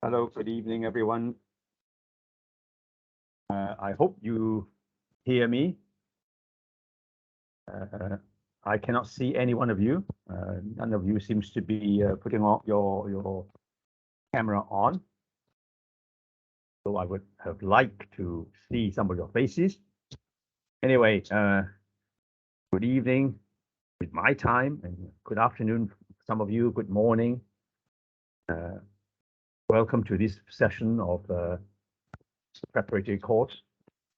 Hello, good evening, everyone. I hope you hear me. I cannot see any one of you. None of you seems to be putting on your camera on. So I would have liked to see some of your faces. Anyway, good evening with my time, and good afternoon, some of you, good morning. Welcome to this session of preparatory course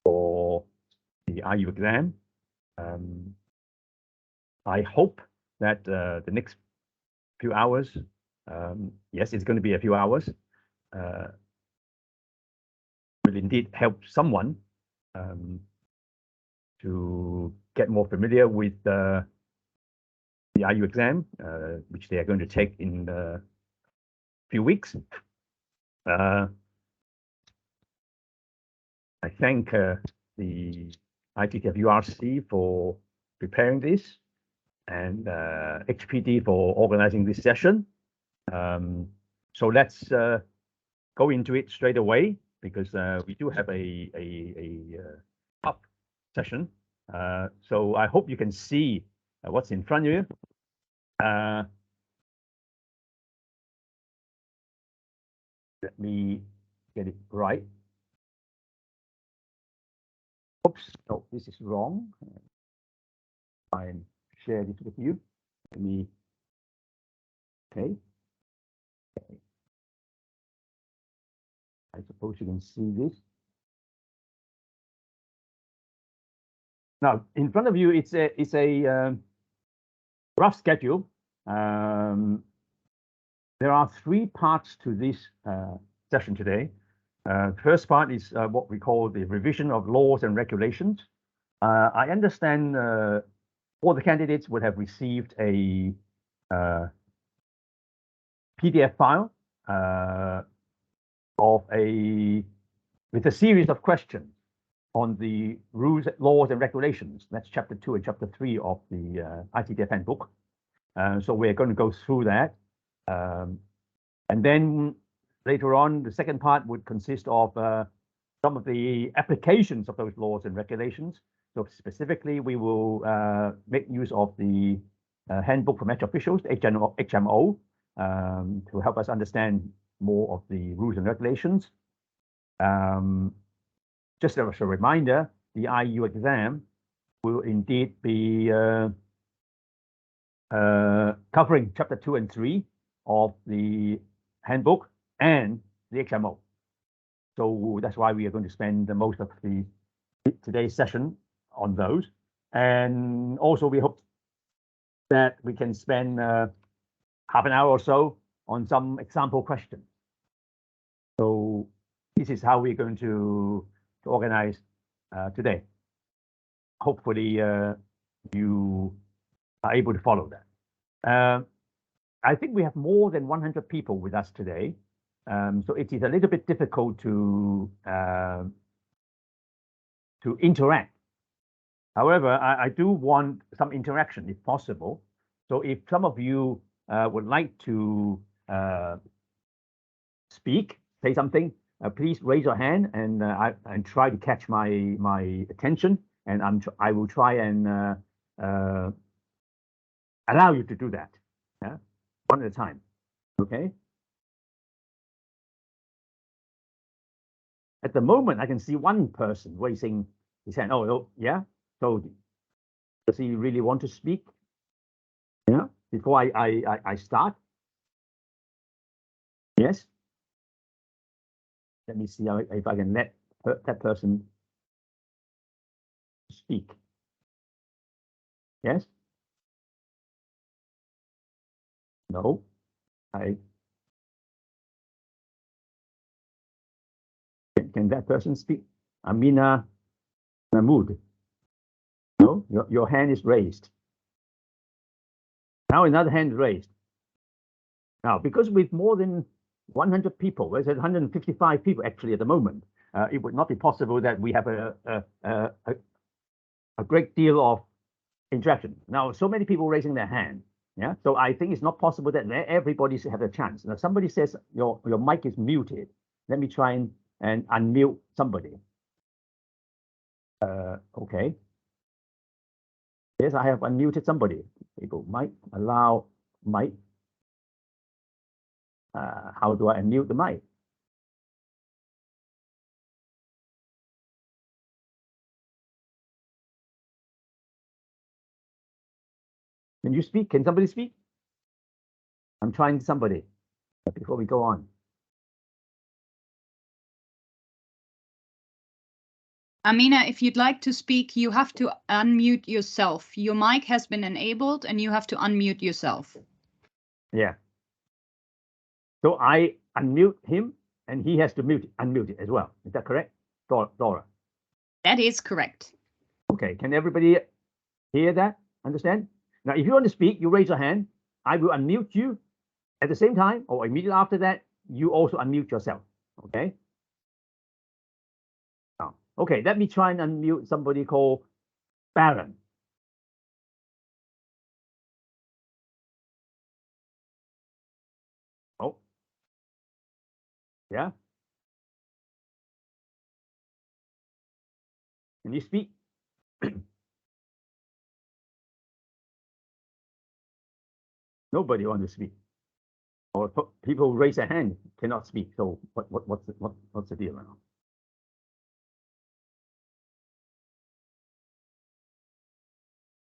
for the IU exam. I hope that the next few hours, yes, it's going to be a few hours, will indeed help someone to get more familiar with the IU exam, which they are going to take in a few weeks. I thank the ITTF URC for preparing this and HPD for organizing this session. So let's go into it straight away because we do have a up session. So I hope you can see what's in front of you. Let me get it right. Oops, no, this is wrong. Try and share this with you. Let me, okay. I suppose you can see this. Now, in front of you, it's a rough schedule. There are three parts to this session today. First part is what we call the revision of laws and regulations. I understand all the candidates would have received a PDF file with a series of questions on the rules, laws, and regulations. That's chapter 2 and chapter 3 of the ITTF handbook. So we're going to go through that. And then later on, the second part would consist of some of the applications of those laws and regulations. So specifically, we will make use of the handbook for Metro officials, HMO, to help us understand more of the rules and regulations. Just as a reminder, the IU exam will indeed be covering chapter 2 and 3 of the handbook and the HMO. So that's why we are going to spend the most of today's session on those. And also we hope that we can spend half an hour or so on some example questions. So this is how we're going to organize today. Hopefully you are able to follow that. I think we have more than 100 people with us today. So it is a little bit difficult to interact. However, I do want some interaction if possible. So if some of you would like to speak, say something, please raise your hand and try to catch my attention, and I will try and allow you to do that. Yeah, one at a time. Okay. At the moment, I can see one person raising his hand. Oh, yeah. So does he really want to speak? Yeah. Before I start. Yes. Let me see if I can let that person speak. Yes. No. Can that person speak? Amina Mahmood. No, your hand is raised. Now another hand raised. Now, because with more than 100 people, there's 155 people actually at the moment, it would not be possible that we have a great deal of interaction. Now, so many people raising their hand. Yeah, so I think it's not possible that everybody should have a chance. Now, somebody says your mic is muted. Let me try and unmute somebody. Okay. Yes, I have unmuted somebody. People mic, allow mic. How do I unmute the mic? Can you speak? Can somebody speak? I'm trying somebody before we go on. Amina, if you'd like to speak, you have to unmute yourself. Your mic has been enabled and you have to unmute yourself. Yeah. So I unmute him and he has to unmute it as well. Is that correct, Dora? That is correct. Okay, can everybody hear that? Understand? Now, if you want to speak, you raise your hand. I will unmute you at the same time, or immediately after that, you also unmute yourself. Okay? Now, okay, let me try and unmute somebody called Baron. Oh. Yeah? Can you speak? Nobody wants to speak. Or people raise their hand cannot speak. So what's the deal now?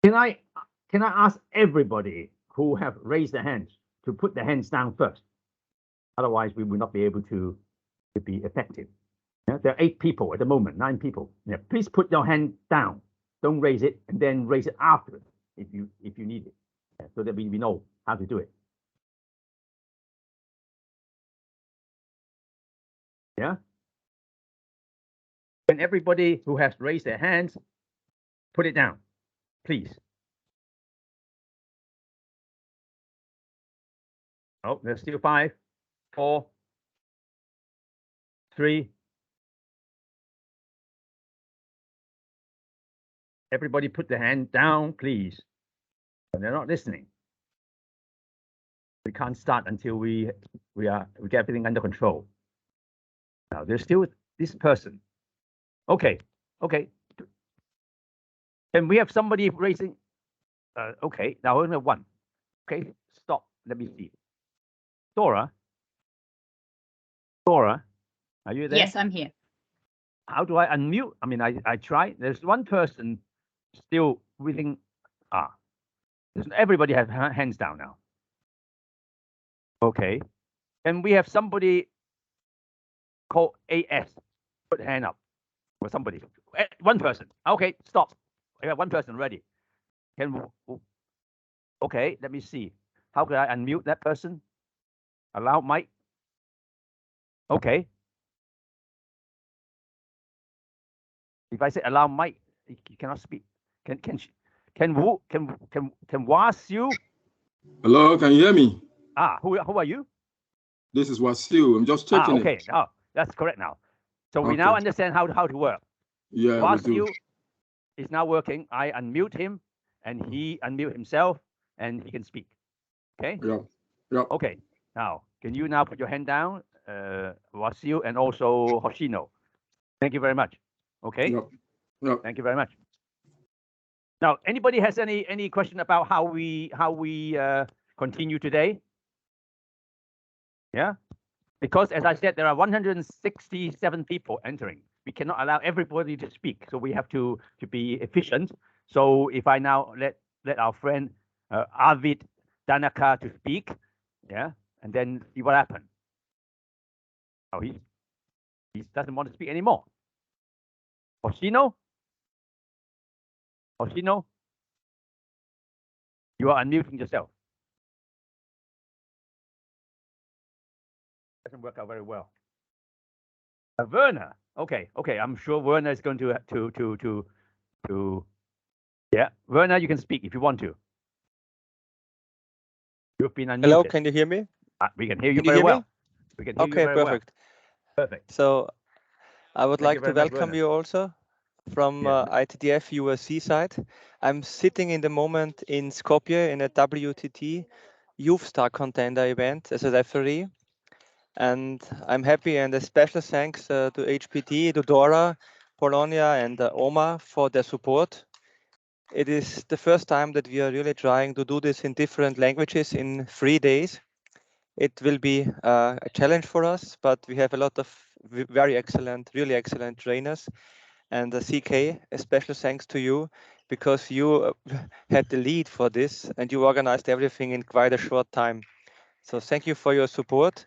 Can I ask everybody who have raised their hands to put their hands down first? Otherwise, we will not be able to be effective. Yeah, there are 8 people at the moment, 9 people. Yeah, please put your hand down. Don't raise it, and then raise it after if you need it, yeah, so that we know how to do it. Yeah. And everybody who has raised their hands, put it down, please. Oh, there's still 5, 4, 3. Everybody put their hand down, please. And they're not listening. We can't start until we get everything under control. Now there's still this person. Okay. And we have somebody raising. Okay, now only 1. Okay, stop. Let me see. Dora, are you there? Yes, I'm here. How do I unmute? I mean, I try. There's 1 person still within. Everybody has hands down now. Okay, and we have somebody called AS. Put hand up for somebody. 1 person. Okay, stop. I got 1 person ready. Okay, let me see. How can I unmute that person? Allow mic. Okay. If I say allow mic, he cannot speak. Can Wasiu? Hello, can you hear me? Who are you? This is Wasiu. I'm just checking okay. it. Oh, that's correct now. So we Okay. now understand how to work. Yeah, Wasiu is now working. I unmute him, and he unmute himself, and he can speak. Okay. Yeah. Okay. Now, can you now put your hand down, Wasiu, and also Hoshino? Thank you very much. Okay. Yep. Thank you very much. Now, anybody has any question about how we continue today? Yeah, because as I said, there are 167 people entering. We cannot allow everybody to speak, so we have to be efficient. So if I now let our friend Arvid Danaka to speak, yeah, and then see what happens. Oh, he doesn't want to speak anymore. Hoshino, you are unmuting yourself. Doesn't work out very well. Werner, okay. I'm sure Werner is going to yeah. Werner, you can speak if you want to. You've been unmuted. Hello, can you hear me? We can hear you very well. We can hear you very well. Perfect. So I would like to welcome you also from ITTF USC side. I'm sitting in the moment in Skopje in a WTT Youth Star Contender event as a referee. And I'm happy, and a special thanks to HPT, to Dora, Polonia, and Oma for their support. It is the first time that we are really trying to do this in different languages in 3 days. It will be a challenge for us, but we have a lot of very excellent, really excellent trainers. And CK, a special thanks to you, because you had the lead for this and you organized everything in quite a short time. So thank you for your support.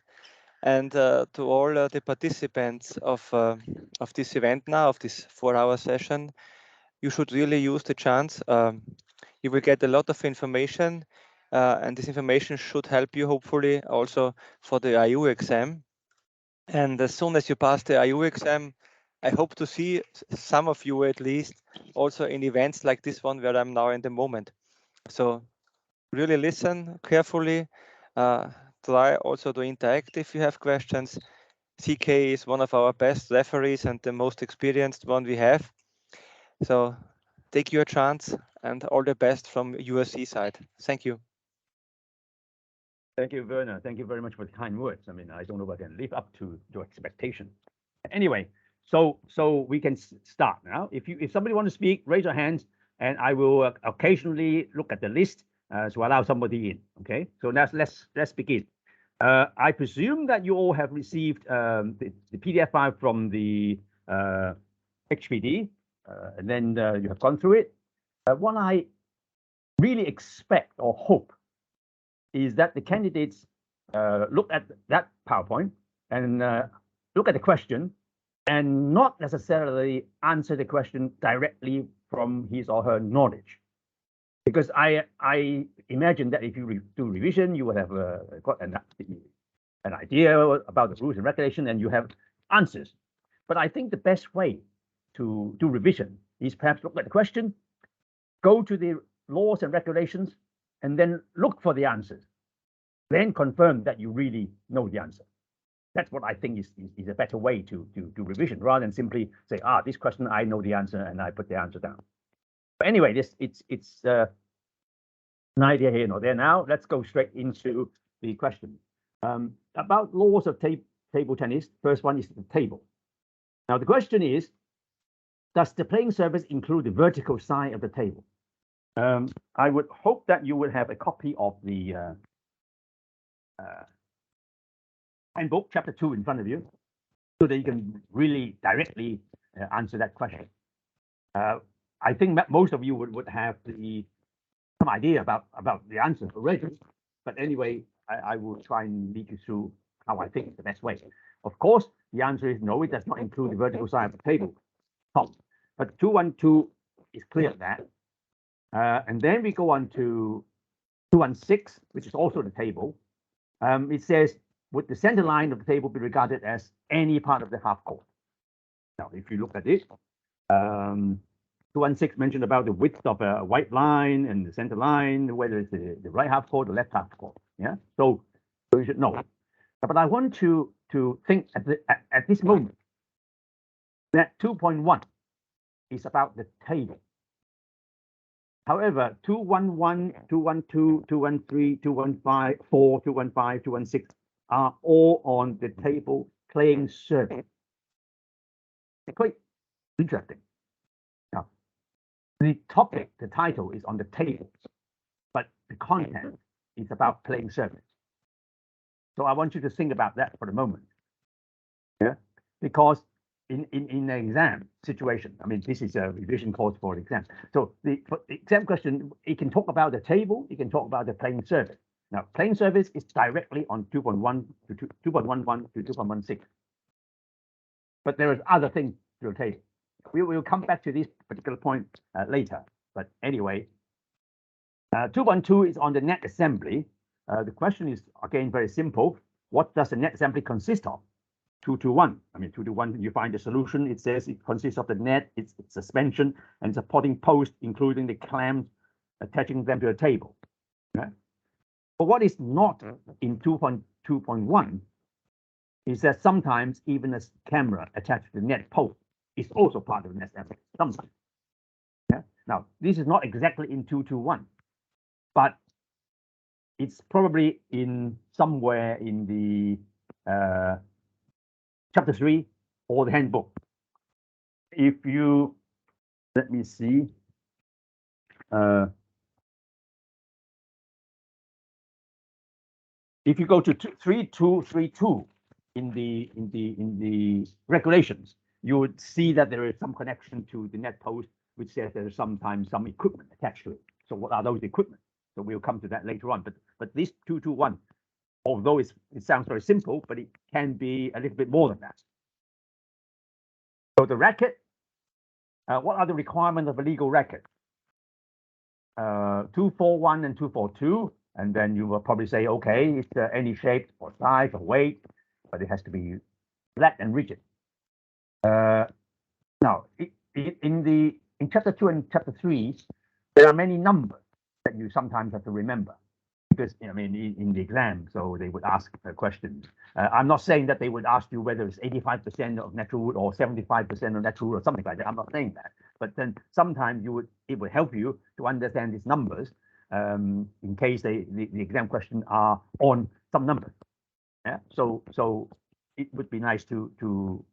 And to all the participants of this event now, of this 4-hour session, you should really use the chance. You will get a lot of information, and this information should help you hopefully also for the IU exam. And as soon as you pass the IU exam, I hope to see some of you at least also in events like this one where I'm now in the moment. So really listen carefully, try also to interact if you have questions. CK is one of our best referees and the most experienced one we have. So take your chance and all the best from USC side. Thank you. Thank you, Werner. Thank you very much for the kind words. I mean, I don't know if I can live up to your expectation. Anyway, so we can start now. If somebody wants to speak, raise your hands, and I will occasionally look at the list to allow somebody in. Okay, so let's begin. I presume that you all have received the PDF file from the HPD, and then you have gone through it. What I really expect or hope is that the candidates look at that PowerPoint and look at the question and not necessarily answer the question directly from his or her knowledge. Because I imagine that if you do revision, you will have got an idea about the rules and regulation and you have answers. But I think the best way to do revision is perhaps look at the question, go to the laws and regulations, and then look for the answers. Then confirm that you really know the answer. That's what I think is a better way to do revision, rather than simply say, this question I know the answer and I put the answer down. But anyway, it's neither here nor there now. Let's go straight into the question. About laws of table tennis, first one is the table. Now the question is, does the playing surface include the vertical side of the table? I would hope that you would have a copy of the handbook, chapter 2 in front of you, so that you can really directly answer that question. I think that most of you would have some idea about the answer already, but anyway, I will try and lead you through how I think is the best way. Of course, the answer is no, it does not include the vertical side of the table. But 212 is clear of that. And then we go on to 216, which is also the table. It says, would the center line of the table be regarded as any part of the half court? Now, if you look at it, 216 mentioned about the width of a white line and the center line, whether it's the right half court or left half court. Yeah, so you should know. But I want to think at this moment that 2.1 is about the table. However, 211, 212, 213, 215, 4, 215, 216 are all on the table playing surface. Quite interesting. Now, the topic, the title is on the table, but the content is about playing surface. So I want you to think about that for a moment. Yeah, because in an exam situation, I mean, this is a revision course for the exam. So for the exam question, it can talk about the table, it can talk about the playing surface. Now, playing surface is directly on 2.1 to 2.11 to 2.16. But there is other things to the table. We will come back to this particular point later. But anyway, 2.12 is on the net assembly. The question is, again, very simple. What does the net assembly consist of? 2-to-1. I mean, 2-to-1, you find the solution. It says it consists of the net, its suspension, and supporting post, including the clamps, attaching them to a table. Okay? But what is not in 2.2.1 is that sometimes even a camera attached to the net post is also part of the nest effect sometimes. Yeah. Now, this is not exactly in 221, but it's probably in somewhere in the chapter 3 or the handbook. If you, let me see, if you go to 3232 in the regulations, you would see that there is some connection to the net post, which says there is sometimes some equipment attached to it. So what are those equipment? So we'll come to that later on. But this 221, although it sounds very simple, but it can be a little bit more than that. So the racket, what are the requirements of a legal racket? 241 and 242, and then you will probably say, okay, it's any shape or size or weight, but it has to be flat and rigid. Now, in chapter 2 and chapter 3, there are many numbers that you sometimes have to remember, because I mean in the exam, so they would ask questions. I'm not saying that they would ask you whether it's 85% of natural wood or 75% of natural wood or something like that. I'm not saying that, but then sometimes it would help you to understand these numbers in case the exam questions are on some numbers. Yeah, so it would be nice to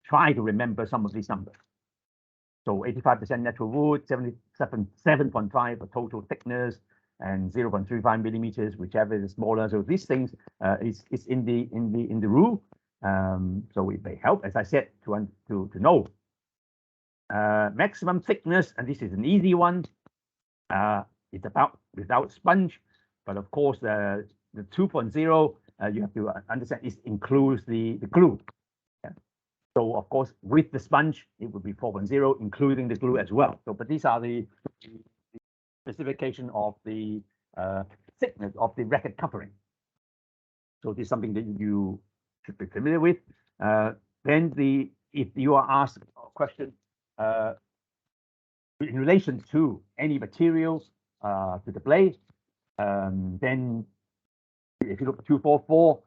try to remember some of these numbers. So 85% natural wood, 7.5 for total thickness, and 0.35 millimeters, whichever is smaller. So these things is in the rule. So it may help, as I said, to know maximum thickness, and this is an easy one. It's about without sponge, but of course the 2.0 you have to understand it includes the glue. Yeah. So of course with the sponge it would be 4.0, including the glue as well. So but these are the specification of the thickness of the racket covering. So this is something that you should be familiar with. Then if you are asked a question in relation to any materials to the blade, then if you look at 244,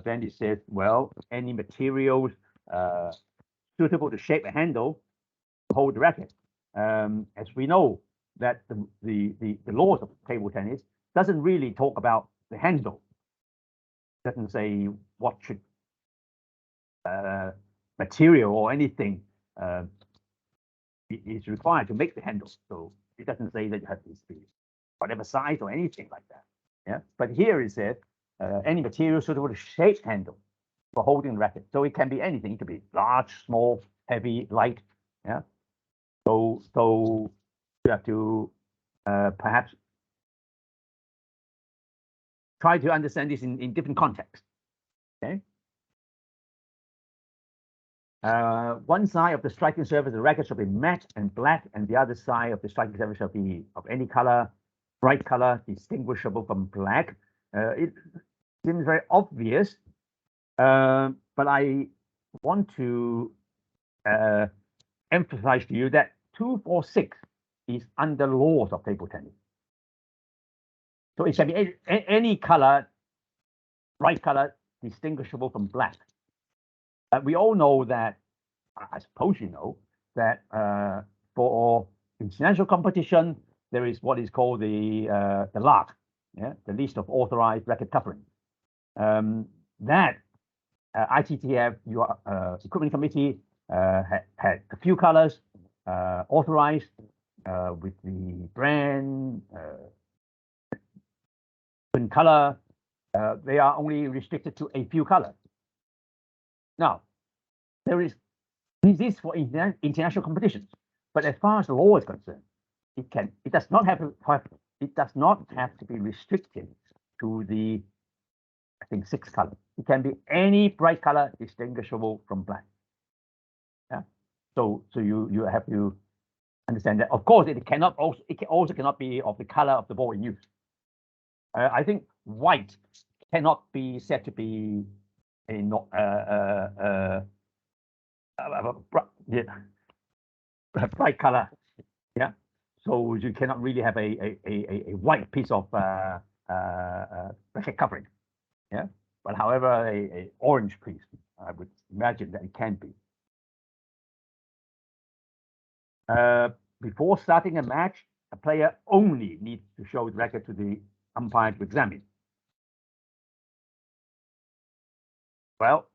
then it says, well, any materials suitable to shape a handle to hold the racket. As we know that the laws of table tennis doesn't really talk about the handle. It doesn't say what should material or anything is required to make the handle. So it doesn't say that you have to be whatever size or anything like that. Yeah, but here it said any material suitable to shape handle for holding the racket. So it can be anything. It could be large, small, heavy, light. Yeah. So you have to perhaps try to understand this in different contexts. Okay. One side of the striking surface of the racket shall be matte and black, and the other side of the striking surface shall be of any color, bright color, distinguishable from black. It seems very obvious, but I want to emphasize to you that 246 is under laws of table tennis. So it shall be any color, bright color, distinguishable from black. We all know that, I suppose you know, that for international competition, there is what is called the LARC, yeah, the list of authorized racket covering. That ITTF, your equipment committee, had a few colors authorized with the brand, color. They are only restricted to a few colors. Now, this is for international competitions, but as far as the law is concerned, it does not have to be restricted to the, I think, 6 colors. It can be any bright color distinguishable from black. Yeah. So you have to understand that. Of course, it also cannot be of the color of the ball in use. I think white cannot be said to be a bright color. Yeah. So you cannot really have a white piece of racket covering. Yeah. But however, a orange piece, I would imagine that it can be. before starting a match, a player only needs to show the racket to the umpire to examine. Well,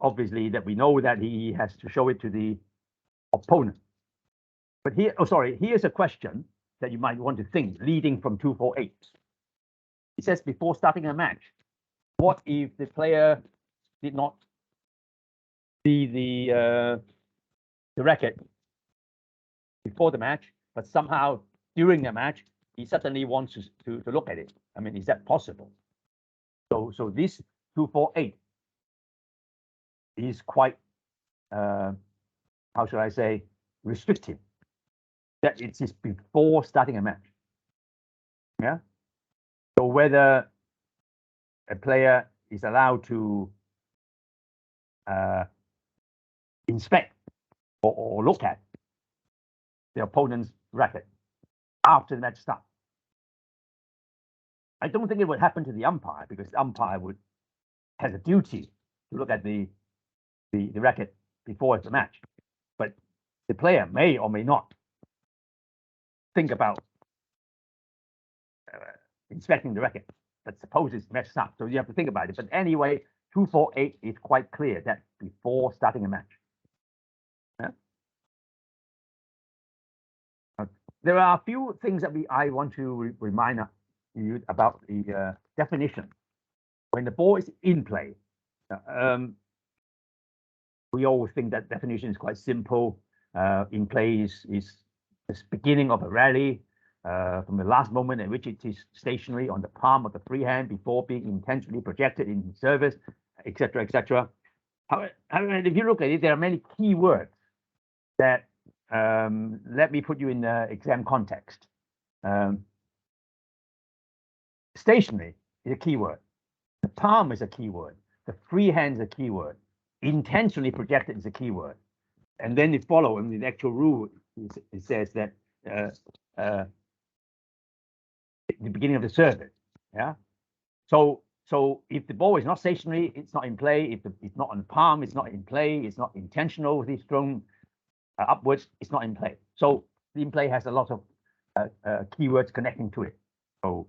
obviously that we know that he has to show it to the opponent. But here, here's a question that you might want to think, leading from 248. It says before starting a match, what if the player did not see the racket before the match, but somehow during the match he suddenly wants to look at it? I mean, is that possible? So this 248 is quite how should I say, restrictive, that it is before starting a match. Yeah. So whether a player is allowed to inspect or look at the opponent's racket after the match starts. I don't think it would happen to the umpire, because the umpire has a duty to look at the racket before the match. But the player may or may not think about inspecting the racket. But suppose it's match start, so you have to think about it. But anyway, 248 is quite clear that before starting a match. Yeah? There are a few things that I want to remind you about the definition. When the ball is in play, we always think that definition is quite simple. In play is the beginning of a rally, from the last moment in which it is stationary on the palm of the free hand before being intentionally projected in service, etc., etc. However, if you look at it, there are many key words that let me put you in exam context. Stationary is a key word. The palm is a key word. The free hand is a key word. Intentionally projected is a key word. And then it follows in the actual rule. It says that the beginning of the service. Yeah. So if the ball is not stationary, it's not in play. If it's not on the palm, it's not in play. It's not intentional. It's thrown upwards. It's not in play. So the in play has a lot of keywords connecting to it. So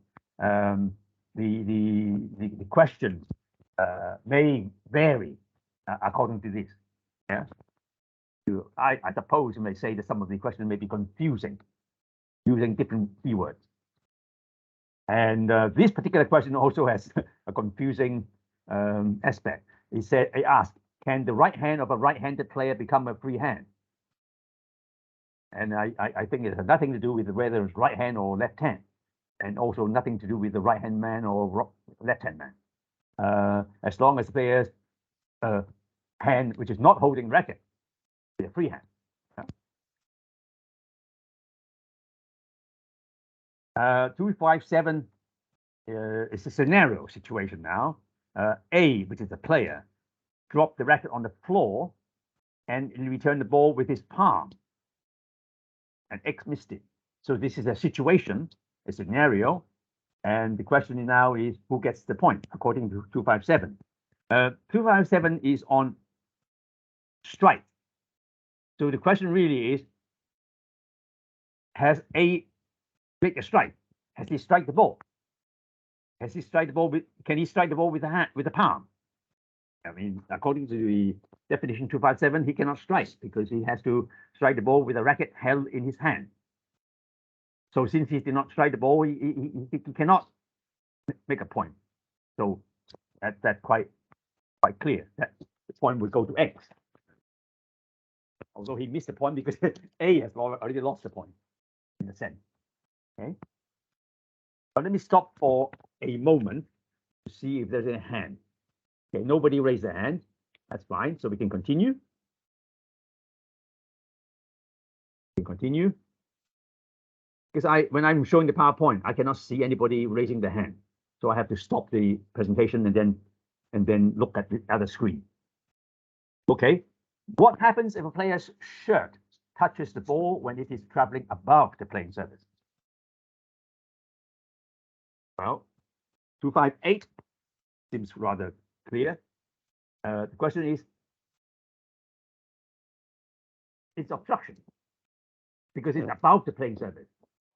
the question may vary according to this. Yeah. I suppose you may say that some of the questions may be confusing, using different keywords. And this particular question also has a confusing aspect. It asked, can the right hand of a right-handed player become a free hand? And I think it has nothing to do with whether it's right hand or left hand, and also nothing to do with the right-hand man or left-hand man. As long as the player's hand, which is not holding racket, is a free hand. 257 is a scenario situation now. A, which is the player, dropped the racket on the floor and returned the ball with his palm. And X missed it. So this is a situation, a scenario. And the question now is who gets the point according to 257. 257 is on strike. So the question really is, has A made a strike? Has he strike the ball? Has he strike the ball with? Can he strike the ball with the hand, with the palm? I mean, according to the definition 257, he cannot strike because he has to strike the ball with a racket held in his hand. So since he did not strike the ball, he cannot make a point. So that's quite clear. That the point would go to X. Although he missed the point because A has already lost the point in a sense. Okay. But let me stop for a moment to see if there's a hand. Okay, nobody raised their hand. That's fine. So we can continue. We can continue. Because when I'm showing the PowerPoint, I cannot see anybody raising their hand. So I have to stop the presentation and then look at the other screen. Okay. What happens if a player's shirt touches the ball when it is traveling above the playing surface? Well, 258 seems rather clear. The question is, it's obstruction. because it's about the playing surface,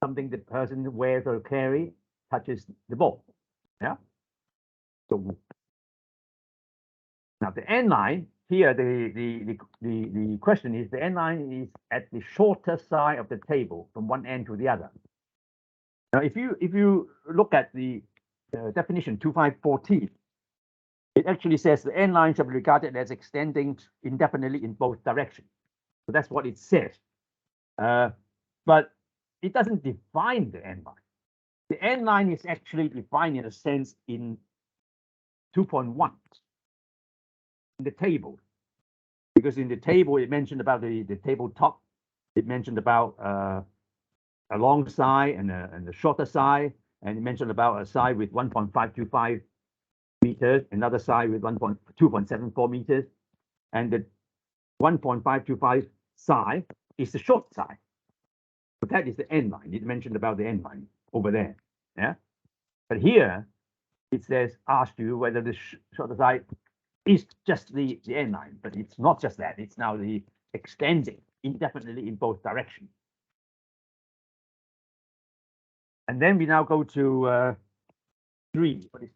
something the person wears or carry touches the ball. Yeah. So now the end line here, the question is the end line is at the shorter side of the table from one end to the other. Now, if you look at the definition 254T, it actually says the end line shall be regarded as extending indefinitely in both directions. So that's what it says. But it doesn't define the end line. The end line is actually defined in a sense in 2.1 in the table, because in the table it mentioned about the tabletop, it mentioned about a long side and a shorter side, and it mentioned about a side with 1.525 meters, another side with 2.74 meters, and the 1.525 side is the short side. But that is the end line. It mentioned about the end line over there. Yeah. But here it says, asked you whether the shorter side is just the end line, but it's not just that. It's now the extending indefinitely in both directions. And then we now go to 3. What is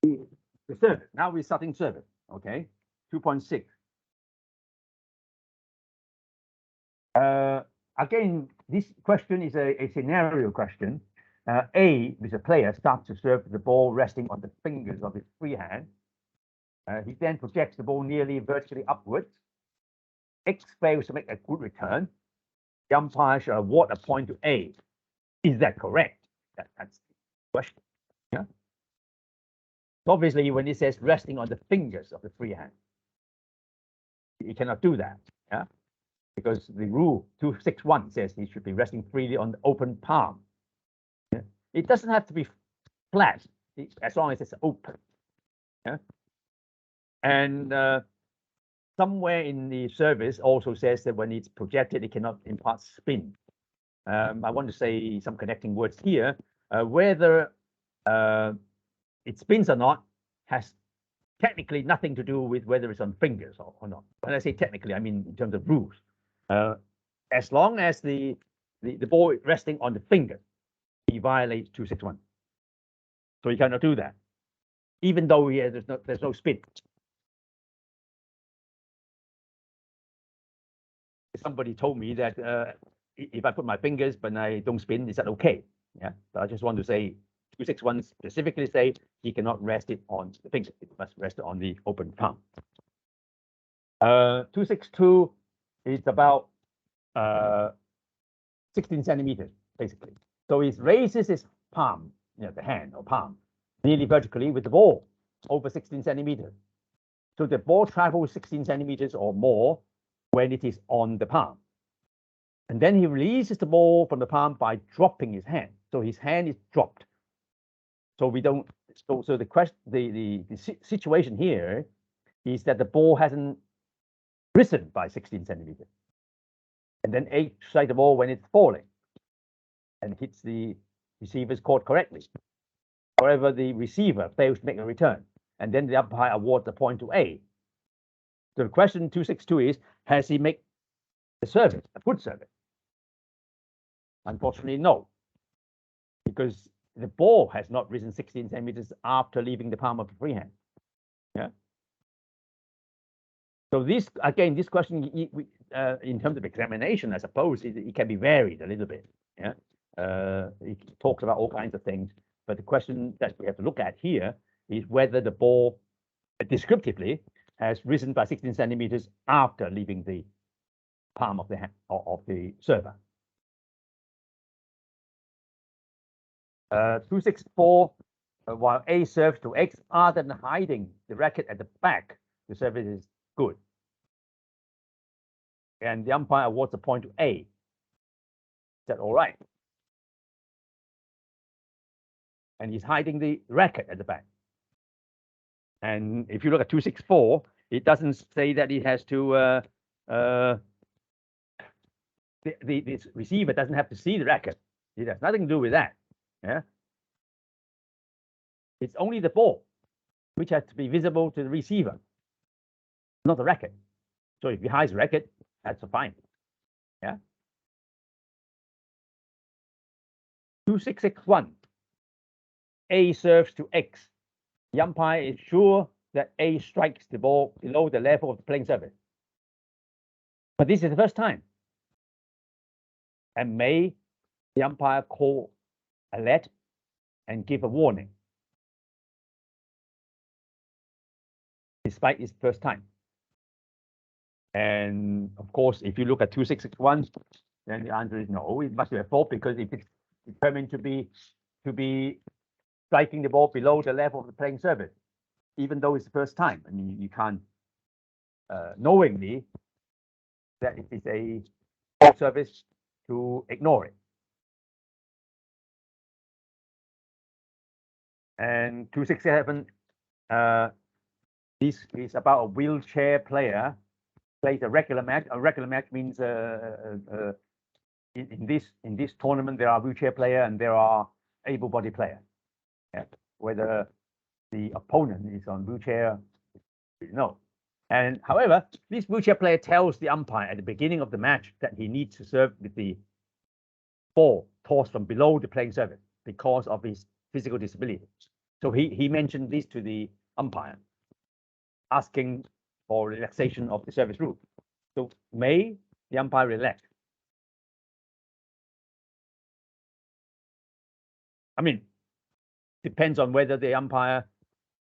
3? The service. Now we're starting service. Okay. 2.6. Again, this question is a scenario question. A, with a player, starts to serve the ball resting on the fingers of his free hand. He then projects the ball nearly vertically upwards. X fails to make a good return. The umpire shall award a point to A. Is that correct? That's the question. Yeah. So obviously, when it says resting on the fingers of the free hand, you cannot do that. Yeah. Because the rule 261 says he should be resting freely on the open palm. Yeah? It doesn't have to be flat as long as it's open. Yeah? And somewhere in the service also says that when it's projected, it cannot impart spin. I want to say some connecting words here. Whether it spins or not has technically nothing to do with whether it's on fingers or not. When I say technically, I mean in terms of rules. As long as the ball is resting on the finger, he violates 261. So he cannot do that, even though there's no spin. Somebody told me that if I put my fingers but I don't spin, is that okay? Yeah, but I just want to say 261 specifically say he cannot rest it on the finger. It must rest it on the open palm. 262 is about 16 centimeters, basically. So he raises his palm, the hand or palm, nearly vertically with the ball over 16 centimeters. So the ball travels 16 centimeters or more when it is on the palm. And then he releases the ball from the palm by dropping his hand. So his hand is dropped. So we don't. So the question, the situation here is that the ball hasn't risen by 16 centimeters. And then A strikes the ball when it's falling and hits the receiver's court correctly. However, the receiver fails to make a return, and then the umpire awards the point to A. So the question 262 is, has he made the service, a good service? Unfortunately, no, because the ball has not risen 16 centimeters after leaving the palm of the free hand. Yeah. So this, again, this question, in terms of examination, I suppose it can be varied a little bit. Yeah. It talks about all kinds of things, but the question that we have to look at here is whether the ball, descriptively, has risen by 16 centimeters after leaving the palm of the hand of the server. 264, while A serves to X, other than hiding the racket at the back, the service is good. And the umpire awards a point to A. Is that all right? And he's hiding the racket at the back. And if you look at 264, it doesn't say that it has to, the receiver doesn't have to see the racket. It has nothing to do with that. Yeah. It's only the ball, which has to be visible to the receiver, not the racket. So if he hides racket, that's fine. Yeah. 2661. A serves to X. The umpire is sure that A strikes the ball below the level of the playing surface. But this is the first time. And may the umpire call a let and give a warning, despite its first time. And of course, if you look at 2661, then the answer is no. It must be a fault, because if it's determined to be striking the ball below the level of the playing surface, even though it's the first time, I mean, you can't knowingly that it is a fault surface to ignore it. And 267, this is about a wheelchair player plays a regular match. A regular match means in this tournament there are wheelchair player and there are able-bodied player. Yeah. Whether the opponent is on wheelchair, no. And however, this wheelchair player tells the umpire at the beginning of the match that he needs to serve with the ball tossed from below the playing surface because of his physical disability. So he mentioned this to the umpire, asking for relaxation of the service rule. So may the umpire relax? I mean, depends on whether the umpire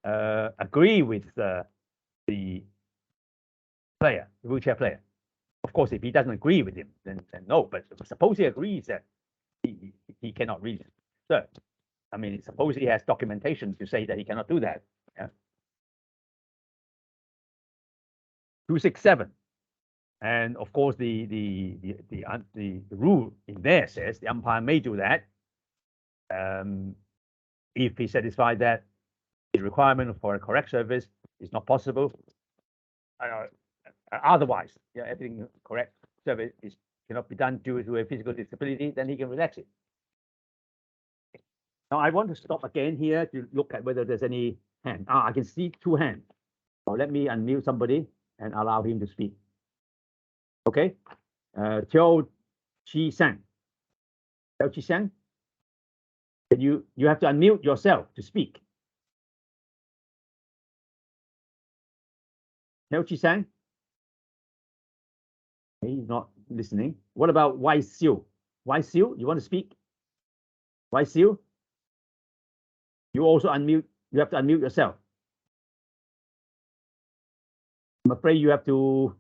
agree with the player, the wheelchair player. Of course, if he doesn't agree with him, then no. But suppose he agrees that he cannot really serve. I mean, suppose he has documentation to say that he cannot do that. Yeah. 267, and of course the rule in there says the umpire may do that if he satisfied that the requirement for a correct service is not possible. Otherwise, yeah, everything correct service cannot be done due to a physical disability, then he can relax it. Now I want to stop again here to look at whether there's any hand. I can see two hands. So let me unmute somebody and allow him to speak. Okay, Qiu Chi Sang. Qiu Chi Sang, you have to unmute yourself to speak. Qiu Chi Sang. He's not listening. What about Wai Xiu? Wai Xiu, you want to speak? Wai Xiu, you also unmute. You have to unmute yourself. I'm afraid you have to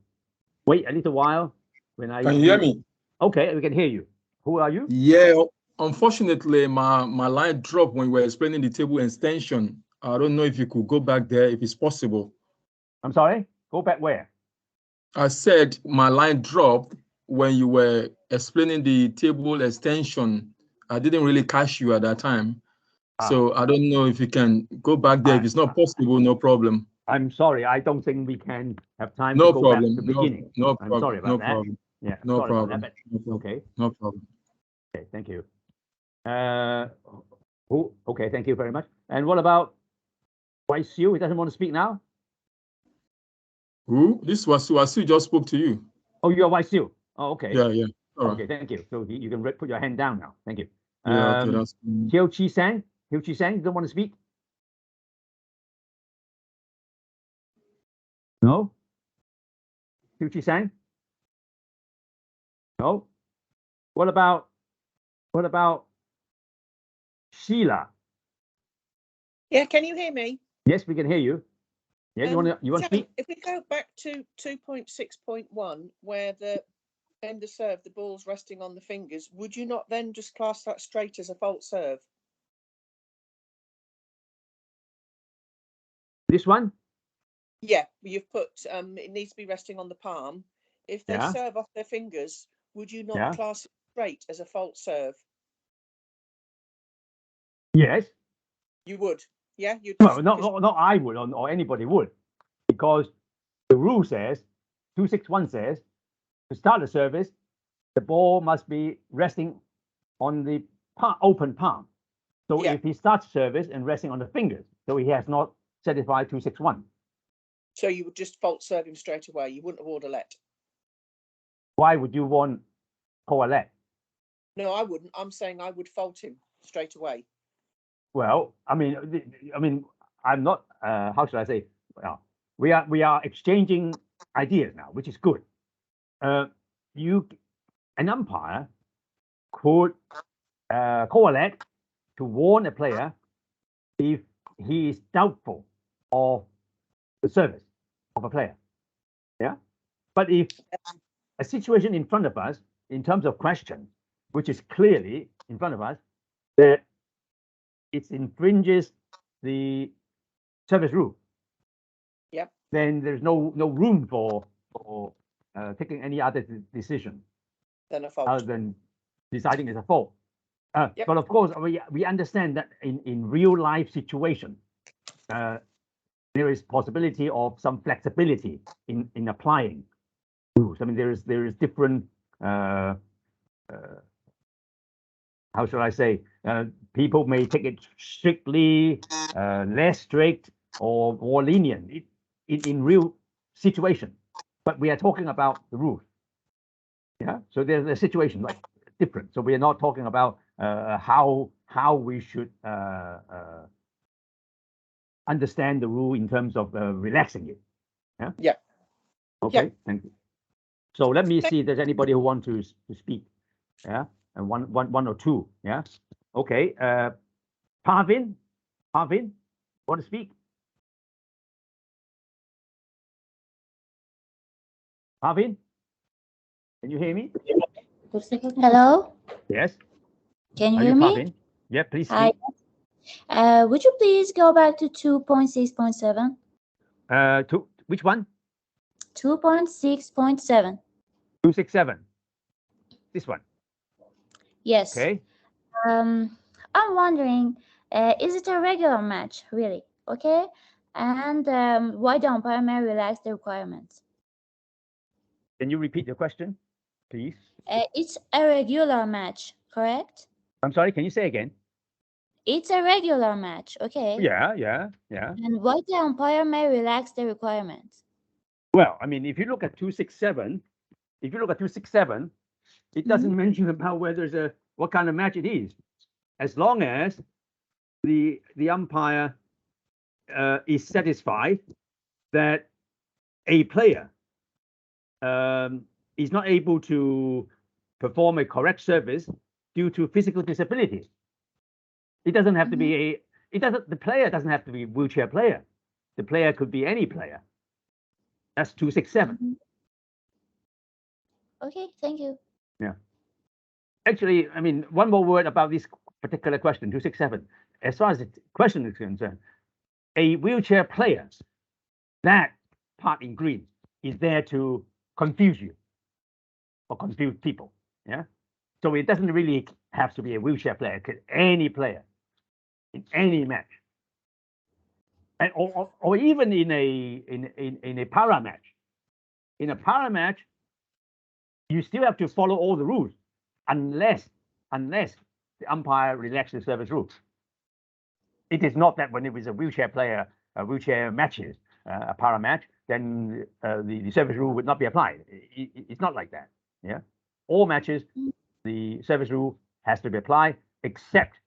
wait a little while when I. Can you hear me? Okay, we can hear you. Who are you? Yeah, unfortunately, my line dropped when we were explaining the table extension. I don't know if you could go back there if it's possible. I'm sorry, go back where? I said my line dropped when you were explaining the table extension. I didn't really catch you at that time. So I don't know if you can go back there. If it's not possible, no problem. I'm sorry, I don't think we can have time No to go problem. back to the beginning. No I'm problem. sorry about No that. problem. Yeah, No sorry about problem. that, No but problem. okay. No problem. Okay, thank you. Okay, thank you very much. And what about Wai Xiu? He doesn't want to speak now? Who? This was Wasu just spoke to you. Oh, you're Wai Xiu. Oh, okay. Yeah, yeah. All right. Okay, thank you. So you can put your hand down now. Thank you. Yeah, okay, that's Qiu Chi Sang. Qiu Chi Sang, you don't want to speak? No? Qiu Chi Sang? No? What about Sheila? Yeah, can you hear me? Yes, we can hear you. Yeah, you want to so speak? if we go back to 2.6.1, where the end of serve, the ball's resting on the fingers, would you not then just class that straight as a fault serve? This one? Yeah, you've put it needs to be resting on the palm. If they Yeah. serve off their fingers, would you not Yeah. class it straight as a fault serve? Yes. You would. Yeah, you. No, not I would, or anybody would, because the rule says, 261 says, to start the service, the ball must be resting on the open palm. So Yeah. if he starts service and resting on the fingers, so he has not satisfied 261. So you would just fault serve him straight away. You wouldn't have ordered let. why would you want Coalet? No, I wouldn't. I'm saying I would fault him straight away. Well, I mean, I'm not. How should I say? Well, we are exchanging ideas now, which is good. An umpire could Coalet to warn a player if he is doubtful of the service of a player. Yeah, but if a situation in front of us, in terms of question, which is clearly in front of us, that it infringes the service rule. Yep. Then there's no room for taking any other decision Then a fault. other than deciding it's a fault. Yep. But of course, we understand that in real life situation, there is possibility of some flexibility in applying rules. I mean, there is different. How shall I say? People may take it strictly, less strict, or more lenient in real situation. But we are talking about the rules. Yeah. So there's a situation like different. So we are not talking about how we should understand the rule in terms of relaxing it. Yeah. Yeah. Okay. Yeah. Thank you. So let me see if there's anybody who wants to speak. Yeah. And one or two. Yeah. Okay. Parvin, want to speak? Parvin, can you hear me? Hello, Yes. can you Are hear you me? Parvin? Yeah. Please Hi. speak. Would you please go back to 2.6.7? To which one? 2.6.7. 267. This one. Yes. Okay. I'm wondering, is it a regular match, really? Okay. And why the umpire may relax the requirements? Can you repeat your question, please? It's a regular match, correct? I'm sorry. Can you say again? It's a regular match, okay. Yeah. And why the umpire may relax the requirements? Well, I mean, if you look at 267, it doesn't mention about whether what kind of match it is, as long as the umpire is satisfied that a player is not able to perform a correct service due to physical disability. It doesn't have to be the player doesn't have to be a wheelchair player. The player could be any player. That's 267. Okay, thank you. Yeah. Actually, I mean, one more word about this particular question, 267. As far as the question is concerned, a wheelchair player, that part in green is there to confuse you or confuse people. Yeah. So it doesn't really have to be a wheelchair player, any player in any match. And or even in a para match. In a para match, you still have to follow all the rules unless the umpire relaxes the service rules. It is not that when it was a wheelchair player, wheelchair matches, a para match, then the service rule would not be applied. It's not like that. Yeah, all matches, the service rule has to be applied, except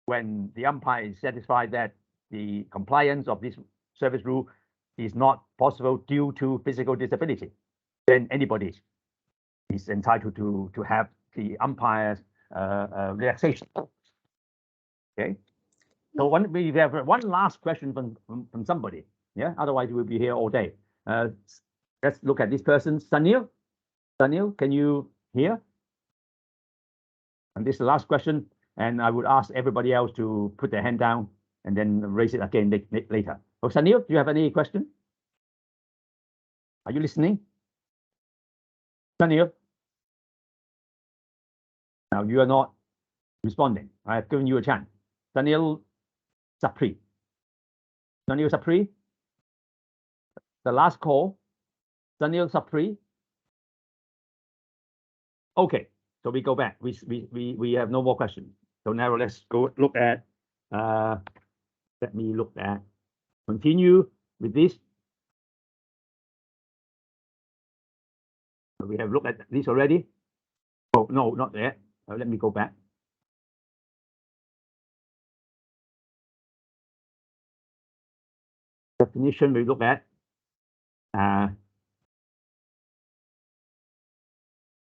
when the umpire is satisfied that the compliance of this service rule is not possible due to physical disability. Then anybody is entitled to have the umpire's relaxation. Okay. So we have one last question from somebody. Yeah. Otherwise, we'll be here all day. Let's look at this person, Sanil. Sanil, can you hear? And this is the last question. And I would ask everybody else to put their hand down and then raise it again later. So Sanil, do you have any question? Are you listening? Sanil? Now you are not responding. I have given you a chance. Sanil Sapri. Sanil Sapri? The last call. Sanil Sapri? Okay, so we go back. We have no more questions. So now let's go look at, let me look at, continue with this. We have looked at this already. Oh, no, not there. Let me go back. Definition we look at.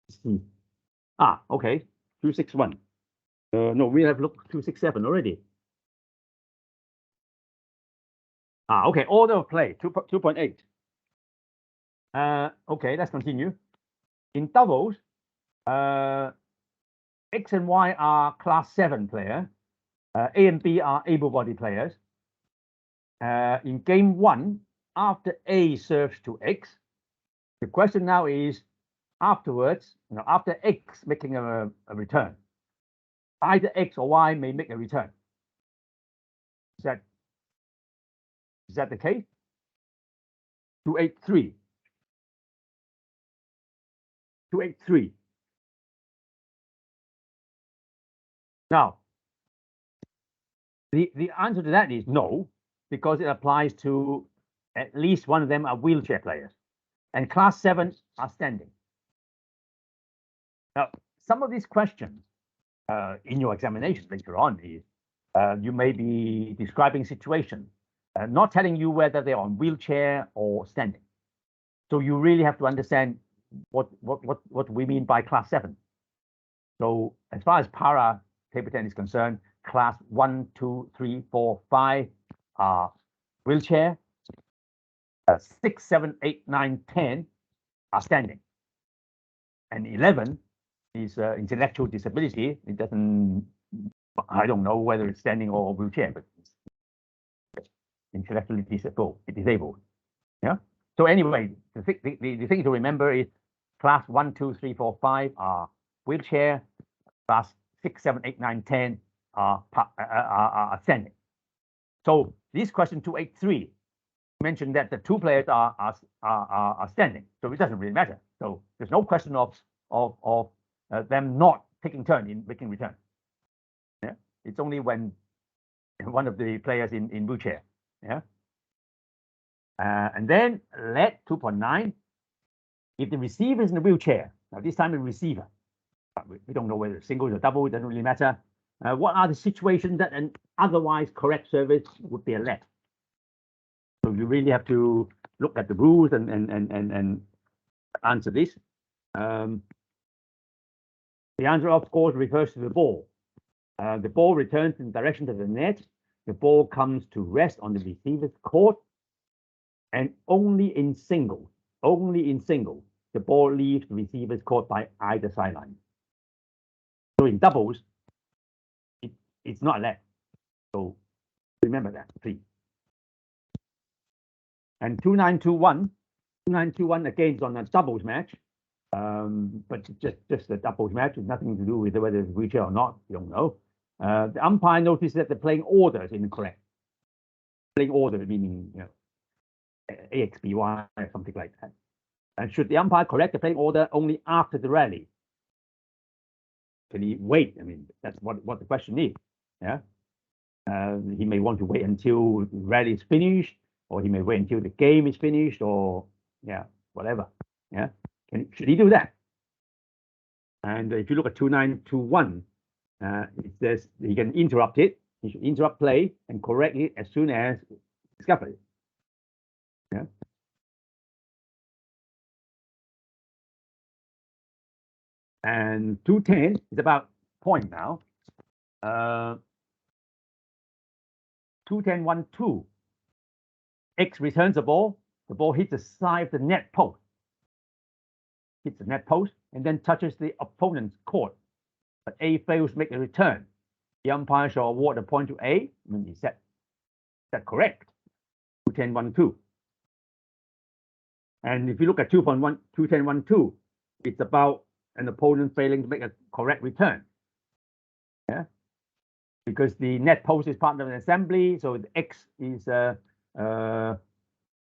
See. Okay. 261. No, we have looked 267 already. Okay. Order of play 2.8. Okay, let's continue. In doubles, X and Y are class 7 player. A and B are able-bodied players. In game 1, after A serves to X, the question now is afterwards, after X making a return, either X or Y may make a return. Is that the case? 283. 283. Now, the answer to that is no, because it applies to at least one of them are wheelchair players, and class 7 are standing. Now, some of these questions in your examination later on is you may be describing situation, not telling you whether they're on wheelchair or standing. So you really have to understand what we mean by class 7. So as far as para table tennis is concerned, class 1, 2, 3, 4, 5 are wheelchair. 6, 7, 8, 9, 10 are standing, and 11 is intellectual disability. It doesn't. I don't know whether it's standing or wheelchair, but it's intellectually disabled. Yeah. So anyway, the thing to remember is class 1, 2, 3, 4, 5 are wheelchair. Class 6, 7, 8, 9, 10 are standing. So this question 283 mentioned that the two players are standing, so it doesn't really matter. So there's no question of them not taking turn in making return. Yeah, it's only when one of the players in wheelchair. Yeah, and then let 2.9. If the receiver is in the wheelchair, now this time a receiver, we don't know whether it's single or double. It doesn't really matter. What are the situations that an otherwise correct service would be a let? So you really have to look at the rules and answer this. The answer, of course, refers to the ball. The ball returns in the direction of the net. The ball comes to rest on the receiver's court, and only in singles, the ball leaves the receiver's court by either sideline. So in doubles, it's not a let. So remember that, please. And 2921 again is on a doubles match, but just a doubles match with nothing to do with whether it's wheelchair or not. You don't know. The umpire noticed that the playing order is incorrect. Playing order meaning AXBY or something like that. And should the umpire correct the playing order only after the rally? Can he wait? I mean, that's what the question is. Yeah. He may want to wait until the rally is finished, or he may wait until the game is finished, or yeah, whatever. Yeah, should he do that? And if you look at 2921, it says he can interrupt it. He should interrupt play and correct it as soon as discovered. Yeah. And 210 is about point now. 210-1-2. X returns the ball hits the side of the net post. Hits the net post and then touches the opponent's court. But A fails to make a return. The umpire shall award a point to A. When he said that correct. 210-1-2. And if you look at 210-1-2, it's about an opponent failing to make a correct return. Yeah. Because the net post is part of an assembly, so the X is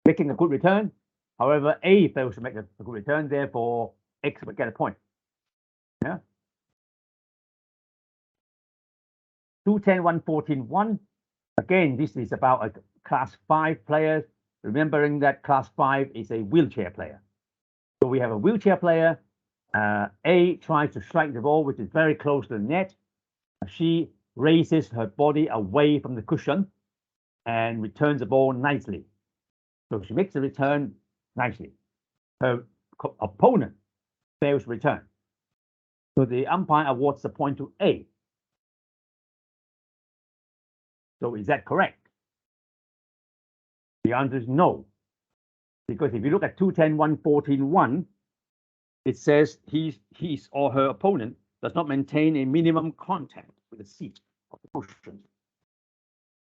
making a good return. However, A fails to make a good return, therefore X would get a point. Yeah. 210-1-14-1. Again, this is about a class 5 players. Remembering that class 5 is a wheelchair player. So we have a wheelchair player. A tries to strike the ball, which is very close to the net. She raises her body away from the cushion and returns the ball nicely. So she makes the return nicely. Her opponent fails to return. So the umpire awards the point to A. So is that correct? The answer is no. Because if you look at 210.114.1, it says his or her opponent does not maintain a minimum contact with the seat of the cushion,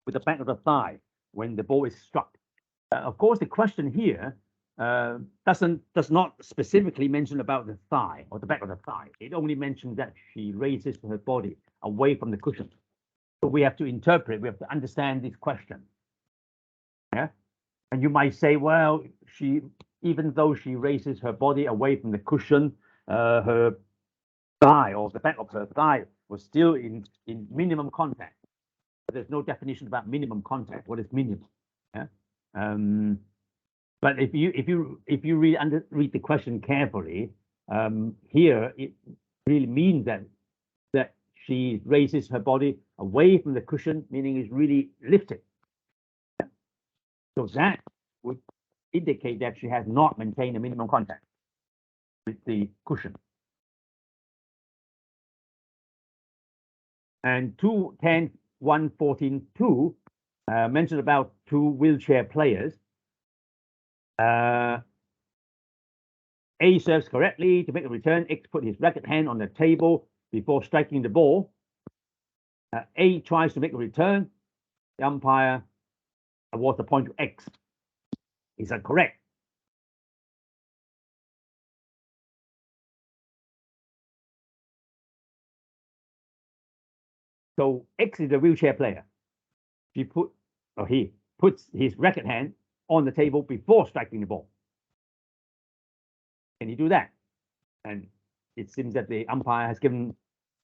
with the back of the thigh when the ball is struck. Of course, the question here does not specifically mention about the thigh or the back of the thigh. It only mentions that she raises her body away from the cushion. So we have to interpret, we have to understand this question. Yeah, and you might say, well, even though she raises her body away from the cushion, her thigh or the back of her thigh was still in minimum contact. But there's no definition about minimum contact. What is minimum? Yeah. But if you read the question carefully, here it really means that she raises her body away from the cushion, meaning it's really lifted. Yeah. So that would indicate that she has not maintained a minimum contact with the cushion. And 210.114.2 mentioned about two wheelchair players. A serves correctly to make a return. X put his racket hand on the table before striking the ball. A tries to make a return. The umpire awards the point to X. Is that correct? So X is a wheelchair player. He puts his racket hand on the table before striking the ball. Can he do that? And it seems that the umpire has given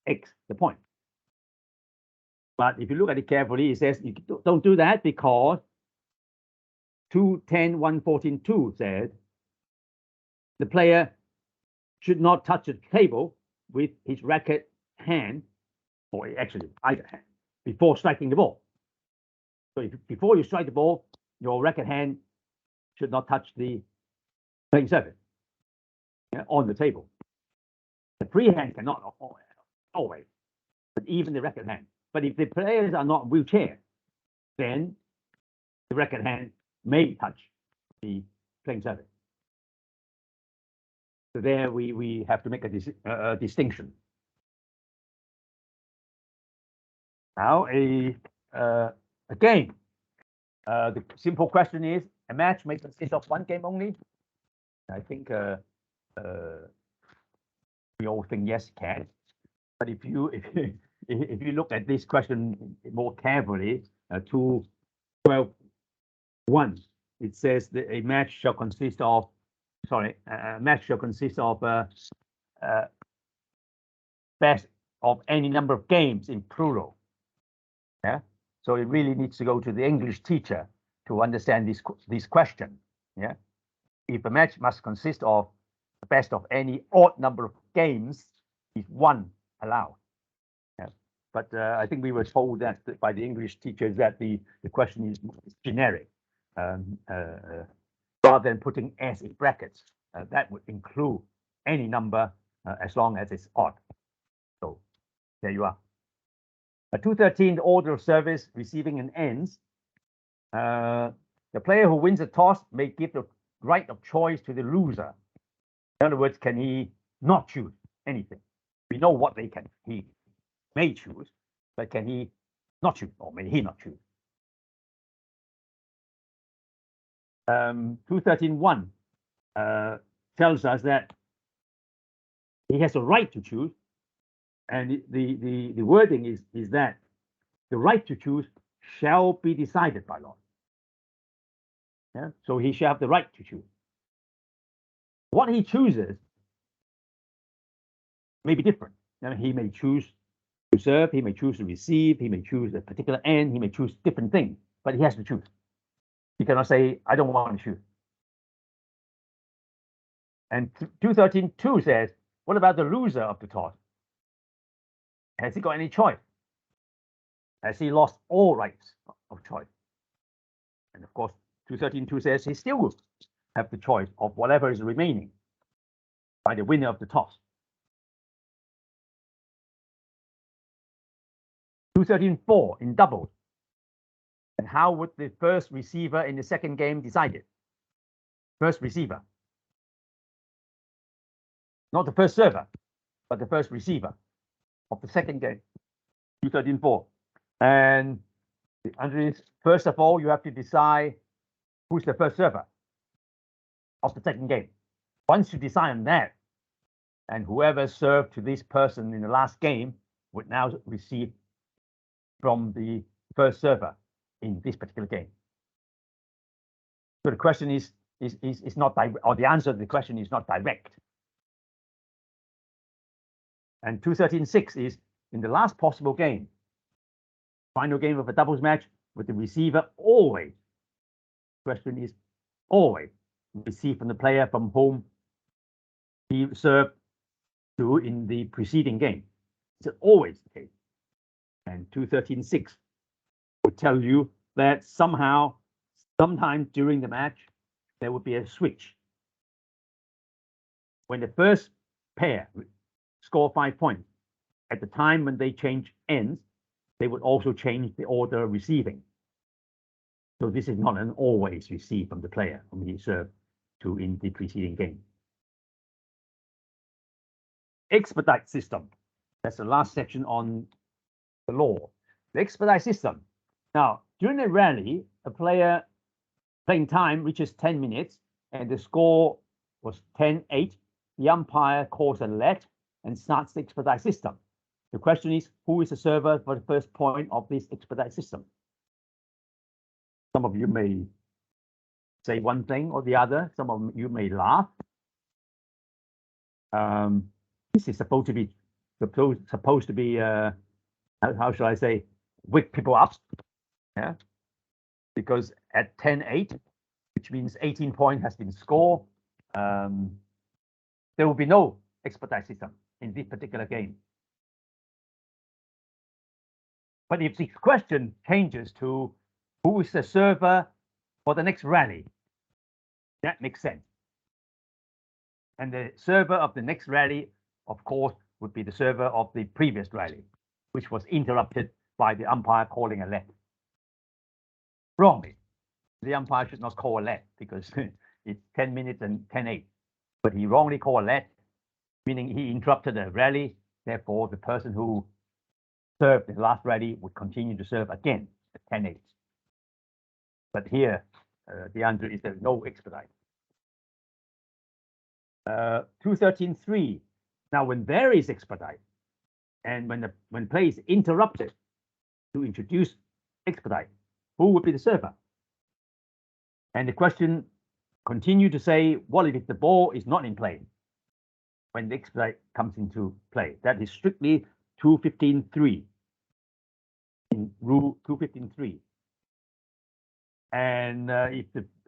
X the point. But if you look at it carefully, it says you don't do that because 210.114.2 says the player should not touch the table with his racket hand, or actually either hand, before striking the ball. So before you strike the ball, your racket hand should not touch the playing surface on the table. The free hand cannot always, but even the racket hand. But if the players are not wheelchair, then the racket hand may touch the playing surface. So there we have to make a distinction. Now again, the simple question is: a match may consist of one game only? I think we all think yes, it can. But if you look at this question more carefully, 212.1, it says that a match shall consist of best of any number of games in plural. Yeah, so it really needs to go to the English teacher to understand this question. Yeah, if a match must consist of the best of any odd number of games, is one allowed? Yeah, but I think we were told that by the English teachers that the question is generic, rather than putting S in brackets. That would include any number as long as it's odd. So there you are. 213, the order of service, receiving and ends. The player who wins the toss may give the right of choice to the loser. In other words, can he not choose anything? We know what he may choose, but can he not choose, or may he not choose? 213.1 tells us that he has a right to choose, and the wording is that the right to choose shall be decided by law. Yeah, so he shall have the right to choose. What he chooses may be different. He may choose to serve, he may choose to receive, he may choose a particular end, he may choose different things, but he has to choose. He cannot say, I don't want to choose. And 213.2 says, what about the loser of the toss? Has he got any choice? Has he lost all rights of choice? And of course, 213.2 says he still will have the choice of whatever is remaining by the winner of the toss. 213.4 in doubles. And how would the first receiver in the second game decide it? First receiver. Not the first server, but the first receiver of the second game. 213.4. And first of all, you have to decide who's the first server of the second game. Once you decide on that, and whoever served to this person in the last game would now receive from the first server in this particular game. So the question is not direct, or the answer to the question is not direct. And 213.6 is in the last possible game, final game of a doubles match, with the receiver always, question is always receive from the player from whom he served to in the preceding game. It's always the case. And 213.6 would tell you that somehow, sometime during the match, there would be a switch. When the first pair score 5 points, at the time when they change ends, they would also change the order receiving. So this is not an always receive from the player whom he served to in the preceding game. Expedite system. That's the last section on the law. The expedite system. Now, during a rally, a player playing time reaches 10 minutes and the score was 10-8. The umpire calls a let and starts the expedite system. The question is, who is the server for the first point of this expedite system? Some of you may say one thing or the other. Some of you may laugh. This is supposed to be how should I say, wake people up, yeah? Because at 10-8, which means 18 points has been scored, there will be no expedite system in this particular game. But if the question changes to who is the server for the next rally, that makes sense. And the server of the next rally, of course, would be the server of the previous rally, which was interrupted by the umpire calling a let. Wrongly, the umpire should not call a let because it's 10 minutes and 10-8. But he wrongly called a let, meaning he interrupted the rally. Therefore, the person who served the last rally would continue to serve again at 10-8. But here, the answer is there's no expedite. 213.3. Now, when there is expedite, and when play is interrupted to introduce expedite, who would be the server? And the question continue to say, what if the ball is not in play when the expedite comes into play? That is strictly 215.3 in rule 215.3. And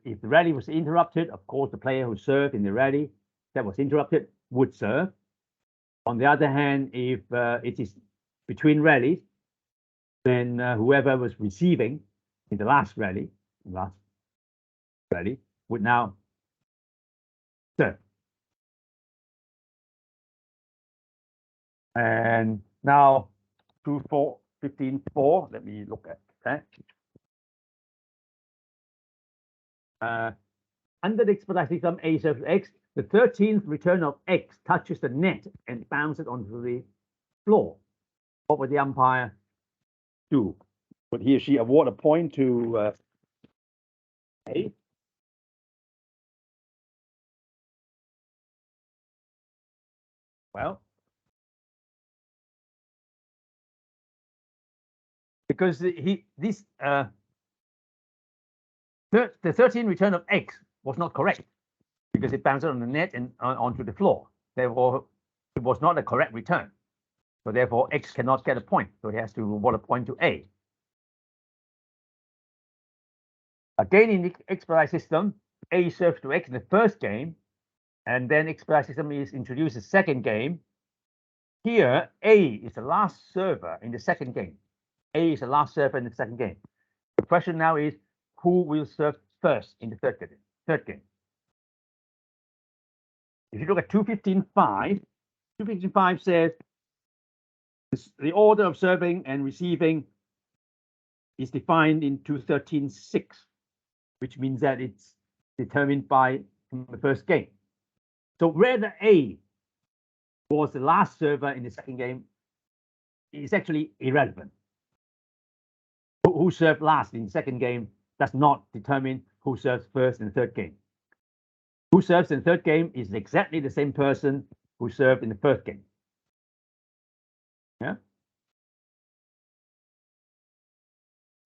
if the rally was interrupted, of course, the player who served in the rally that was interrupted would serve. On the other hand, if it is between rallies, then whoever was receiving in the last rally would now serve. And now 215.4, let me look at that. Under the expedite system, A serves X, the 13th return of X touches the net and bounces onto the floor. What would the umpire do? Would he or she award a point to A? Well, because the 13th return of X was not correct because it bounced on the net and onto the floor. Therefore, it was not a correct return. So therefore, X cannot get a point. So he has to award a point to A. Again, in the expedite system, A serves to X in the first game, And then expedite system is introduced the second game. Here, A is the last server in the second game. A is the last server in the second game. The question now is, who will serve first in the third game? If you look at 215.5, 215.5 says the order of serving and receiving is defined in 213.6, which means that it's determined by the first game. So whether A was the last server in the second game is actually irrelevant. Who served last in the second game does not determine who serves first in the third game. Who serves in the third game is exactly the same person who served in the first game. Yeah.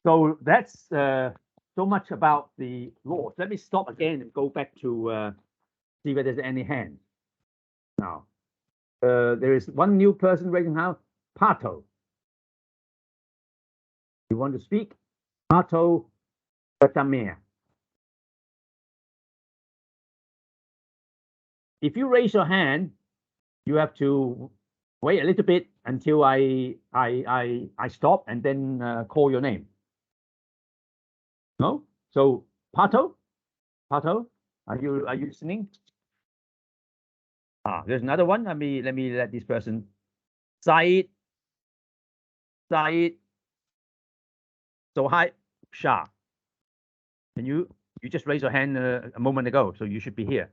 So that's so much about the laws. Let me stop again and go back to see whether there's any hands. Now, there is one new person raising hand, Pato. You want to speak? Pato Batamir. If you raise your hand, you have to wait a little bit until I stop and then call your name. No? So Pato, are you listening? Ah, there's another one. Let me let this person. Said. So hi, Shah. And you just raised your hand a moment ago, so you should be here.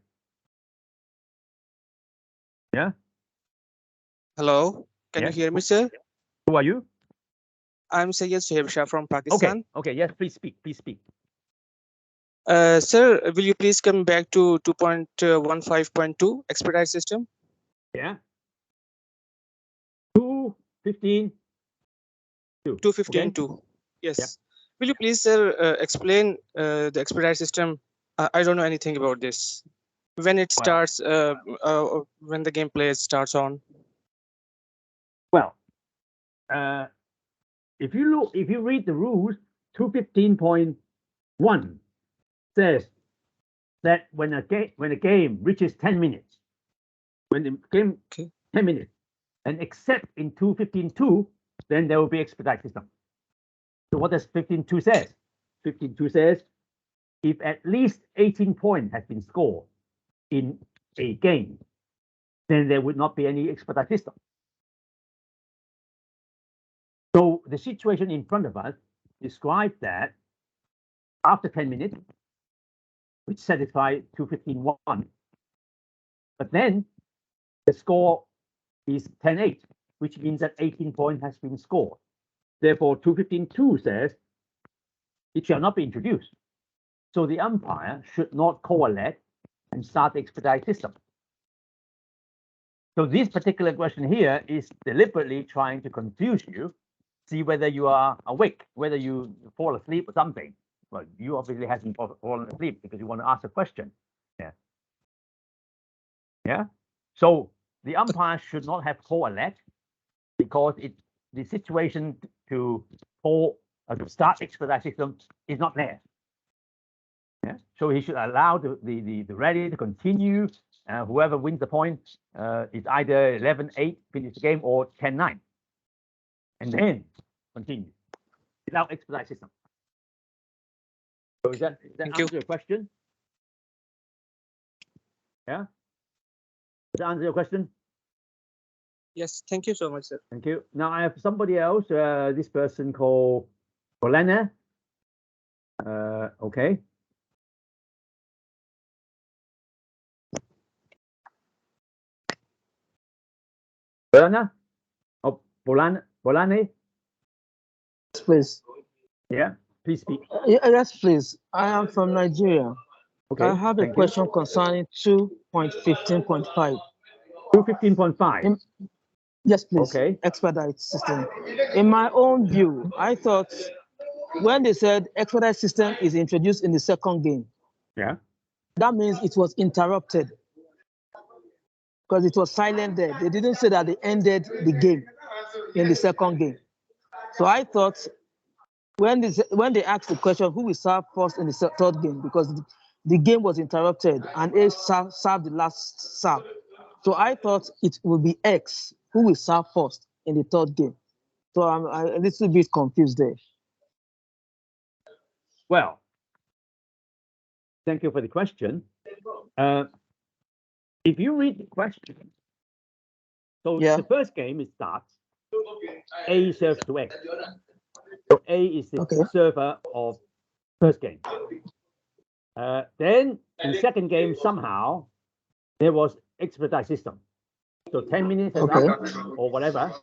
Yeah. Hello, can Yes. you hear me, sir? Who are you? I'm Syed Sohaib Shah from Pakistan. Okay. Yes, please speak. Sir, will you please come back to 2.15.2 expedite system? Yeah. 2:15. 2.15.2. Yes. Yeah. Will you please, sir, explain the expedite system? I don't know anything about this. When it starts, when the gameplay starts on. Well, if you read the rules, 215.1 says that when a game reaches 10 minutes, when the game 10 minutes, and except in 215.2, then there will be expedite system. So what does 15.2 says? 15.2 says if at least 18 points has been scored in a game, then there would not be any expedite system. So the situation in front of us describes that after 10 minutes, which satisfies 215.1, but then the score is 10-8, which means that 18 points has been scored. Therefore, 215.2 says it shall not be introduced. So the umpire should not call a let and start the expedite system. So this particular question here is deliberately trying to confuse you, see whether you are awake, whether you fall asleep or something. Well, you obviously hasn't fallen asleep because you want to ask a question. Yeah. So the umpire should not have called a let because the situation to start expedite system is not there. Yeah. So he should allow the rally to continue. Whoever wins the point is either 11-8, finish the game, or 10-9. And then continue without expedite system. So does that answer your question? Yeah? Does that answer your question? Yes, thank you so much, sir. Thank you. Now I have somebody else, this person called Bolena. Okay. Bolena? Oh, Bolane? Please. Yeah, please speak. Yes, please. I am from Nigeria. Okay. I have a question concerning 2.15.5. 2.15.5. Yes, please. Okay. Expedite system. In my own view, I thought when they said expedite system is introduced in the second game, yeah, that means it was interrupted because it was silent there. They didn't say that they ended the game in the second game. So I thought when they asked the question, who will serve first in the third game, because the game was interrupted and A served the last serve. So I thought it would be X who will serve first in the third game. So I'm a little bit confused there. Well, thank you for the question. If you read the question, so Yeah. the first game it starts, A serves to X. So A is the Okay. server of first game. Then in second game, somehow there was expedite system. So 10 minutes is Okay. up or whatever.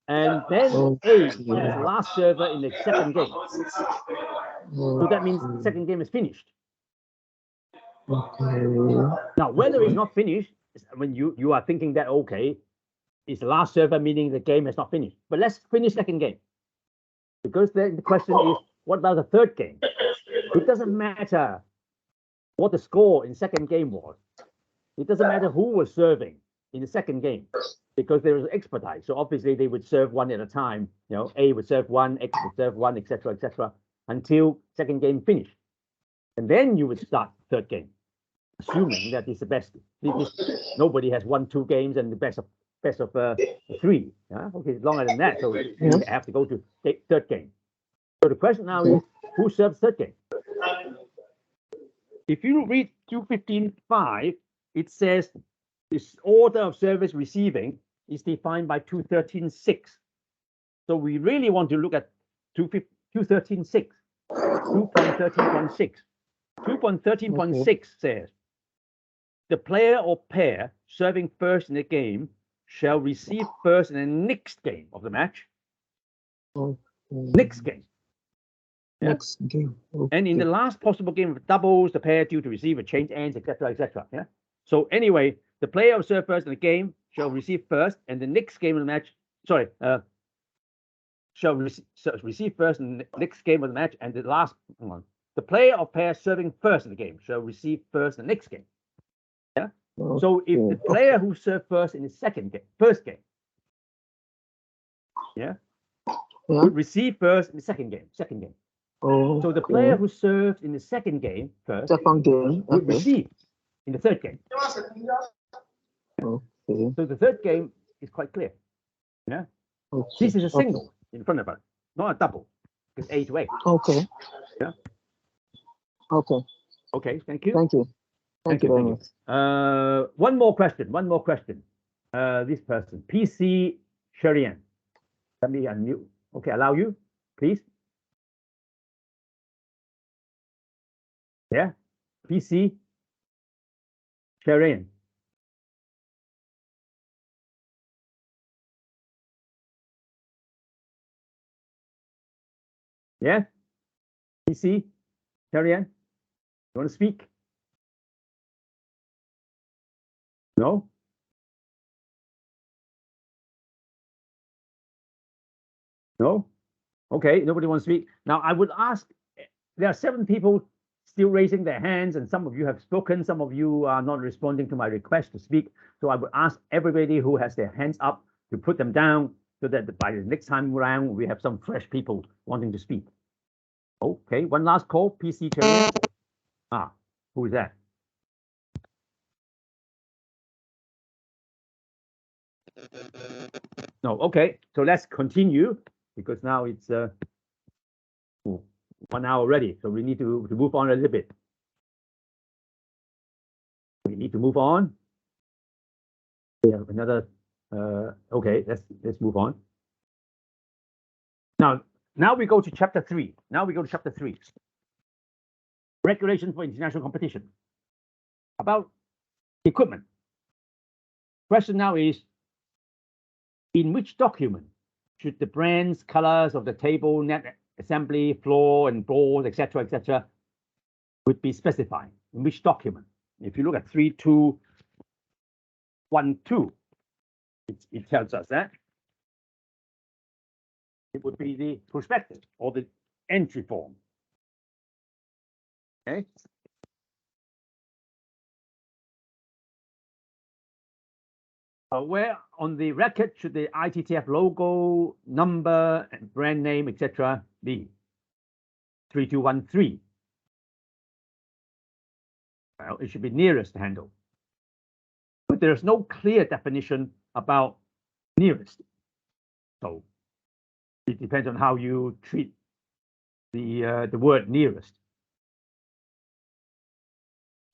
And then Okay. A is the last server in the second game. So that means the second game is finished. Okay. Now, whether it's not finished, when you are thinking that, okay, it's the last server, meaning the game is not finished. But let's finish second game. Because the question is, what about the third game? It doesn't matter what the score in second game was. It doesn't matter who was serving in the second game, because there was expedite. So obviously they would serve one at a time. You know, A would serve one, X would serve one, etc., until second game finished. And then you would start third game, assuming that it's the best. Nobody has won 2 games and the best of 3. Yeah? Okay, it's longer than that. So you have to go to third game. So the question now is, who serves third game? If you read 215.5, it says this order of service receiving is defined by 213.6. So we really want to look at 213.6, 2.13.6. 2.13.6 says, the player or pair serving first in the game shall receive first in the next game of the match. Next game. Yeah? Next game. Okay. And in the last possible game of doubles, the pair due to receive a change ends, etc. Yeah. So anyway, the player who serves first in the game shall receive first, and the next game of the match, shall receive first in the next game of the match, and the last one. The player or pair serving first in the game shall receive first in the next game. Yeah. Okay. So if the player who served first in the first game, would receive first in the second game. Oh, So the player who served in the second game first second game would receive in the third game. Okay. So the third game is quite clear. Yeah. Okay. This is a single in front of us, not a double. It's A to A. Okay. Yeah. Okay. Okay. Thank you. Thank you. Thank you very much. One more question. This person, PC Sherian. Let me unmute. Okay, allow you, please. Yeah. PC Sherian. Yeah. PC Sherian. You want to speak? No? No? Okay, nobody wants to speak. Now, I would ask, there are 7 people still raising their hands, and some of you have spoken, some of you are not responding to my request to speak. So I would ask everybody who has their hands up to put them down so that by the next time around, we have some fresh people wanting to speak. Okay, one last call, PC Chair. Who is that? No, okay, so let's continue because now it's 1 hour already, so we need to move on a little bit. We need to move on. We have another. Okay, let's move on. Now we go to chapter 3. Regulations for international competition. About equipment. Question now is, in which document should the brands, colors of the table, net assembly, floor, and balls, etc., would be specified? In which document? If you look at 3212, it tells us that it would be the prospectus or the entry form. Okay. Where on the record should the ITTF logo, number, and brand name, etc. be? 3213. Well, it should be nearest the handle. But there's no clear definition about nearest. So it depends on how you treat the word nearest.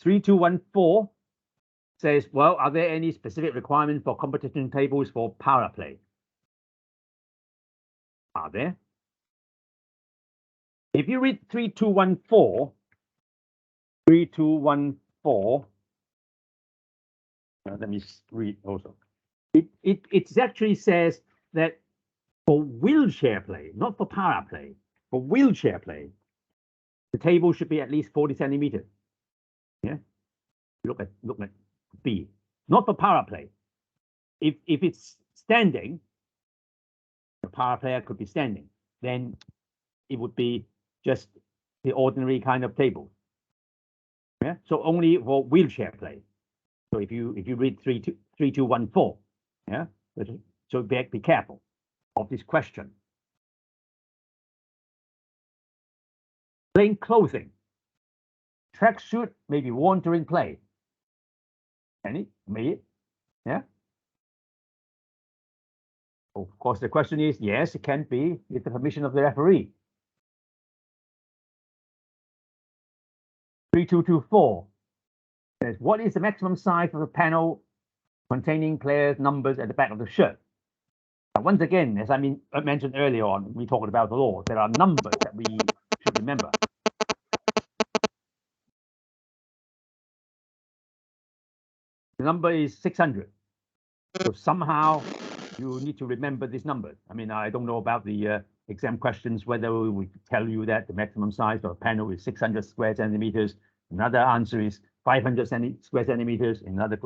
3214 says, well, are there any specific requirements for competition tables for power play? Are there? If you read 3214, let me read also. It actually says that for wheelchair play, not for power play, for wheelchair play, the table should be at least 40 centimeters. Yeah, look at B. Not for power play. If it's standing, the power player could be standing, then it would be just the ordinary kind of table. Yeah, so only for wheelchair play. So if you read 3214, yeah, so be careful of this question. Plain clothing. Tracksuit may be worn during play. May it? Yeah. Of course, the question is, yes, it can be with the permission of the referee. 3224 says, what is the maximum size of the panel containing players' numbers at the back of the shirt? Now, once again, as I mentioned earlier on, we talked about the law. There are numbers that we should remember. The number is 600. So somehow you need to remember this number. I mean, I don't know about the exam questions, whether we tell you that the maximum size of a panel is 600 square centimeters. Another answer is 500 square centimeters. Another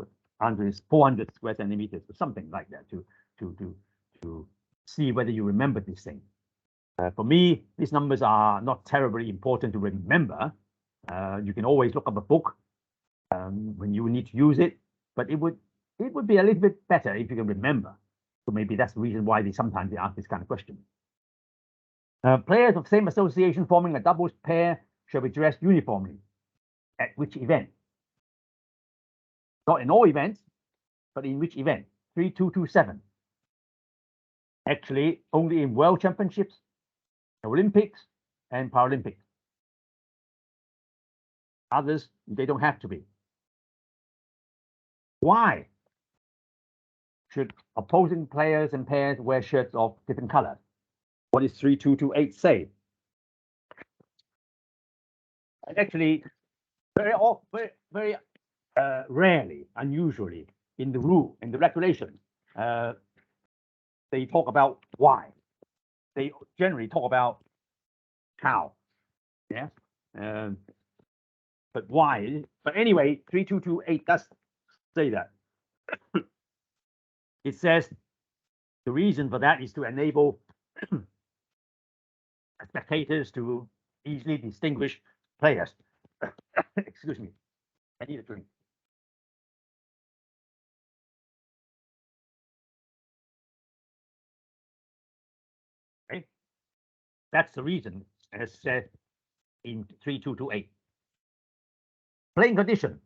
answer is 400 square centimeters, or something like that, to see whether you remember this thing. For me, these numbers are not terribly important to remember. You can always look up a book when you need to use it, but it would be a little bit better if you can remember. So maybe that's the reason why sometimes they ask this kind of question. Players of same association forming a doubles pair shall be dressed uniformly. At which event? Not in all events, but in which event? 3227. Actually, only in World Championships, Olympics, and Paralympics. Others, they don't have to be. Why should opposing players and pairs wear shirts of different colors? What does 3228 say? And actually, very rarely, unusually, in the rule, in the regulations, they talk about why. They generally talk about how. Yeah. But why? But anyway, 3228 does say that. It says the reason for that is to enable spectators to easily distinguish players. Excuse me, I need a drink. Okay, that's the reason, as said in 3228. Playing condition.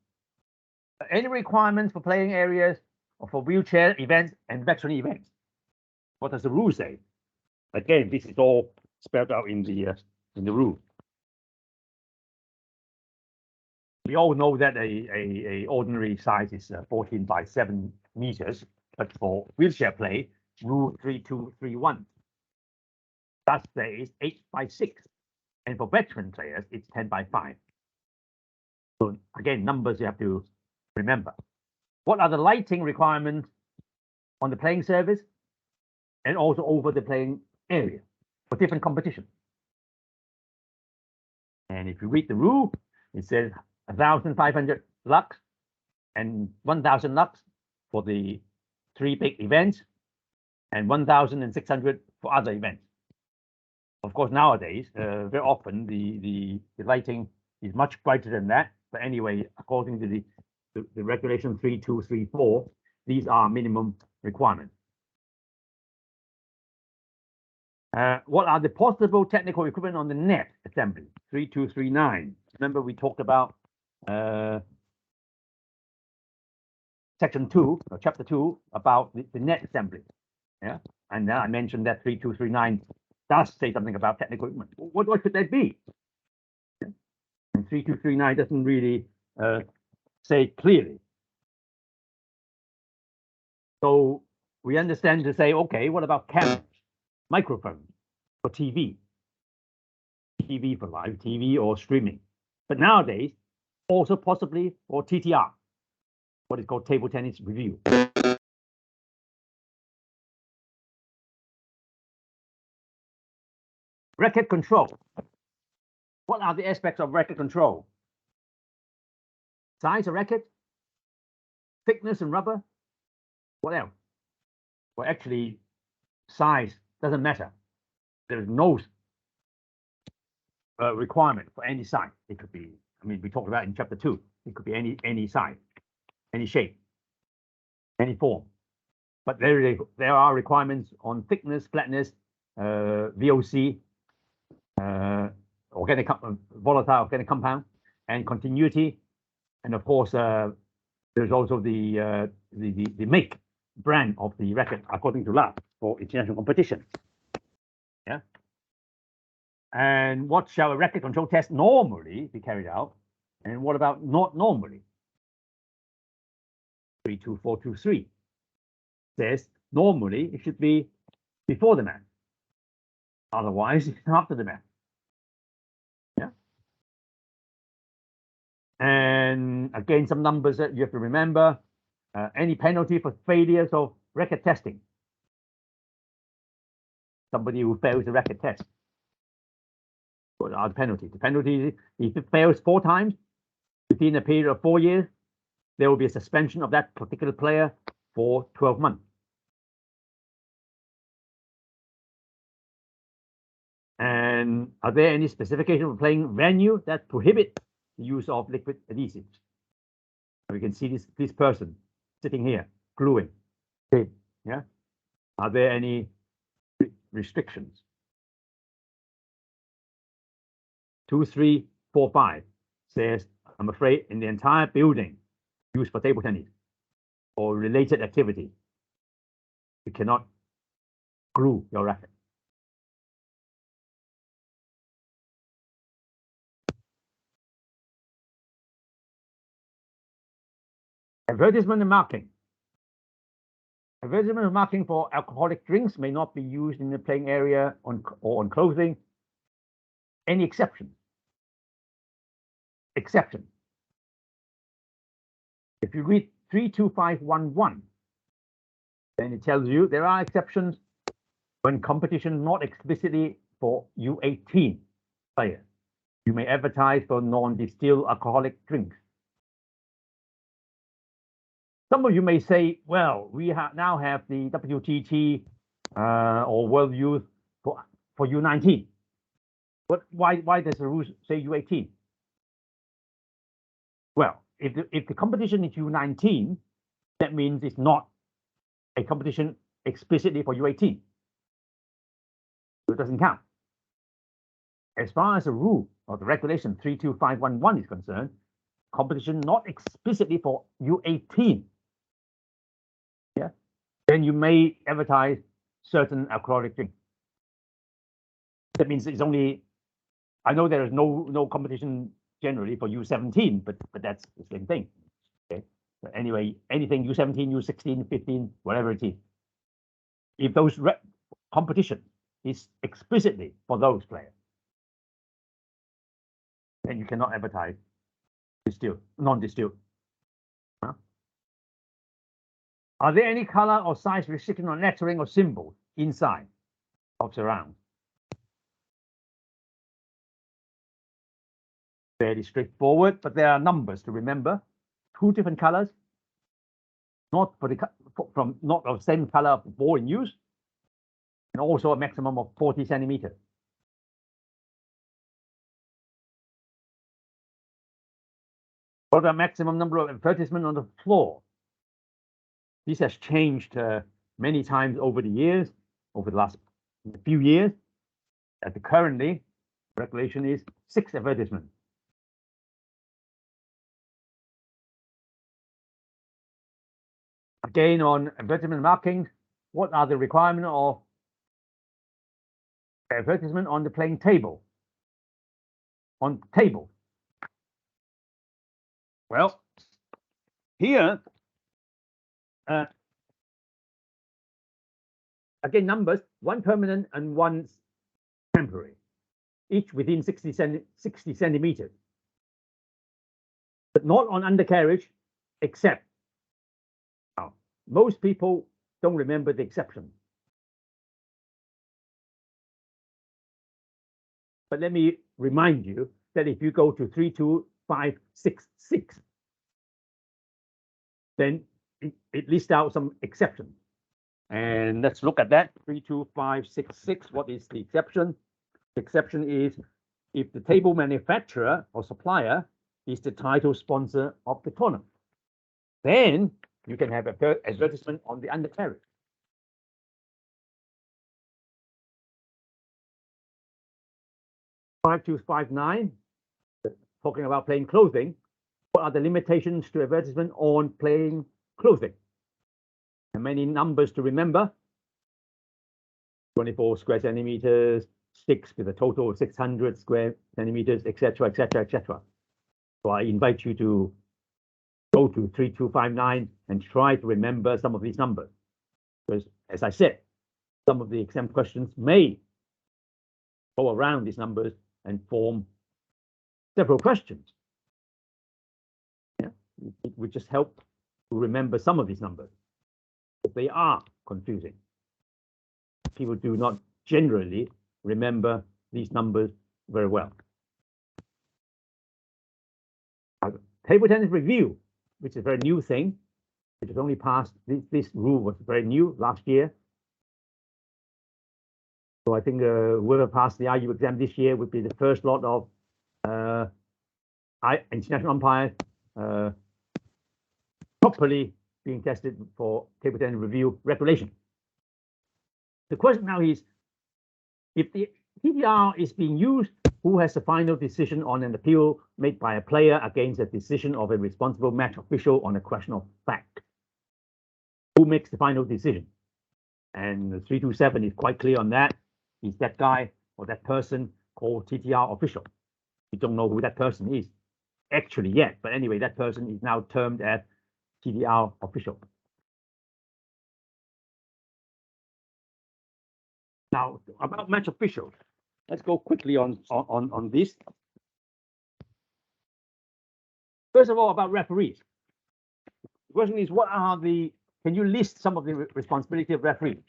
Any requirements for playing areas or for wheelchair events and veteran events? What does the rule say? Again, this is all spelled out in the rule. We all know that a ordinary size is 14 by 7 meters, but for wheelchair play, rule 3231 does say it's 8 by 6, and for veteran players, it's 10 by 5. So again, numbers you have to remember. What are the lighting requirements on the playing surface and also over the playing area for different competitions? And if you read the rule, it says 1,500 lux and 1,000 lux for the 3 big events and 1,600 for other events. Of course, nowadays, very often the lighting is much brighter than that. But anyway, according to the regulation 3234, these are minimum requirements. What are the possible technical equipment on the net assembly? 3239. Remember we talked about section 2 or chapter 2 about the net assembly. Yeah, and then I mentioned that 3239 does say something about technical equipment. What should that be? Yeah. And 3239 doesn't really say clearly. So we understand to say, okay, what about cameras, microphones for TV for live TV or streaming? But nowadays, also possibly for TTR, what is called table tennis review. Racket control. What are the aspects of racket control? Size of racket, thickness and rubber. What else? Well, actually, size doesn't matter. There is no requirement for any size. It could be, I mean, we talked about in chapter 2. It could be any size, any shape, any form. But there are requirements on thickness, flatness, VOC, organic volatile organic compound, and continuity, and of course there's also the make brand of the racket according to LAB for international competition. Yeah. And what shall a racket control test normally be carried out, and what about not normally? 32423 says normally it should be before the match. Otherwise, it's after the match. Yeah. And again, some numbers that you have to remember. Any penalty for failures of racket testing. Somebody who fails the racket test. What are the penalties? The penalty is if it fails 4 times within a period of 4 years, there will be a suspension of that particular player for 12 months. And are there any specifications for playing venue that prohibit the use of liquid adhesives? We can see this person sitting here gluing. Okay. Yeah. Are there any restrictions? 2345 says, I'm afraid in the entire building used for table tennis or related activity, you cannot glue your racket. Advertisement and marking. Advertisement and marking for alcoholic drinks may not be used in the playing area or on clothing. Any exceptions? Exception. If you read 32511, then it tells you there are exceptions when competition not explicitly for U18 players. You may advertise for non-distilled alcoholic drinks. Some of you may say, well, we now have the WTT or World Youth for U19. But why does the rules say U18? Well, if the competition is U19, that means it's not a competition explicitly for U18. So it doesn't count. As far as the rule or the regulation 32511 is concerned, competition not explicitly for U18. Yeah, then you may advertise certain alcoholic drinks. That means it's only, I know there is no competition generally for U17, but that's the same thing. Okay. But anyway, anything U17, U16, 15, whatever it is. If those competition is explicitly for those players, then you cannot advertise distilled, non-distilled. Huh? Are there any color or size restriction on lettering or symbols inside of surround? Fairly straightforward, but there are numbers to remember. 2 different colors, not for not of the same color of the ball in use, and also a maximum of 40 centimeters. What about maximum number of advertisements on the floor? This has changed many times over the years, over the last few years. Currently, regulation is 6 advertisements. Again, on advertisement marking, what are the requirements of advertisement on the playing table? On table. Well, here, again, numbers, one permanent and one temporary, each within 60 centimeters, but not on undercarriage, except now, most people don't remember the exception. But let me remind you that if you go to 32566, then it lists out some exceptions. And let's look at that. 32566, what is the exception? The exception is if the table manufacturer or supplier is the title sponsor of the tournament. Then you can have an advertisement on the undercarriage. Five two five nine, talking about playing clothing. What are the limitations to advertisement on playing clothing? And many numbers to remember. 24 square centimeters, 6 with a total of 600 square centimeters, etc., etc., etc. So I invite you to go to 3259 and try to remember some of these numbers. Because as I said, some of the exam questions may go around these numbers and form several questions. Yeah, it would just help to remember some of these numbers. But they are confusing. People do not generally remember these numbers very well. Table tennis review, which is a very new thing, which was only passed, this rule was very new last year. So I think whoever passed the IU exam this year would be the first lot of international umpires properly being tested for table tennis review regulation. The question now is, if the TDR is being used, who has the final decision on an appeal made by a player against a decision of a responsible match official on a question of fact? Who makes the final decision? And 327 is quite clear on that. Is that guy or that person called TTR official? We don't know who that person is actually yet, but anyway, that person is now termed as TTR official. Now, about match officials, let's go quickly on this. First of all, about referees. The question is, can you list some of the responsibility of referees?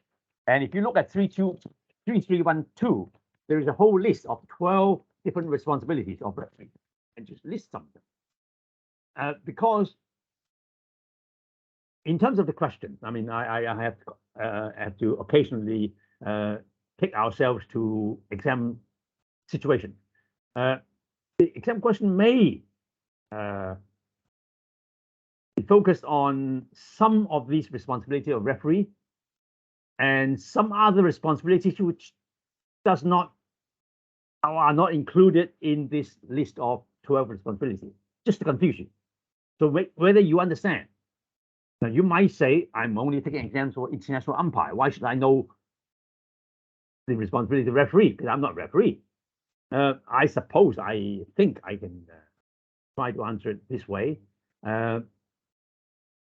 And if you look at 3312, there is a whole list of 12 different responsibilities of referees, and just list some of them. Because in terms of the question, I mean, I have to occasionally take ourselves to exam situation. The exam question may be focused on some of these responsibilities of referee and some other responsibilities which are not included in this list of 12 responsibilities, just to confuse you. So whether you understand. Now you might say, I'm only taking exams for international umpire. Why should I know the responsibility of the referee? Because I'm not referee. I think I can try to answer it this way.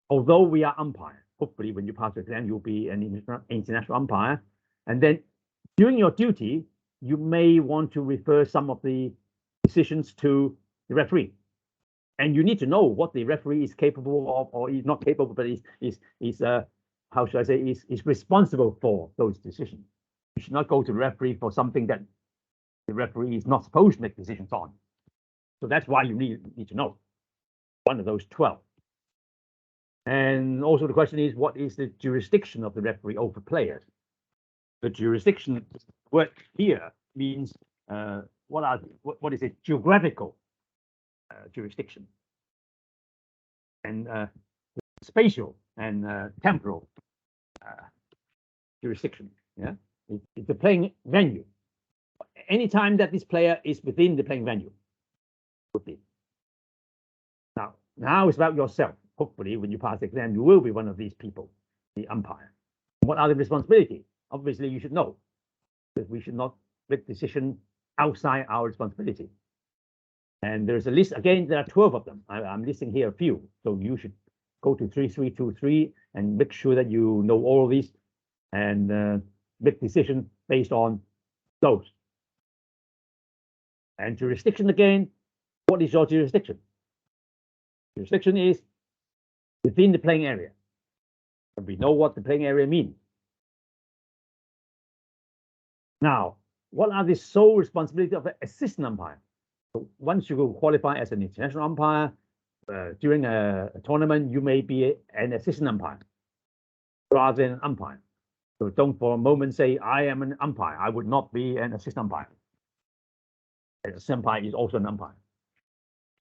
Although we are umpire, hopefully when you pass the exam, you'll be an international umpire. And then during your duty, you may want to refer some of the decisions to the referee. And you need to know what the referee is capable of, or is not capable, but is how should I say, is responsible for those decisions. You should not go to the referee for something that the referee is not supposed to make decisions on. So that's why you need to know one of those 12. And also the question is, what is the jurisdiction of the referee over players? The jurisdiction word here means what is it? Geographical jurisdiction, and spatial and temporal jurisdiction. Yeah, it's the playing venue. Anytime that this player is within the playing venue, would be. Now it's about yourself. hopefully when you pass the exam, you will be one of these people, the umpire. What are the responsibilities? Obviously, you should know that we should not make decisions outside our responsibility. And there's a list, again, there are 12 of them. I'm listing here a few. So you should go to 3323 and make sure that you know all of these and make decisions based on those. And jurisdiction again, what is your jurisdiction? Jurisdiction is within the playing area. And we know what the playing area means. Now, what are the sole responsibility of an assistant umpire? So once you qualify as an international umpire, during a tournament, you may be an assistant umpire rather than an umpire. So don't for a moment say, I am an umpire. I would not be an assistant umpire. An assistant umpire is also an umpire.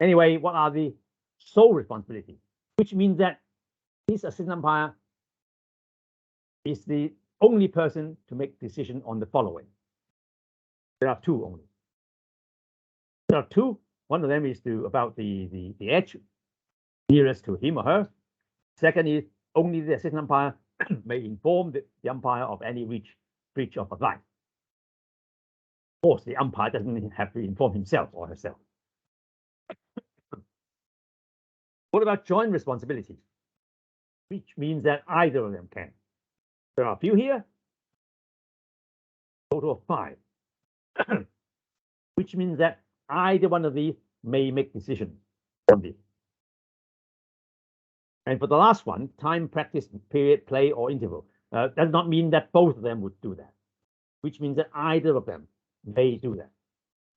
Anyway, what are the sole responsibility? Which means that this assistant umpire is the only person to make decision on the following. There are two only. There are two. One of them is about the edge nearest to him or her. Second is only the assistant umpire may inform the umpire of any breach of advice. Of course, the umpire doesn't have to inform himself or herself. What about joint responsibilities? Which means that either of them can. There are a few here. Total of 5. Which means that either one of these may make decisions on this. And for the last one, time, practice, period, play, or interval, does not mean that both of them would do that, which means that either of them may do that.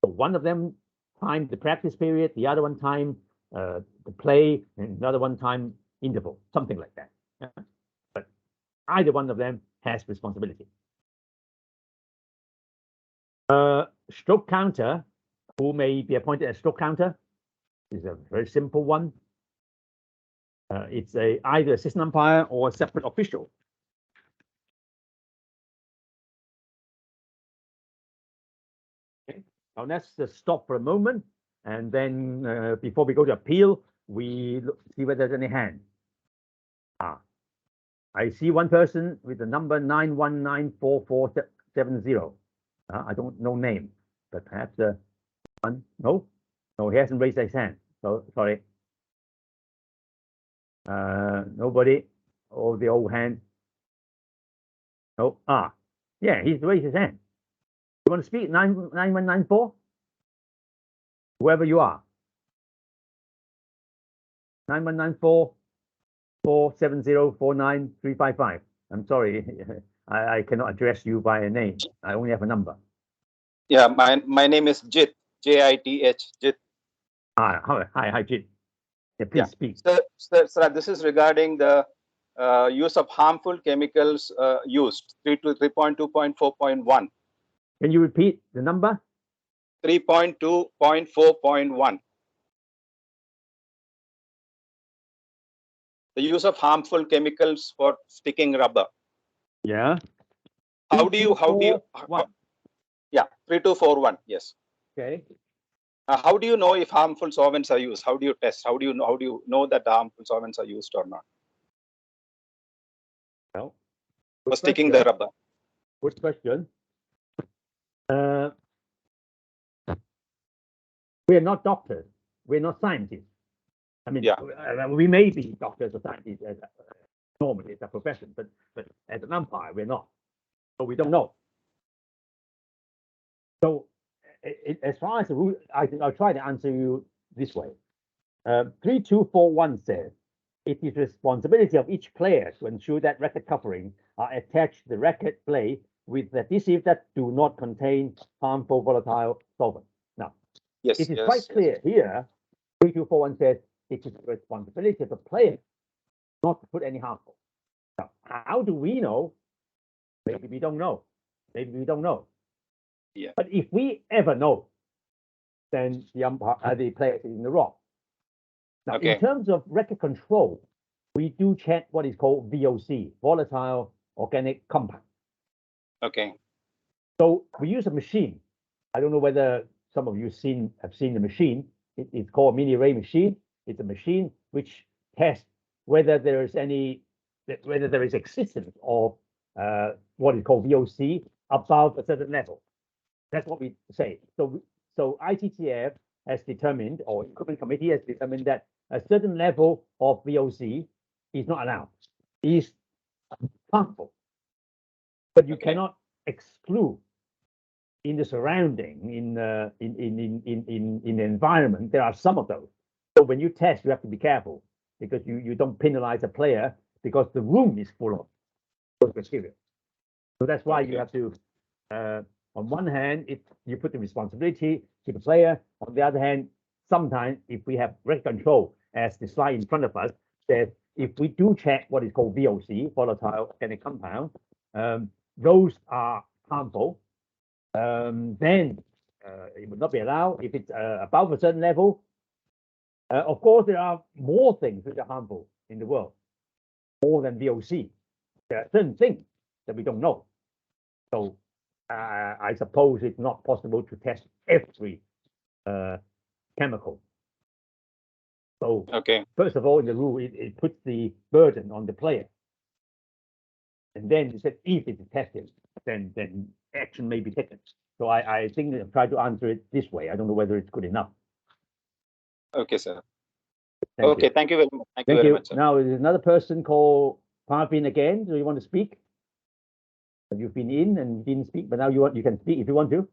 So one of them time the practice period, the other one time the play, and another one time interval, something like that. But either one of them has responsibility. Stroke counter, who may be appointed as stroke counter, is a very simple one. It's either assistant umpire or a separate official. Okay, now let's just stop for a moment, and then before we go to appeal, we see whether there's any hand. I see one person with the number 9194470. I don't know name, but perhaps one. No, he hasn't raised his hand. So sorry. Nobody. All the old hands. No. Yeah, he's raised his hand. You want to speak? 9194? Whoever you are. 9194 470 49355. I'm sorry, I cannot address you by a name. I only have a number. Yeah, my name is Jit, J-I-T-H, Jit. Hi, Jit. Yeah, please speak. Sir, this is regarding the use of harmful chemicals used, 3.2.4.1. Can you repeat the number? 3.2.4.1. The use of harmful chemicals for sticking rubber. Yeah. How do you? Yeah, 3241. Yes. Okay. How do you know if harmful solvents are used? How do you test? How do you know that the harmful solvents are used or not? Well, for sticking the rubber. Good question. We are not doctors. We're not scientists. I mean, yeah. We may be doctors or scientists normally it's a profession, but as an umpire, we're not. So we don't know. So as far as the rule, I'll try to answer you this way. 3241 says, it is responsibility of each player to ensure that racket coverings are attached to the racket blade with adhesive that do not contain harmful volatile solvent. Now, it is quite clear here, 3241 says, it is the responsibility of the player not to put any harmful. Now, how do we know? Maybe we don't know. Maybe we don't know. Yeah. But if we ever know, then the umpire, the player is in the wrong. Now, in terms of racket control, we do check what is called VOC, volatile organic compound. Okay. So we use a machine. I don't know whether some of you have seen the machine. It's called a mini ray machine. It's a machine which tests whether there is existence of what is called VOC above a certain level. That's what we say. So ITTF has determined, or equipment committee has determined, that a certain level of VOC is not allowed, is harmful. But you cannot exclude in the surrounding, in the environment, there are some of those. So when you test, you have to be careful, because you don't penalize a player because the room is full of those material. So that's why you have to, on one hand, you put the responsibility to the player. On the other hand, sometimes if we have rate control, as the slide in front of us says, if we do check what is called VOC, volatile organic compound, those are harmful, then it would not be allowed. If it's above a certain level, of course, there are more things which are harmful in the world, more than VOC. There are certain things that we don't know. So I suppose it's not possible to test every chemical. So first of all, in the rule, it puts the burden on the player. And then you said if it's tested, then action may be taken. So I think I'll try to answer it this way. I don't know whether it's good enough. Okay, sir. Thank you. Thank you very much. Thank you very much, sir. Now there's another person called Parvin again. Do you want to speak? You've been in and didn't speak, but now you can speak if you want to. You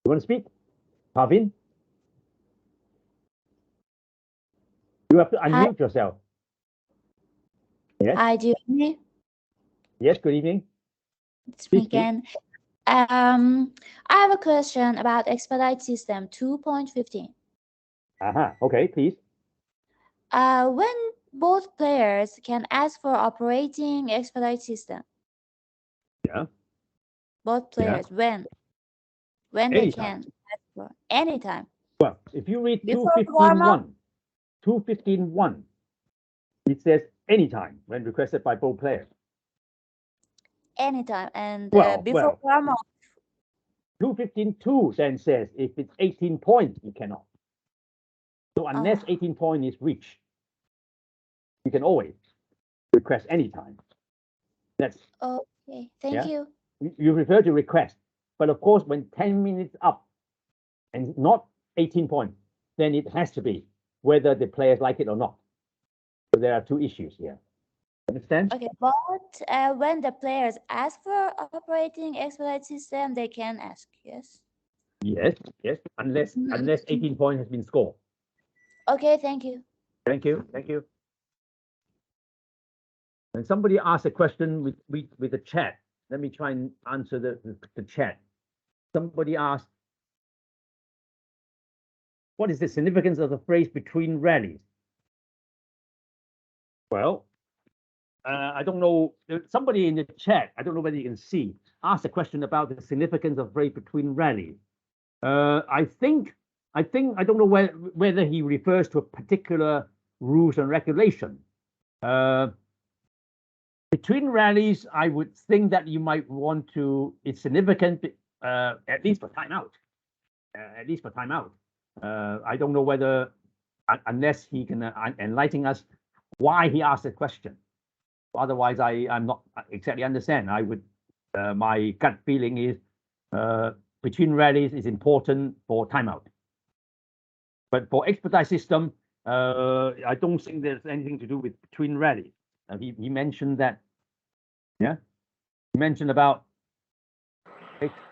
want to speak, Parvin? You have to unmute yourself. Yes. Hi, do you hear me? Yes. Good evening. It's me again. I have a question about expedite system 2.15. Okay, please. When both players can ask for operating expedite system. Yeah. Both players, when they can ask for anytime. Well, if you read 215.1, it says anytime when requested by both players. Anytime, and before warm up. 215.2 then says if it's 18 points, you cannot. So unless 18 points is reached, you can always request anytime. That's okay. Thank you. You refer to request, but of course, when 10 minutes up and not 18 points, then it has to be whether the players like it or not. So there are two issues here. Understand? Okay, but when the players ask for operating expedite system, they can ask, yes? Yes, unless 18 points has been scored. Okay, thank you. Thank you. And somebody asked a question with the chat. Let me try and answer the chat. Somebody asked, what is the significance of the phrase between rallies? Well, I don't know. Somebody in the chat, I don't know whether you can see, asked a question about the significance of phrase between rallies. I don't know whether he refers to a particular rules and regulation. Between rallies, I would think that you might want to, it's significant, at least for timeout. I don't know whether, unless he can enlighten us why he asked the question. Otherwise, I'm not exactly understand. I would, my gut feeling is between rallies is important for timeout. But for expedite system, I don't think there's anything to do with between rallies. He mentioned that, yeah. He mentioned about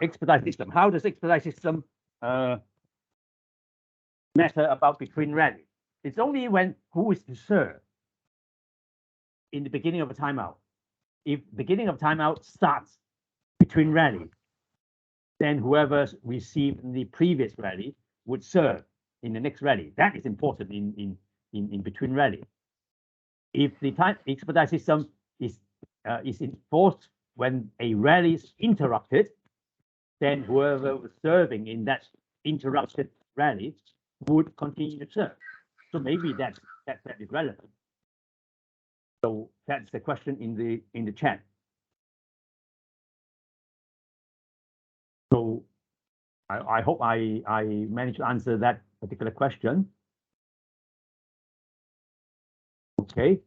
expedite system. How does expedite system matter about between rallies? It's only when who is to serve in the beginning of a timeout. If beginning of timeout starts between rallies, then whoever received in the previous rally would serve in the next rally. That is important in between rallies. If the expedite system is enforced when a rally is interrupted, then whoever was serving in that interrupted rally would continue to serve. So maybe that is relevant. So that's the question in the chat. So I hope I managed to answer that particular question. Okay.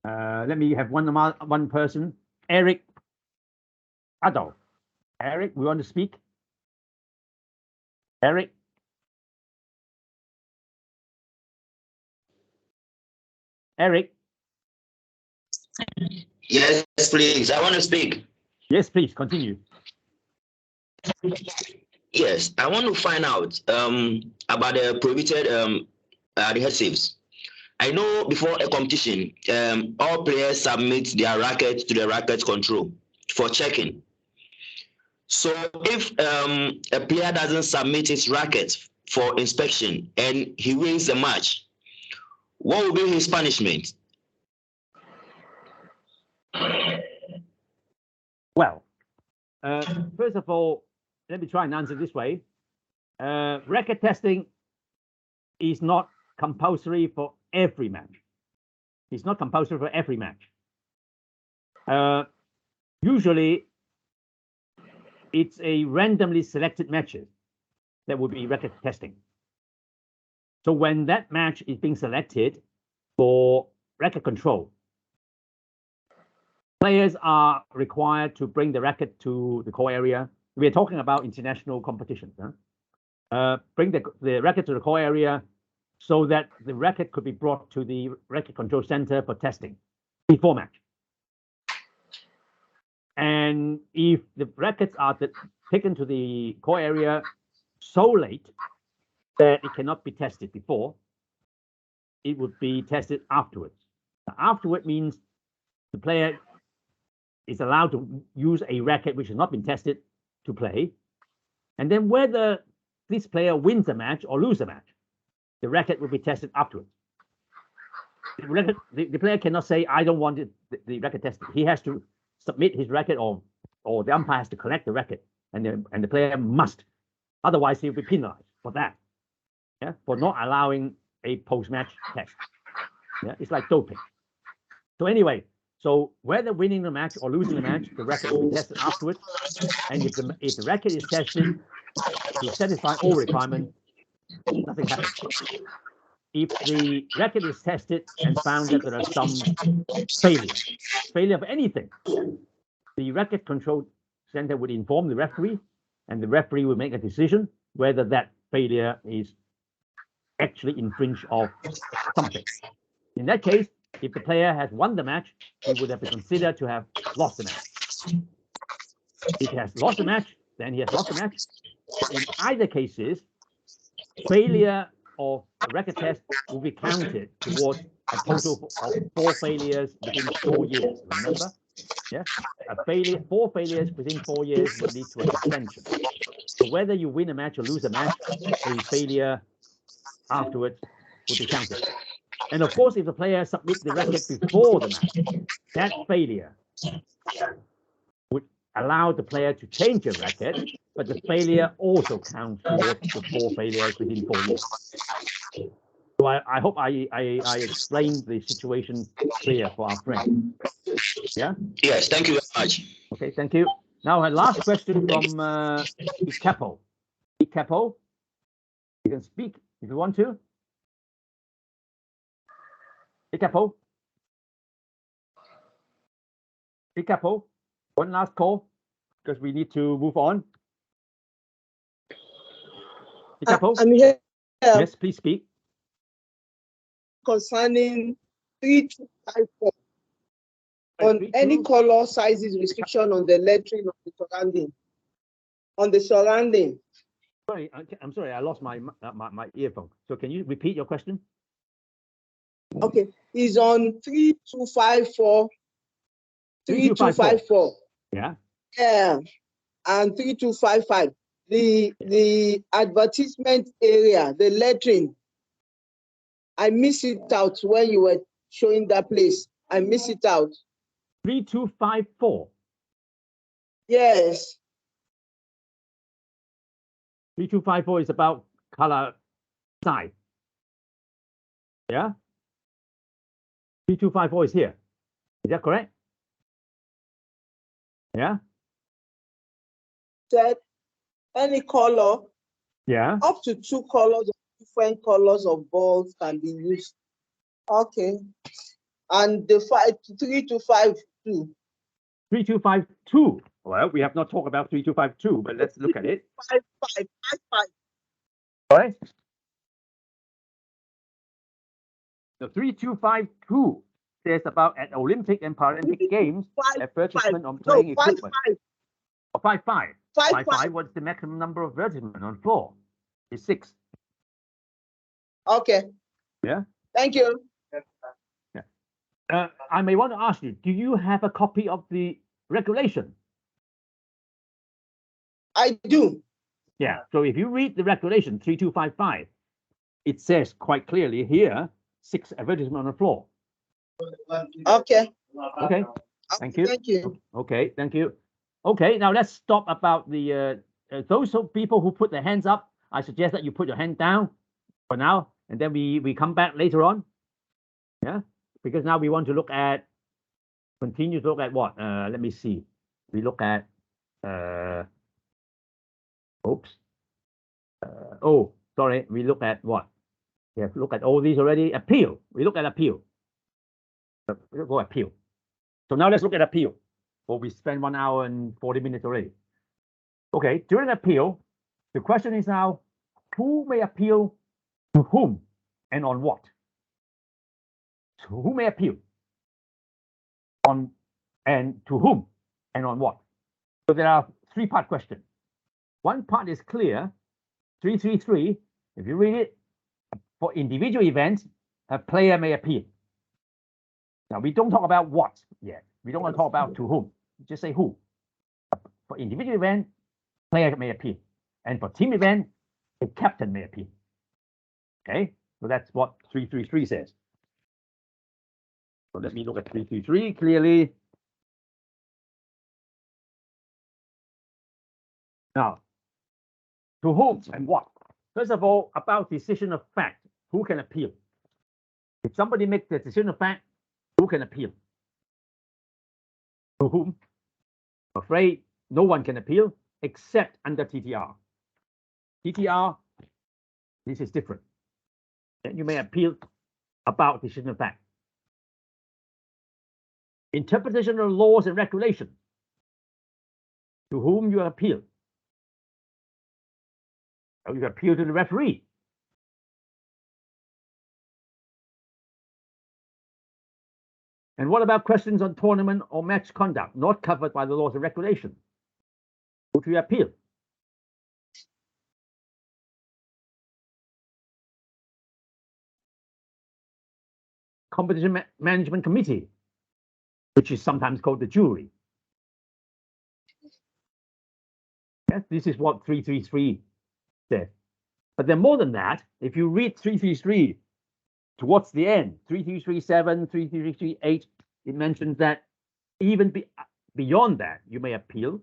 Let me have one person. Eric Addo. Eric, we want to speak. Eric. Eric. Yes, please. I want to speak. Yes, please continue. Yes, I want to find out about the prohibited adhesives. I know before a competition, all players submit their racket to the racket control for checking. So if a player doesn't submit his racket for inspection and he wins the match, what will be his punishment? Well, first of all, let me try and answer this way. Racket testing is not compulsory for every match. It's not compulsory for every match. Usually, it's a randomly selected matches that will be racket testing. So when that match is being selected for racket control, players are required to bring the racket to the core area. We are talking about international competitions. Bring the racket to the core area so that the racket could be brought to the racket control center for testing before match. And if the rackets are taken to the core area so late that it cannot be tested before, it would be tested afterwards. Now, afterward means the player is allowed to use a racket which has not been tested to play. And then whether this player wins a match or loses a match, the racket will be tested afterwards. The player cannot say, I don't want the racket tested. He has to submit his racket, or the umpire has to collect the racket, and the player must. Otherwise, he'll be penalized for that. Yeah, for not allowing a post-match test. Yeah, it's like doping. So anyway, so whether winning the match or losing the match, the racket will be tested afterwards. And if the racket is tested to satisfy all requirements, nothing happens. If the racket is tested and found that there are some failure of anything, the racket control center would inform the referee, and the referee will make a decision whether that failure is actually infringe of something. In that case, if the player has won the match, he would have to consider to have lost the match. If he has lost the match, then he has lost the match. In either cases, failure of the racket test will be counted towards a total of 4 failures within 4 years. Remember? Yeah, 4 failures within 4 years will lead to a suspension. So whether you win a match or lose a match, a failure afterwards will be counted. And of course, if the player submits the racket before the match, that failure would allow the player to change the racket, but the failure also counts towards the 4 failures within 4 years. So I hope I explained the situation clear for our friend. Yeah? Yes, thank you very much. Okay, thank you. Now, a last question from Ikapo. Ikapo, you can speak if you want to. Ikapo. Ikapo, one last call because we need to move on. Ikapo? I'm here. Yes, please speak. Concerning 3254 on any color sizes restriction on the lettering of the surrounding. On the surrounding. Sorry, I'm sorry, I lost my earphone. So can you repeat your question? Okay, it's on 3254. 3254. Yeah. Yeah, and 3255. The advertisement area, the lettering. I miss it out when you were showing that place. I miss it out. 3254. Yes. 3254 is about color side. Yeah. 3254 is here. Is that correct? Yeah. Said any color. Yeah. Up to 2 colors, different colors of balls can be used. Okay. and the 3252. 3252. Well, we have not talked about 3252, but let's look at it. 5555. All right. The 3252 says about at Olympic and Paralympic Games, advertisement on playing equipment. 55. 55. What's the maximum number of advertisement on floor? It's 6. Okay. Yeah. Thank you. Yeah. I may want to ask you, do you have a copy of the regulation? I do. Yeah. So if you read the regulation 3255, it says quite clearly here 6 advertisements on the floor. Okay. Okay. Thank you. Thank you. Okay. Thank you. Okay. Now let's stop about the those people who put their hands up. I suggest that you put your hand down for now, and then we come back later on. Yeah, because now we want to look at continue to look at what? Let me see. We look at oops. Oh, sorry. We look at what? We have looked at all these already. Appeal. We look at appeal. We'll go appeal. So now let's look at appeal. Well, we spent 1 hour and 40 minutes already. Okay, during appeal, the question is now, who may appeal to whom and on what? So who may appeal on and to whom and on what? So there are 3-part question. One part is clear, 333. If you read it, for individual events, a player may appeal. Now we don't talk about what yet. We don't want to talk about to whom. Just say who. For individual event, player may appeal, and for team event, a captain may appeal. Okay, so that's what 333 says. So let me look at 333 clearly. Now, to whom and what? First of all, about decision of fact, who can appeal? If somebody makes the decision of fact, who can appeal? To whom? I'm afraid no one can appeal except under TTR. TTR, this is different. Then you may appeal about decision of fact. Interpretation of laws and regulations. To whom you appeal? Or you appeal to the referee. And what about questions on tournament or match conduct not covered by the laws and regulations? Who do you appeal? Competition Management Committee, which is sometimes called the jury. Yes, this is what 333 says. But then more than that, if you read 333 towards the end, 3337, 3338, it mentions that even beyond that, you may appeal,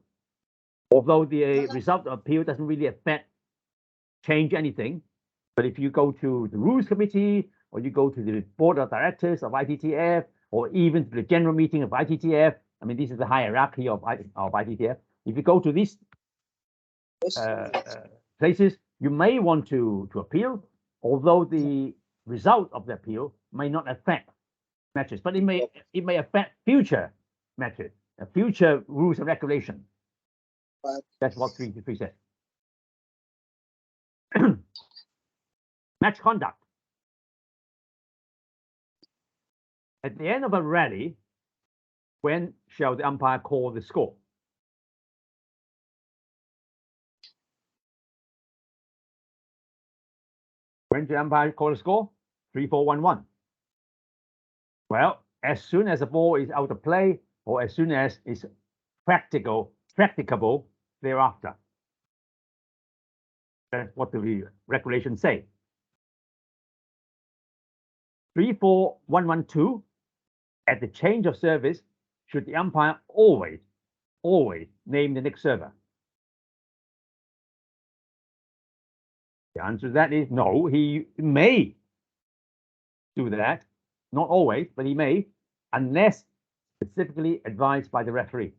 although the result of appeal doesn't really change anything. But if you go to the Rules Committee, or you go to the Board of Directors of ITTF, or even to the General Meeting of ITTF, I mean, this is the hierarchy of ITTF. If you go to these places, you may want to appeal, although the result of the appeal may not affect matches, but it may affect future matches, future rules and regulations. That's what 333 says. Match conduct. At the end of a rally, when shall the umpire call the score? When the umpire call the score? 3-4-1-1. Well, as soon as the ball is out of play, or as soon as it's practicable thereafter. That's what the regulations say. 3-4-1-1-2. At the change of service, should the umpire always name the next server? The answer to that is no. He may do that, not always, but he may, unless specifically advised by the referee.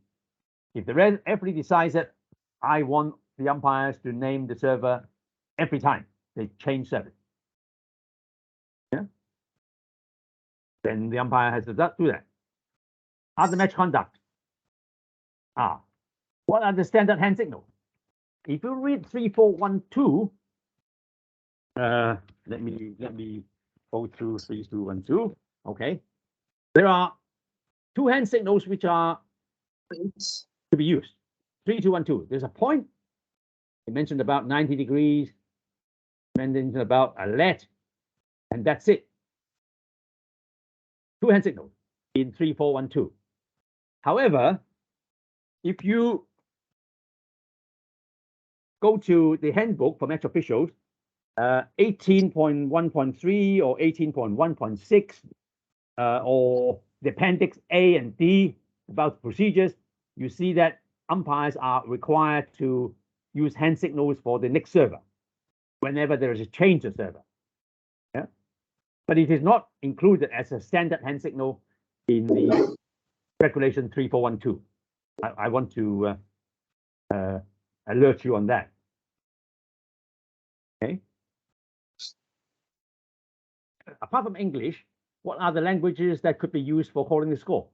If the referee decides that I want the umpires to name the server every time they change service. Yeah. then the umpire has to do that. Other match conduct. What are the standard hand signals? If you read 3412, let me go through 3212. Okay, there are two hand signals which are to be used. 3212. There's a point. It mentioned about 90 degrees. Mentioned about a let, and that's it. Two hand signals in 3412. However, if you go to the handbook for match officials, 18.1.3 or 18.1.6, or the appendix A and D about procedures, you see that umpires are required to use hand signals for the next server whenever there is a change of server. Yeah, but it is not included as a standard hand signal in the regulation 3412. I want to alert you on that. Okay. Apart from English, what are the languages that could be used for calling the score?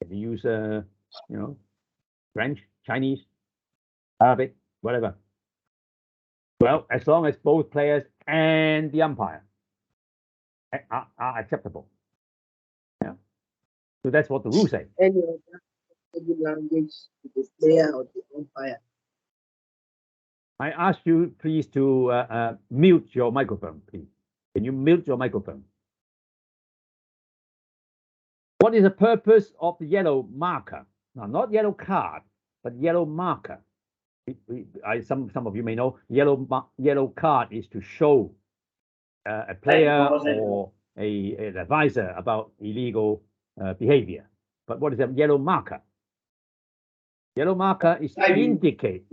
Can you use, French, Chinese, Arabic, whatever? Well, as long as both players and the umpire are acceptable. Yeah. So that's what the rules say. Any language to the player or the umpire. I ask you, please, to mute your microphone, please. Can you mute your microphone? What is the purpose of the yellow marker? Now, not yellow card, but yellow marker. Some of you may know, yellow card is to show a player or an advisor about illegal behavior. But what is a yellow marker? Yellow marker is to indicate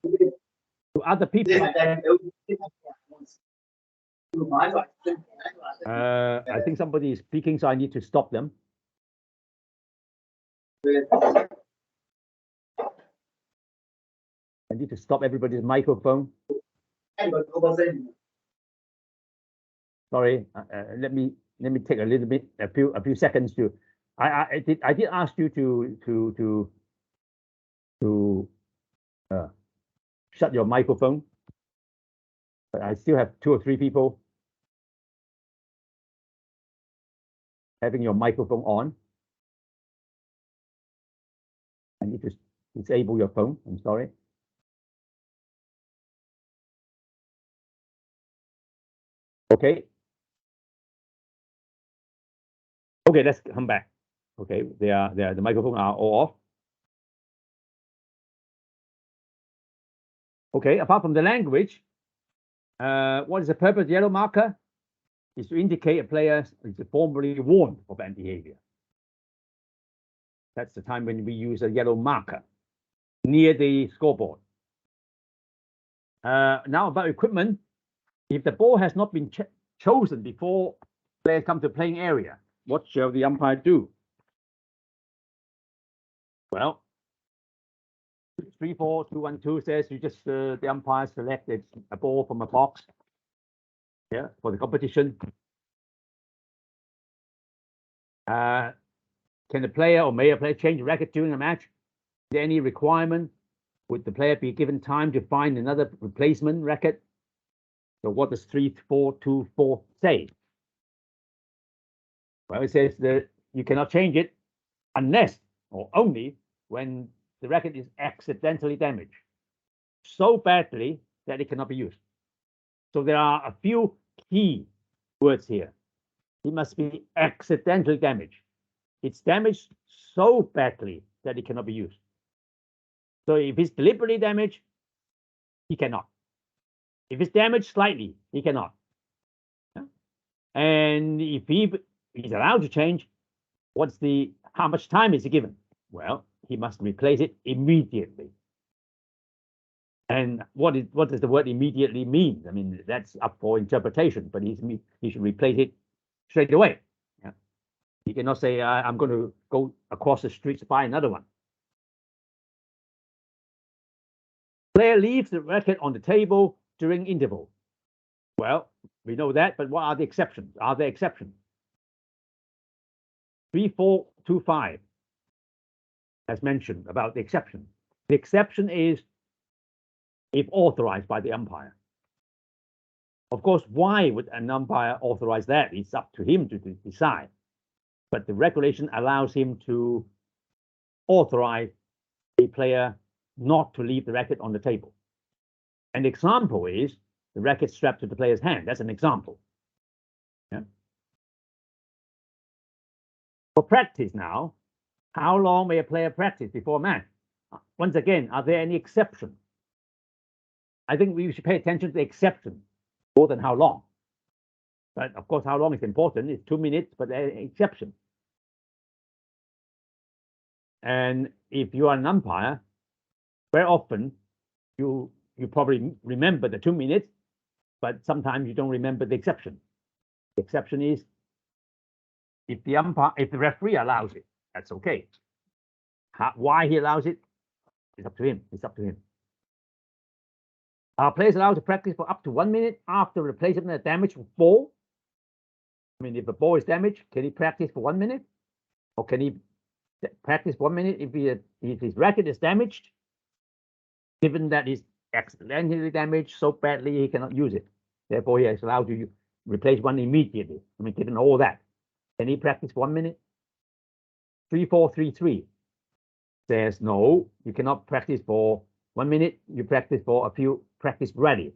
to other people. I think somebody is speaking, so I need to stop them. I need to stop everybody's microphone. Sorry, let me take a little bit, a few seconds to. I did ask you to shut your microphone, but I still have 2 or 3 people having your microphone on. I need to disable your phone. I'm sorry. Okay. Okay, let's come back. Okay, the microphone are all off. Okay, apart from the language, what is the purpose of the yellow marker? Is to indicate a player is formally warned of bad behavior. That's the time when we use a yellow marker near the scoreboard. Now about equipment. If the ball has not been chosen before players come to playing area, what shall the umpire do? Well, 3-4-2-1-2 says you just the umpire selected a ball from a box. Yeah, for the competition. Can the player or may a player change the racket during a match? Is there any requirement? Would the player be given time to find another replacement racket? So what does 3-4-2-4 say? Well, it says that you cannot change it unless or only when the racket is accidentally damaged so badly that it cannot be used. So there are a few key words here. It must be accidentally damaged. It's damaged so badly that it cannot be used. So if it's deliberately damaged, he cannot. If it's damaged slightly, he cannot. Yeah? And if he's allowed to change, how much time is he given? Well, he must replace it immediately. And what does the word immediately mean? I mean, that's up for interpretation, but he should replace it straight away. Yeah? He cannot say, I'm going to go across the street to buy another one. Player leaves the racket on the table during interval. Well, We know that, but what are the exceptions? Are there exceptions? 3425 as mentioned about the exception. The exception is if authorized by the umpire. Of course, why would an umpire authorize that? It's up to him to decide. But the regulation allows him to authorize a player not to leave the racket on the table. An example is the racket strapped to the player's hand. That's an example. Yeah. For practice now, how long may a player practice before a match? Once again, are there any exceptions? I think we should pay attention to the exception more than how long. But of course, how long is important. It's 2 minutes, but an exception. And if you are an umpire, very often you probably remember the 2 minutes, but sometimes you don't remember the exception. The exception is if the referee allows it, that's okay. Why he allows it, it's up to him. It's up to him. Are players allowed to practice for up to 1 minute after replacement of damage with ball? I mean, if the ball is damaged, can he practice for 1 minute? Or can he practice 1 minute if his racket is damaged? Given that it's accidentally damaged so badly he cannot use it. Therefore, he is allowed to replace one immediately. I mean, given all that, can he practice for 1 minute? 3433 says no, you cannot practice for 1 minute. You practice for a few practice rally.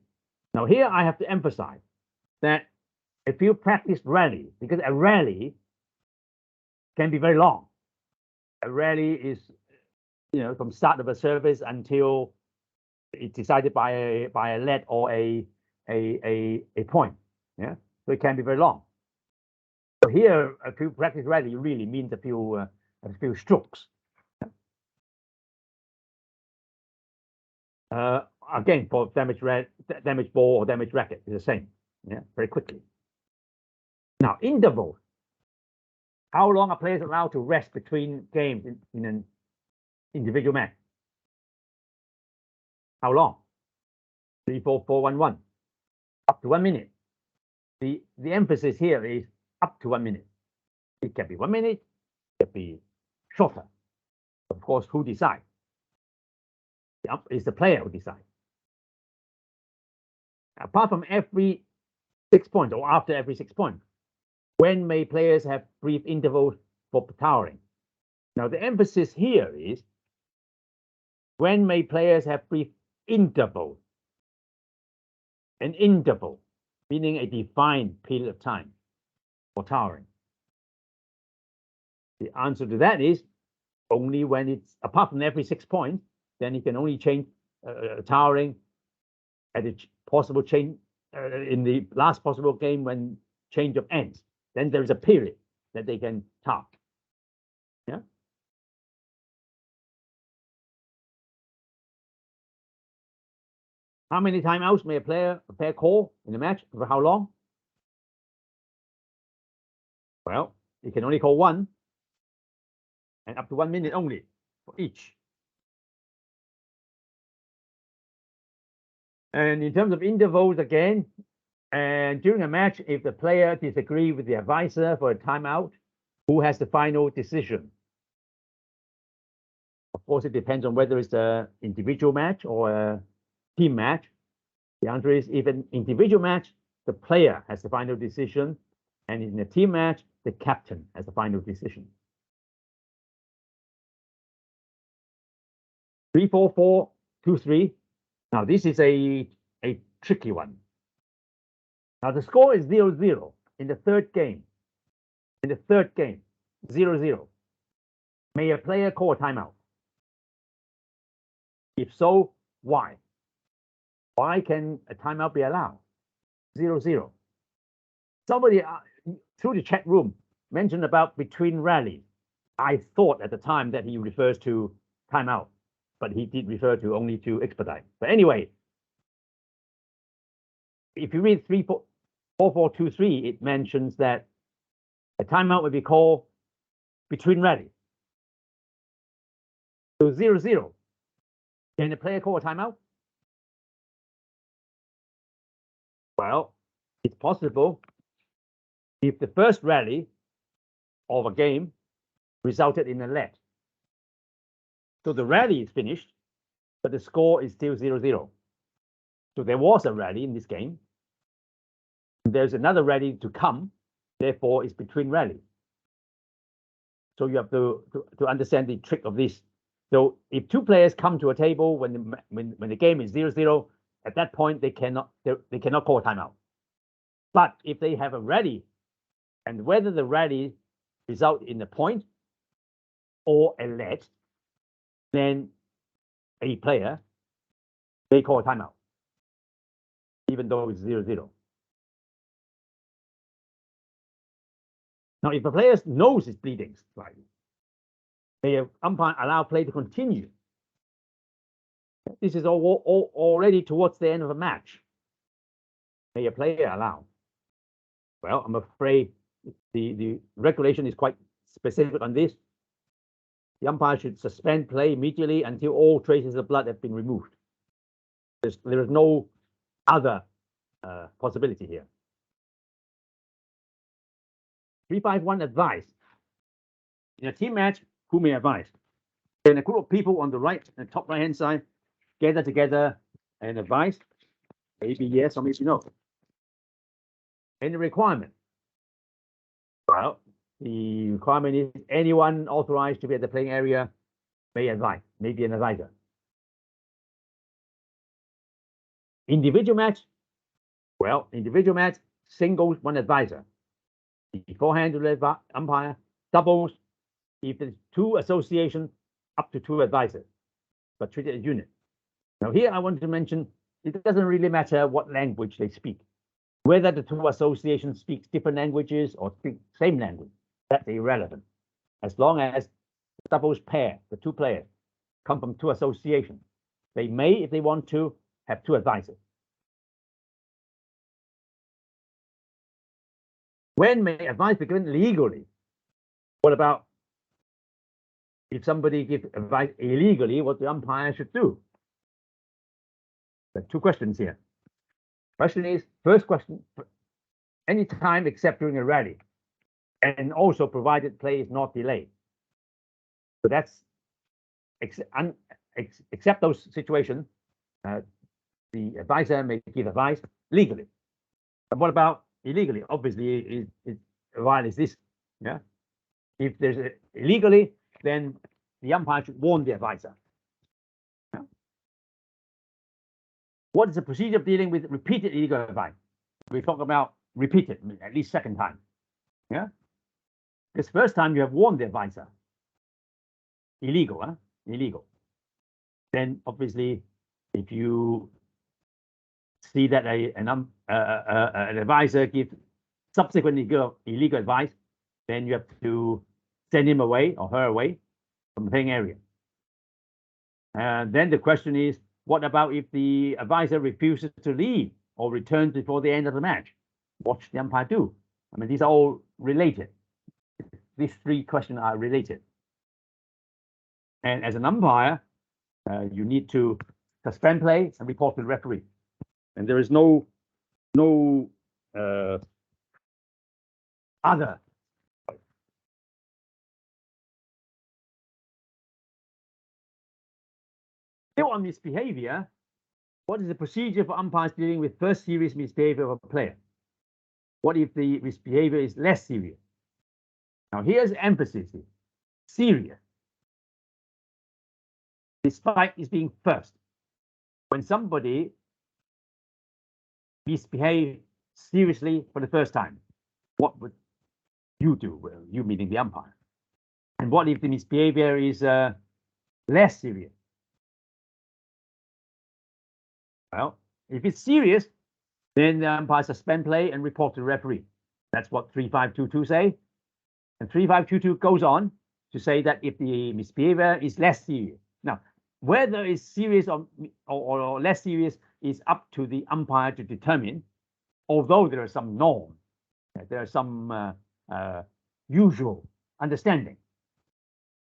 Now here I have to emphasize that a few practice rally, because a rally can be very long. A rally is, from start of a service until it's decided by a lead or a point. Yeah, so it can be very long. So here, a few practice rally really means a few strokes. Again, for damaged ball or damaged racket, it's the same. Yeah, very quickly. Now, interval. How long are players allowed to rest between games in an individual match? How long? 3, 4, 4, 1, 1. Up to 1 minute. The emphasis here is up to 1 minute. It can be 1 minute, it can be shorter. Of course, who decides? It's the player who decides. Apart from every 6 points or after every 6 points, when may players have brief intervals for towering? Now, the emphasis here is when may players have brief intervals? An interval, meaning a defined period of time for towering. The answer to that is only when it's, apart from every 6 points, then you can only change towering at a possible change in the last possible game when change of ends. Then there is a period that they can tower. Yeah. How many timeouts may a player call in a match? For how long? Well, he can only call one, and up to 1 minute only for each. And in terms of intervals again, and during a match, if the player disagrees with the advisor for a timeout, who has the final decision? Of course, it depends on whether it's an individual match or a team match. The answer is, if an individual match, the player has the final decision, and in a team match, the captain has the final decision. 3, 4, 4, 2, 3. Now, this is a tricky one. Now, the score is 0-0 in the third game. In the third game, 0-0. May a player call a timeout? If so, why? Why can a timeout be allowed? 0-0. Somebody through the chat room mentioned about between rallies. I thought at the time that he refers to timeout, but he did refer to only to expedite. But anyway, if you read 4-4-2-3, it mentions that a timeout will be called between rallies. So 0-0. Can the player call a timeout? Well, it's possible if the first rally of a game resulted in a let. So the rally is finished, but the score is still 0-0. So there was a rally in this game. There's another rally to come, therefore it's between rallies. So you have to understand the trick of this. So if two players come to a table when the game is 0-0, at that point they cannot call a timeout. But if they have a rally, and whether the rally result in a point or a let, then a player may call a timeout, even though it's 0-0. Now, if the player's nose is bleeding slightly, may an umpire allow play to continue. This is already towards the end of a match. May a player allow? Well, I'm afraid the regulation is quite specific on this. The umpire should suspend play immediately until all traces of blood have been removed. There is no other possibility here. 3-5-1 advice. In a team match, who may advise? Then a group of people on the right and top right-hand side gather together and advise. Maybe yes or maybe no. Any requirement? Well, the requirement is anyone authorized to be at the playing area may advise, may be an advisor. Individual match? Well, individual match, singles, one advisor. Beforehand to the umpire, doubles, if there's two associations, up to two advisors, but treated as unit. Now here I want to mention, it doesn't really matter what language they speak. Whether the two associations speak different languages or speak same language, that's irrelevant. As long as the doubles pair, the two players, come from two associations, they may, if they want to, have two advisors. When may advice be given legally? What about if somebody gives advice illegally, what the umpire should do? There are two questions here. Question is, first question, any time except during a rally, and also provided play is not delayed. So that's except those situations, the advisor may give advice legally. But what about illegally? Obviously, it violates this. Yeah. If there's illegally, then the umpire should warn the advisor. Yeah. What is the procedure of dealing with repeated illegal advice? We talk about repeated, at least second time. Yeah. This first time you have warned the advisor. Illegal, huh? Illegal. Then obviously, if you see that an advisor gives subsequent illegal advice, then you have to send him away or her away from the playing area. And then the question is, what about if the advisor refuses to leave or returns before the end of the match? What should the umpire do? I mean, these are all related. These three questions are related. And as an umpire, you need to suspend play and report to the referee. And there is no other. Still on misbehavior, what is the procedure for umpires dealing with first serious misbehavior of a player? What if the misbehavior is less serious? Now here's emphasis here. Serious. Despite it being first. When somebody misbehave seriously for the first time, what would you do? Well, you meaning the umpire. And what if the misbehavior is less serious? Well, if it's serious, then the umpire suspend play and report to the referee. That's what 3522 say. And 3522 goes on to say that if the misbehavior is less serious. Now, whether it's serious or less serious is up to the umpire to determine, although there are some norms, there are some usual understanding.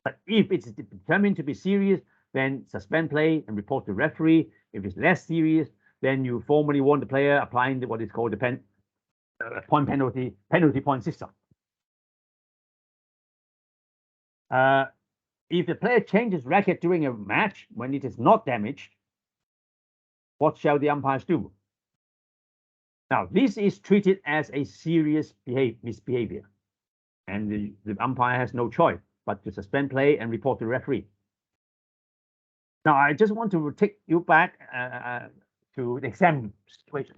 But if it's determined to be serious, then suspend play and report to the referee. If it's less serious, then you formally warn the player applying what is called the point penalty point system. If the player changes racket during a match when it is not damaged, what shall the umpires do? Now, this is treated as a serious misbehavior, and the umpire has no choice but to suspend play and report to the referee. Now, I just want to take you back to the exam situation.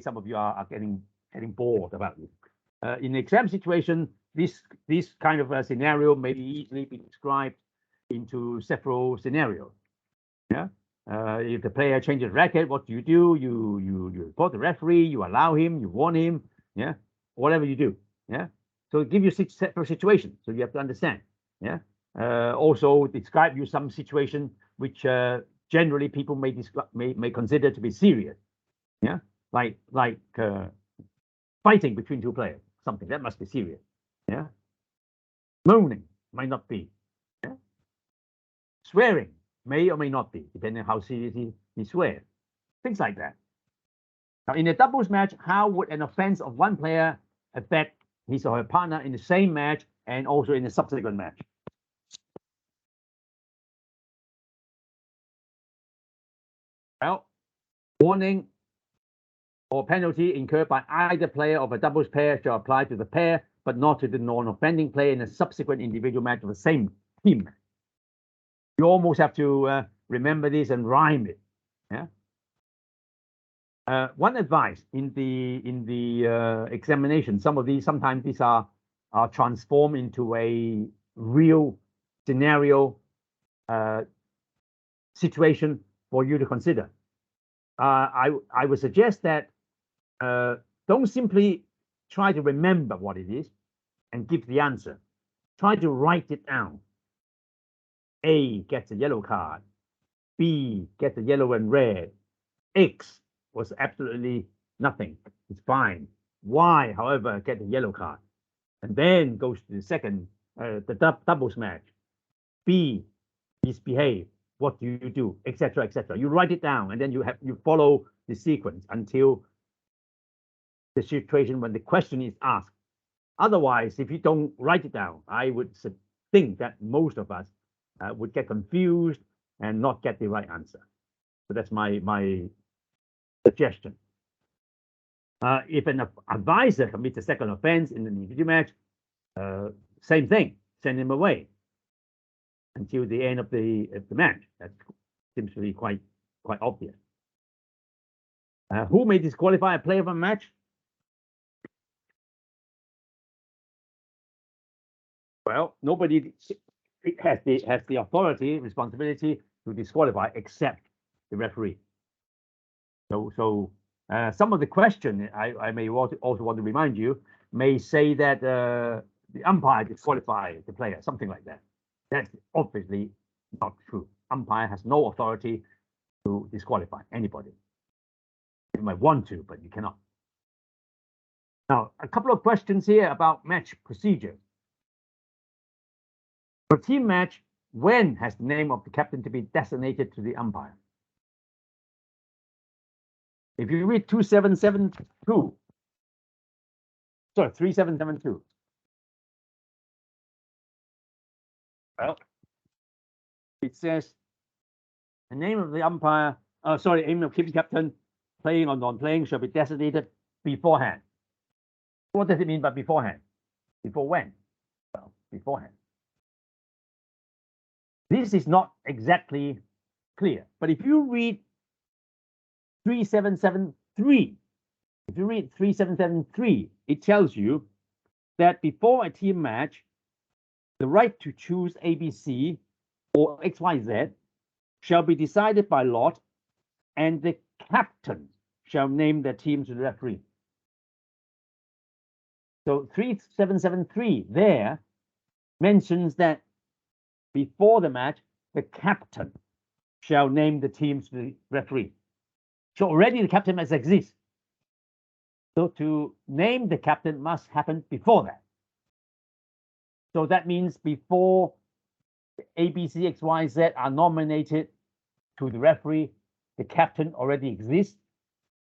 Some of you are getting bored about it. In the exam situation, this kind of a scenario may easily be described into several scenarios. Yeah. If the player changes racket, what do? You report the referee, you allow him, you warn him, yeah, whatever you do, yeah. So give you several situations, so you have to understand, yeah. Also describe you some situation which generally people may consider to be serious, yeah, like fighting between two players, something that must be serious, yeah. Moaning might not be, yeah. Swearing may or may not be, depending on how serious he swears. Things like that. Now, in a doubles match, how would an offense of one player affect his or her partner in the same match and also in a subsequent match? Well, warning or penalty incurred by either player of a doubles pair shall apply to the pair, but not to the non-offending player in a subsequent individual match of the same team. You almost have to remember this and rhyme it. Yeah. One advice in the examination, sometimes these are transformed into a real scenario situation for you to consider. I would suggest that don't simply try to remember what it is and give the answer. Try to write it down. A gets a yellow card. B gets a yellow and red. X was absolutely nothing. It's fine. Y, however, gets a yellow card. And then goes to the second, the doubles match. B misbehave. What do you do? Etc. etc. You write it down, and then you follow the sequence until the situation when the question is asked. Otherwise, if you don't write it down, I would think that most of us would get confused and not get the right answer. So that's my suggestion. If an advisor commits a second offense in an individual match, same thing, send him away until the end of the match. That seems to be quite obvious. Who may disqualify a player from a match? Well, nobody has the authority, responsibility to disqualify except the referee. So some of the question I may also want to remind you may say that the umpire disqualified the player, something like that. That's obviously not true. Umpire has no authority to disqualify anybody. You might want to, but you cannot. Now, a couple of questions here about match procedure. For team match, when has the name of the captain to be designated to the umpire? If you read 2772, sorry, 3772. Well, it says the name of the umpire, name of keeping captain, playing or non-playing shall be designated beforehand. What does it mean by beforehand? Before when? Well, beforehand. This is not exactly clear, but if you read 3773, if you read 3773, it tells you that before a team match, the right to choose ABC or XYZ shall be decided by lot, and the captain shall name the team to the referee. So 3773 there mentions that before the match, the captain shall name the teams to the referee. So already the captain must exist. So to name the captain must happen before that. So that means before A, B, C, X, Y, Z are nominated to the referee, the captain already exists.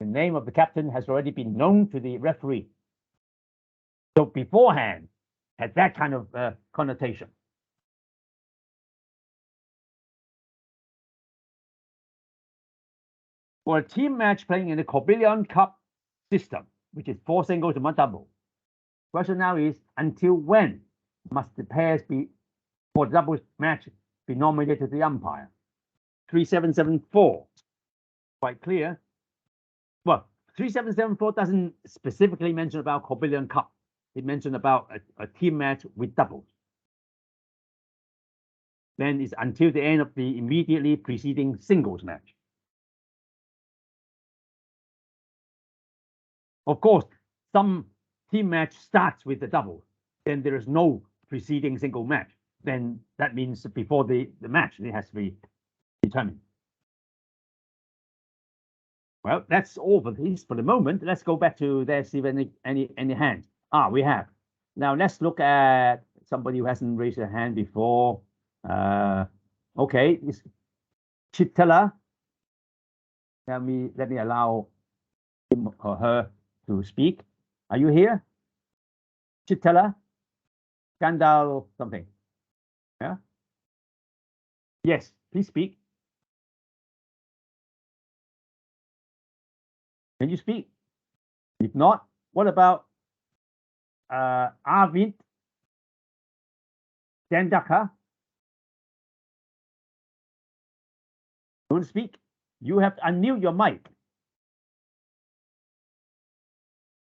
the name of the captain has already been known to the referee. So beforehand, had that kind of connotation. For a team match playing in the Cobillion Cup system, which is 4 singles and 1 double, question now is, until when must the pairs be, for the doubles match, be nominated to the umpire? 3774, quite clear. Well, 3774 doesn't specifically mention about Cobillion Cup. It mentioned about a team match with doubles. Then it's until the end of the immediately preceding singles match. Of course, some team match starts with the double, then there is no preceding single match. Then that means before the match, it has to be determined. Well, that's all for this for the moment. Let's go back to there, see if any hands. We have. Now let's look at somebody who hasn't raised a hand before. Okay, it's Chitala. Let me allow him or her to speak. Are you here? Chitala? Gandal something. Yeah? Yes, please speak. Can you speak? If not, what about Arvind Dandaka? Don't speak. You have to unmute your mic.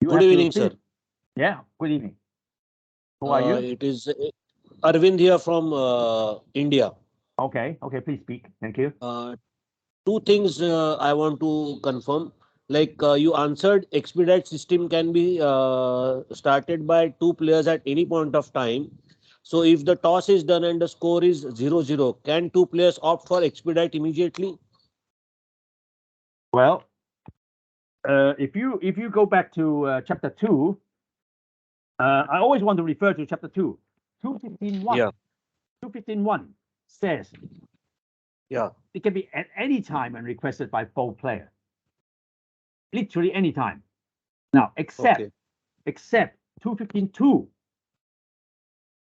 Good evening, sir. Yeah, good evening. Who are you? It is Arvind here from India. Okay, please speak. Thank you. 2 things I want to confirm. Like you answered, expedite system can be started by 2 players at any point of time. So if the toss is done and the score is 0-0, can 2 players opt for expedite immediately? Well, if you go back to chapter 2, I always want to refer to chapter 2. 215.1. Yeah. 215.1 says, yeah, it can be at any time and requested by both players. Literally any time. Now, except 215.2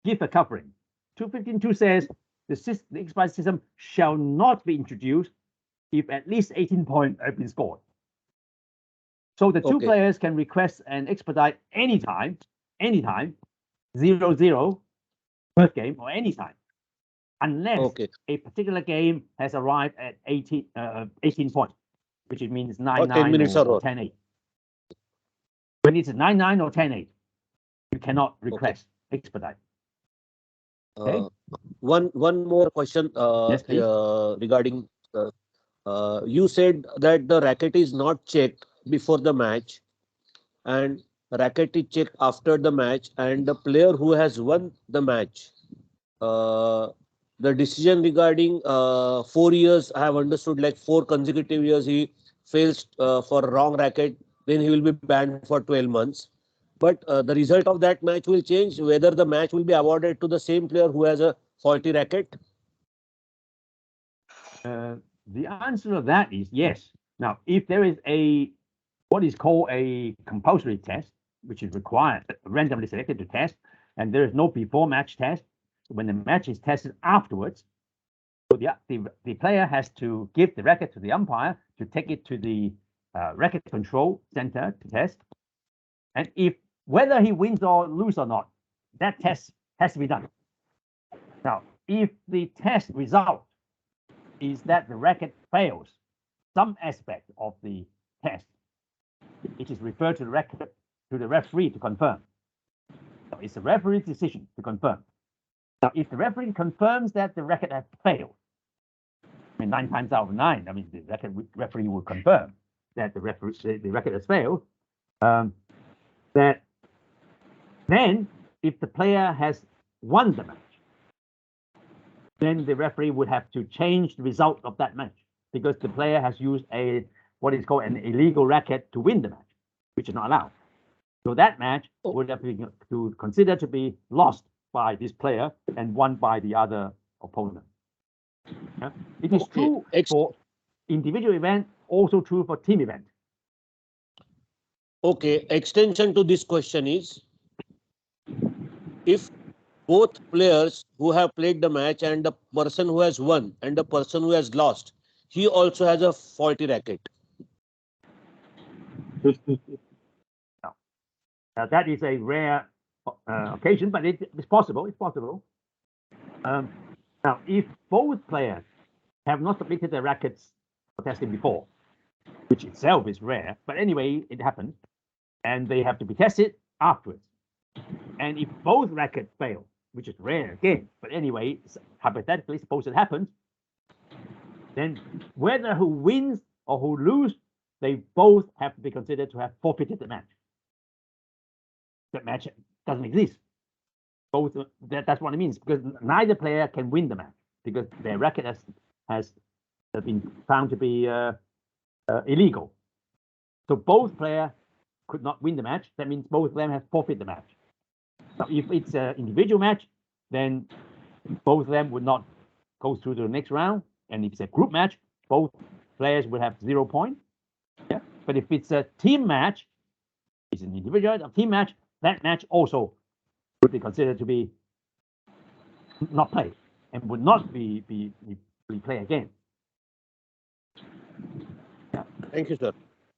give a covering. 215.2 says the expedite system shall not be introduced if at least 18 points have been scored. So the 2 players can request an expedite anytime, 0-0, first game, or anytime, unless a particular game has arrived at 18 points, which it means 9-9 or 10-8. When it's 9-9 or 10-8, you cannot request expedite. Okay. One more question yes, regarding you said that the racket is not checked before the match and racket is checked after the match, and the player who has won the match, the decision regarding 4 years, I have understood, like 4 consecutive years he fails for wrong racket, then he will be banned for 12 months. But the result of that match will change whether the match will be awarded to the same player who has a faulty racket. The answer to that is yes. Now, if there is what is called a compulsory test, which is required, randomly selected to test, and there is no before match test, when the match is tested afterwards, so the player has to give the racket to the umpire to take it to the racket control center to test. And if whether he wins or loses or not, that test has to be done. Now, if the test result is that the racket fails some aspect of the test, it is referred to the referee to confirm. So it's the referee's decision to confirm. Now, if the referee confirms that the racket has failed, I mean 9 times out of 9, I mean the referee will confirm that the racket has failed. That then, if the player has won the match, then the referee would have to change the result of that match because the player has used what is called an illegal racket to win the match, which is not allowed. So that match would have to consider to be lost by this player and won by the other opponent. Yeah? It is true for individual event, also true for team event. Okay, extension to this question is, if both players who have played the match and the person who has won and the person who has lost, he also has a faulty racket. That is a rare occasion, but it's possible. It's possible. Now, if both players have not submitted their rackets for testing before, which itself is rare, but anyway, it happened, and they have to be tested afterwards. And if both rackets fail, which is rare again, but anyway, hypothetically, suppose it happens, then whether who wins or who loses, they both have to be considered to have forfeited the match. That match doesn't exist. Both that's what it means, because neither player can win the match because their racket has been found to be illegal. So both players could not win the match. That means both of them have forfeited the match. So if it's an individual match, then both of them would not go through to the next round. And if it's a group match, both players will have 0 points. Yeah. But if it's a team match, it's an individual team match, that match also would be considered to be not played and would not be played again. Yeah. Thank you, sir.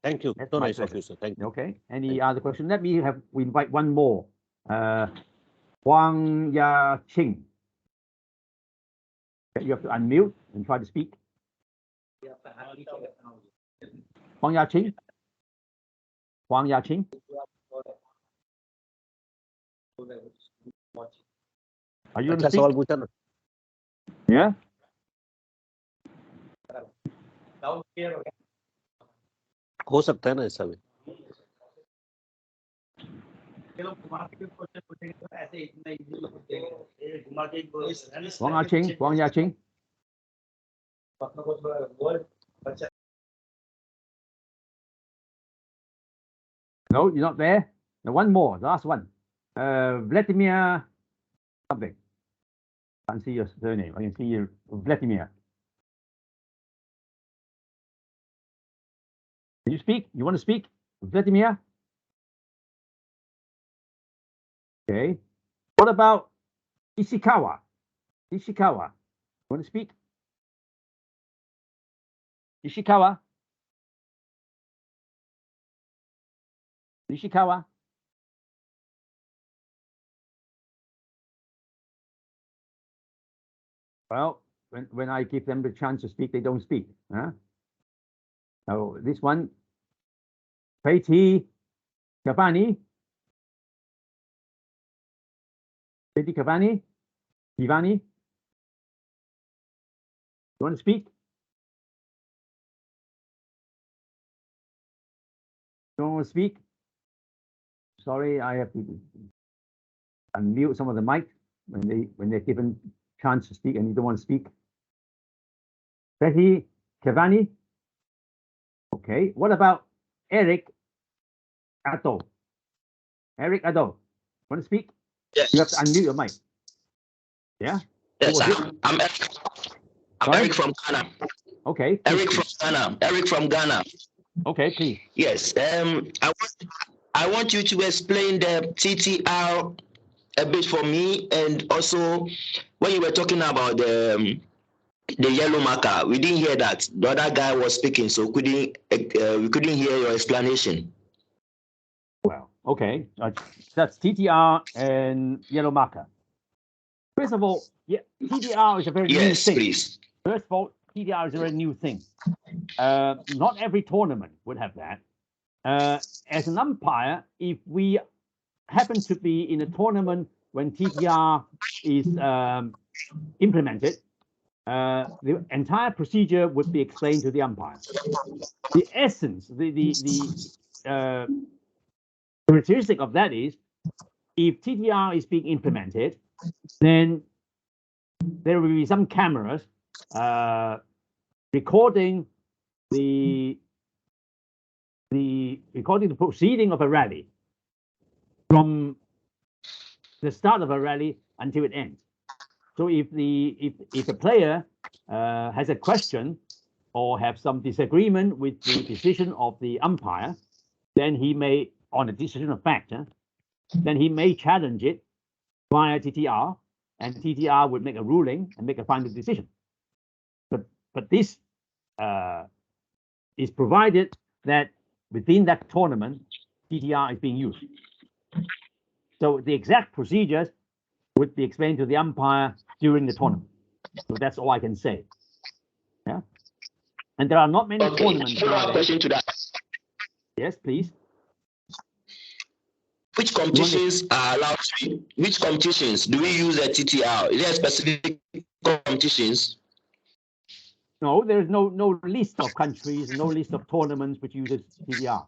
Thank you. That's So my nice of pleasure. you, sir. Thank you. Okay. Any other question? Let me we invite one more. Huang Ya-Ching. You have to unmute and try to speak. Huang Ya-Ching. Huang Ya-Ching. Are you going to अच्छा सवाल speak? पूछा ना. Yeah. हो सकता है ना ऐसा भी. Huang Ya-Ching. Huang Ya-Ching. No, you're not there. Now one more, the last one. Vladimir something. I can't see your surname. I can see you, Vladimir. Can you speak? You want to speak, Vladimir? Okay. What about Ishikawa? Ishikawa, you want to speak? Ishikawa? Ishikawa? Well, when I give them the chance to speak, they don't speak. Huh? So this one, Peti Cavani. Peti Cavani. Ivani. You want to speak? You want to speak? Sorry, I have to unmute some of the mic when they're given chance to speak and you don't want to speak. Betty Cavani. Okay. What about Eric Addo? Eric Addo, want to speak? Yes. You have to unmute your mic. Yeah. Yes, Who was it? I'm Sorry? Eric from Ghana. Okay. please, Eric from please. Ghana. Eric from Ghana. Okay, please. Yes. I want you to explain the TTR a bit for me, and also when you were talking about the yellow marker, we didn't hear that. The other guy was speaking, so we couldn't hear your explanation. Well, okay. That's TTR and yellow marker. First of all, yeah, TTR is a very new Yes, thing. please. First of all, TTR is a very new thing. Not every tournament would have that. As an umpire, if we happen to be in a tournament when TTR is implemented, the entire procedure would be explained to the umpire. The essence, the characteristic of that is, if TTR is being implemented, then there will be some cameras recording the proceeding of a rally from the start of a rally until it ends. So if a player has a question or have some disagreement with the decision of the umpire, then he may, on a decision of fact, then he may challenge it via TTR, and TTR would make a ruling and make a final decision. But this is provided that within that tournament, TTR is being used. So the exact procedures would be explained to the umpire during the tournament. So that's all I can say. Yeah. And there are not many tournaments. Follow-up question to that. Yes, please. Which competitions are allowed to? Which competitions do we use a TTR? Is there specific competitions? No, there is no list of countries, no list of tournaments which uses TTR.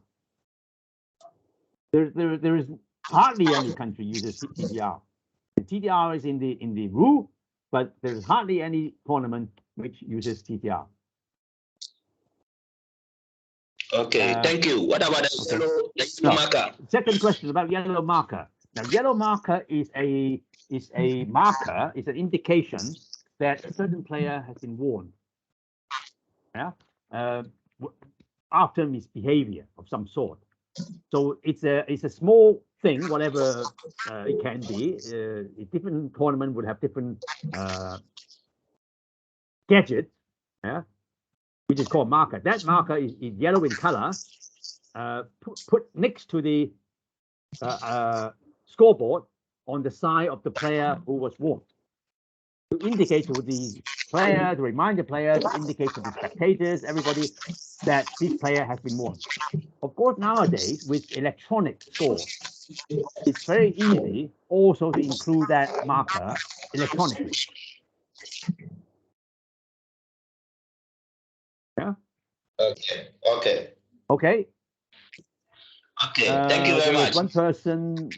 There is hardly any country uses TTR. The TTR is in the rule, but there is hardly any tournament which uses TTR. Okay, thank you. What about the yellow marker? Second question about yellow marker. Now, yellow marker is an indication that a certain player has been warned. Yeah, after misbehavior of some sort. So it's a small thing, whatever it can be. A different tournament would have different gadgets, yeah, which is called marker. That marker is yellow in color, put next to the scoreboard on the side of the player who was warned, to indicate to the player, to remind the player, to indicate to the spectators, everybody, that this player has been warned. Of course, nowadays with electronic score, it's very easy also to include that marker electronically. Yeah. Okay. Okay. Okay. Okay. Thank you very much. One person.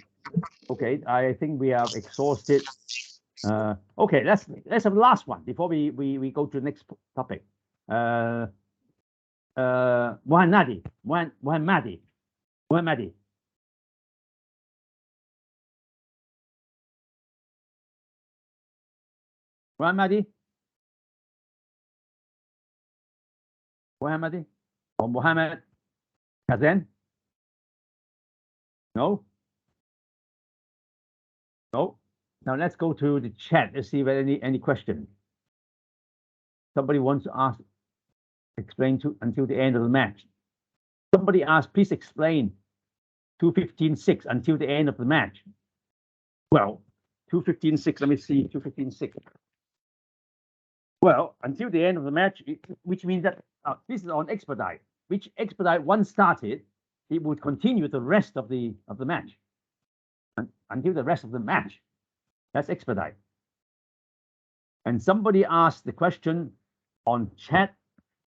Okay, I think we have exhausted. Okay, let's have the last one before we go to the next topic. Mohammadi. Mohammadi. Or Mohammed Kazan? No? No? Now let's go to the chat. Let's see if there are any questions. Somebody wants to ask, explain to until the end of the match. Somebody asked, please explain 2:15.6 until the end of the match. Well, 2:15.6, let me see, 2:15.6. Well, until the end of the match, which means that this is on expedite, which expedite once started, it would continue the rest of the match. Until the rest of the match. That's expedite. And somebody asked the question on chat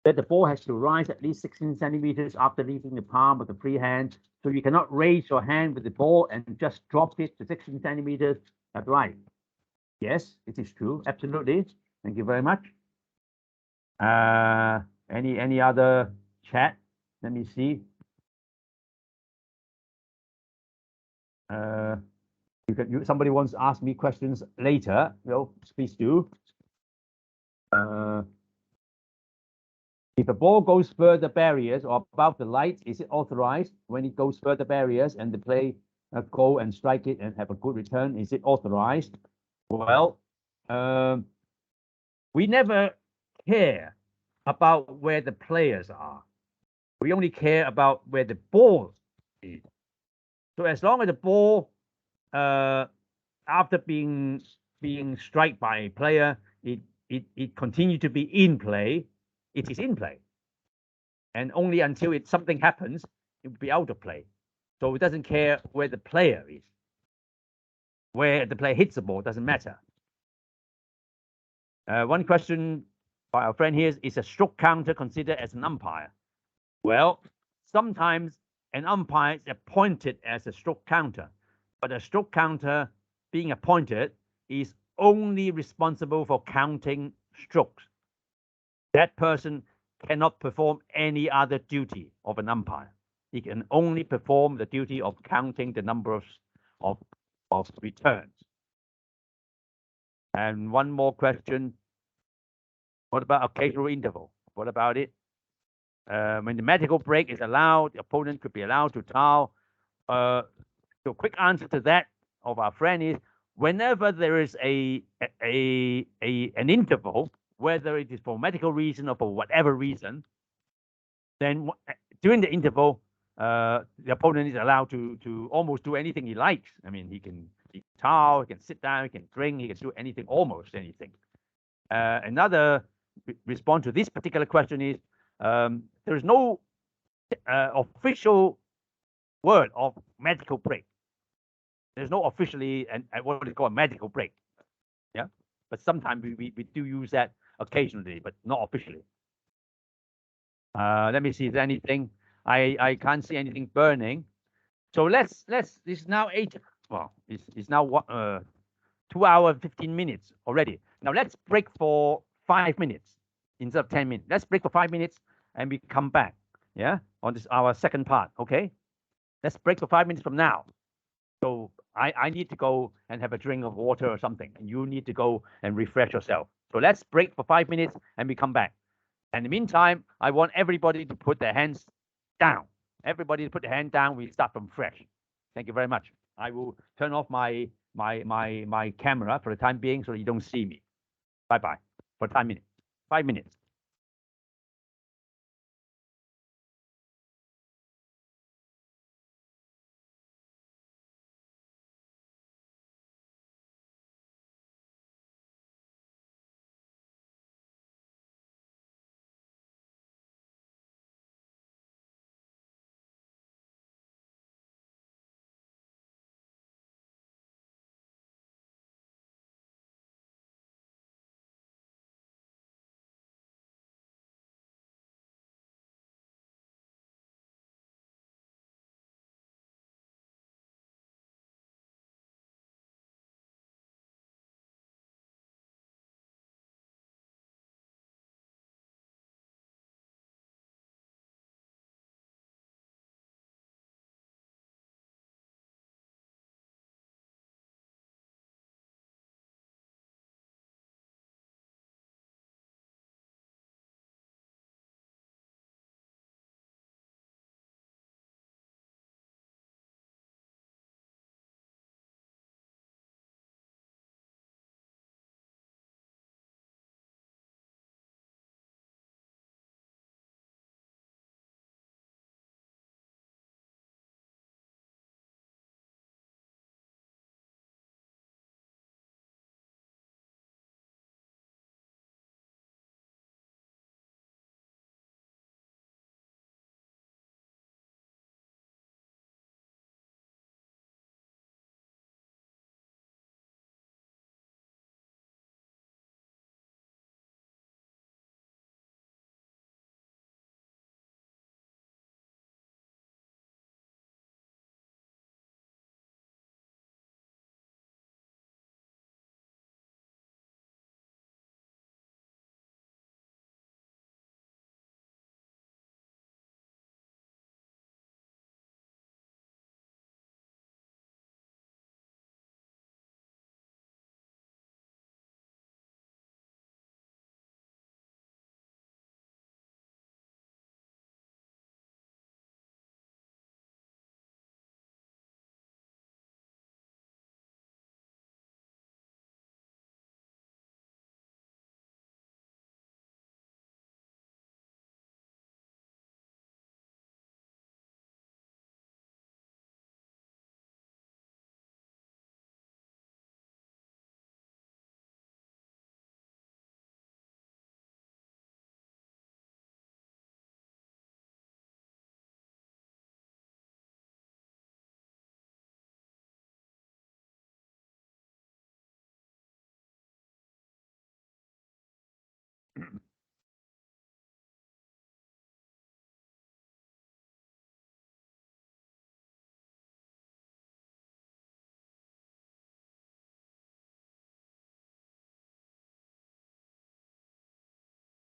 that the ball has to rise at least 16 centimeters after leaving the palm of the free hand. So you cannot raise your hand with the ball and just drop it to 16 centimeters. That's right. Yes, it is true. Absolutely. Thank you very much. Any other chat? Let me see. Somebody wants to ask me questions later. Well, please do. If the ball goes further barriers or above the light, is it authorized? When it goes further barriers and the play go and strike it and have a good return, is it authorized? Well, we never care about where the players are. We only care about where the ball is. So as long as the ball, after being struck by a player, it continues to be in play, it is in play. And only until something happens, it will be out of play. So it doesn't care where the player is. Where the player hits the ball doesn't matter. One question by our friend here is a stroke counter considered as an umpire? Well, sometimes an umpire is appointed as a stroke counter, but a stroke counter being appointed is only responsible for counting strokes. That person cannot perform any other duty of an umpire. He can only perform the duty of counting the number of returns. And one more question. What about occasional interval? What about it? when the medical break is allowed, the opponent could be allowed to towel. The quick answer to that of our friend is whenever there is an interval, whether it is for medical reason or for whatever reason, then during the interval, the opponent is allowed to almost do anything he likes. I mean, he can towel, he can sit down, he can drink, he can do anything, almost anything. Another response to this particular question is there is no official word of medical break. There's no officially what is called a medical break. Yeah, but sometimes we do use that occasionally, but not officially. Let me see if there's anything. I can't see anything burning. So let's it's now 8. Well, it's now 2 hours 15 minutes already. Now let's break for 5 minutes instead of 10 minutes. Let's break for 5 minutes and we come back. Yeah, on this our second part. Okay, let's break for 5 minutes from now. So I need to go and have a drink of water or something, and you need to go and refresh yourself. So let's break for 5 minutes and we come back. And in the meantime, I want everybody to put their hands down. Everybody to put their hand down. We start from fresh. Thank you very much. I will turn off my camera for the time being so you don't see me. Bye-bye for 5 minutes. 5 minutes.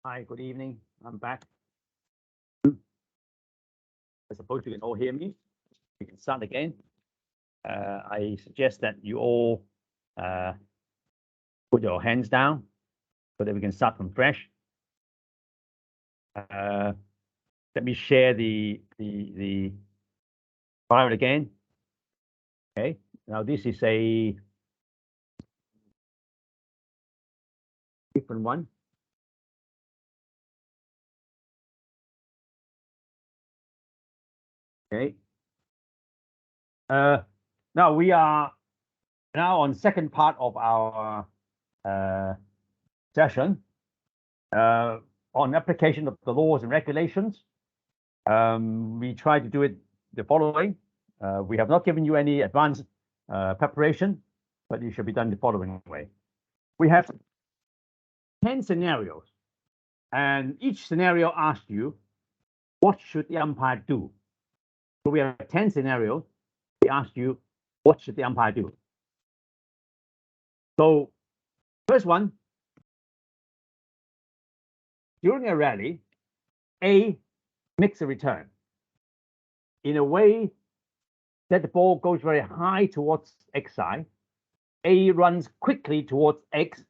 Hi, good evening. I'm back. I suppose you can all hear me. We can start again. I suggest that you all put your hands down so that we can start from fresh. let me share the file again. Okay, now this is a different one. Okay. Now we are on second part of our session on application of the laws and regulations. We try to do it the following. We have not given you any advanced preparation, but it should be done the following way. We have 10 scenarios, and each scenario asks you, what should the umpire do? So we have 10 scenarios. We ask you, what should the umpire do? So first one, during a rally, A makes a return in a way that the ball goes very high towards X side. A runs quickly towards X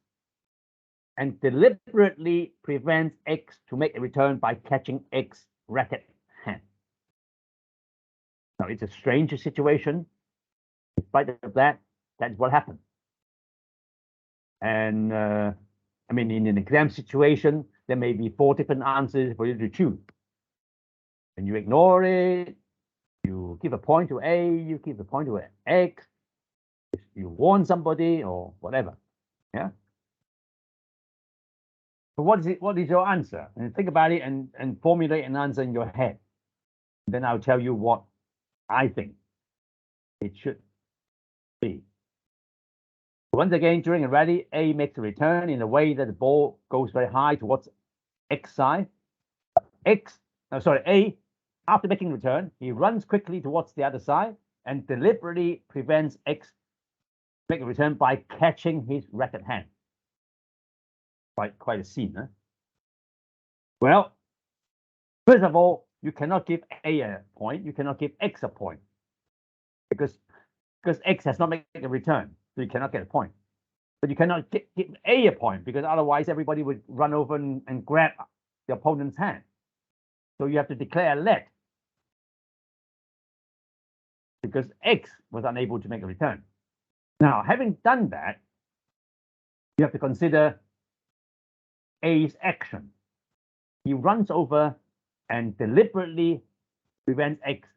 and deliberately prevents X to make a return by catching X racket hand. Now, it's a strange situation. In spite of that, that's what happened. And I mean, in an exam situation, there may be 4 different answers for you to choose. And you ignore it, you give a point to A, you give a point to X, you warn somebody or whatever. Yeah. But what is your answer? And think about it and formulate an answer in your head. Then I'll tell you what I think it should be. Once again, during a rally, A makes a return in a way that the ball goes very high towards X side. A, after making a return, he runs quickly towards the other side and deliberately prevents X make a return by catching his racket hand. Quite a scene, huh? Well, first of all, you cannot give A a point. You cannot give X a point because X has not made a return, so you cannot get a point. But you cannot give A a point because otherwise everybody would run over and grab the opponent's hand. So you have to declare a let because X was unable to make a return. Now, having done that, you have to consider A's action. He runs over and deliberately prevents X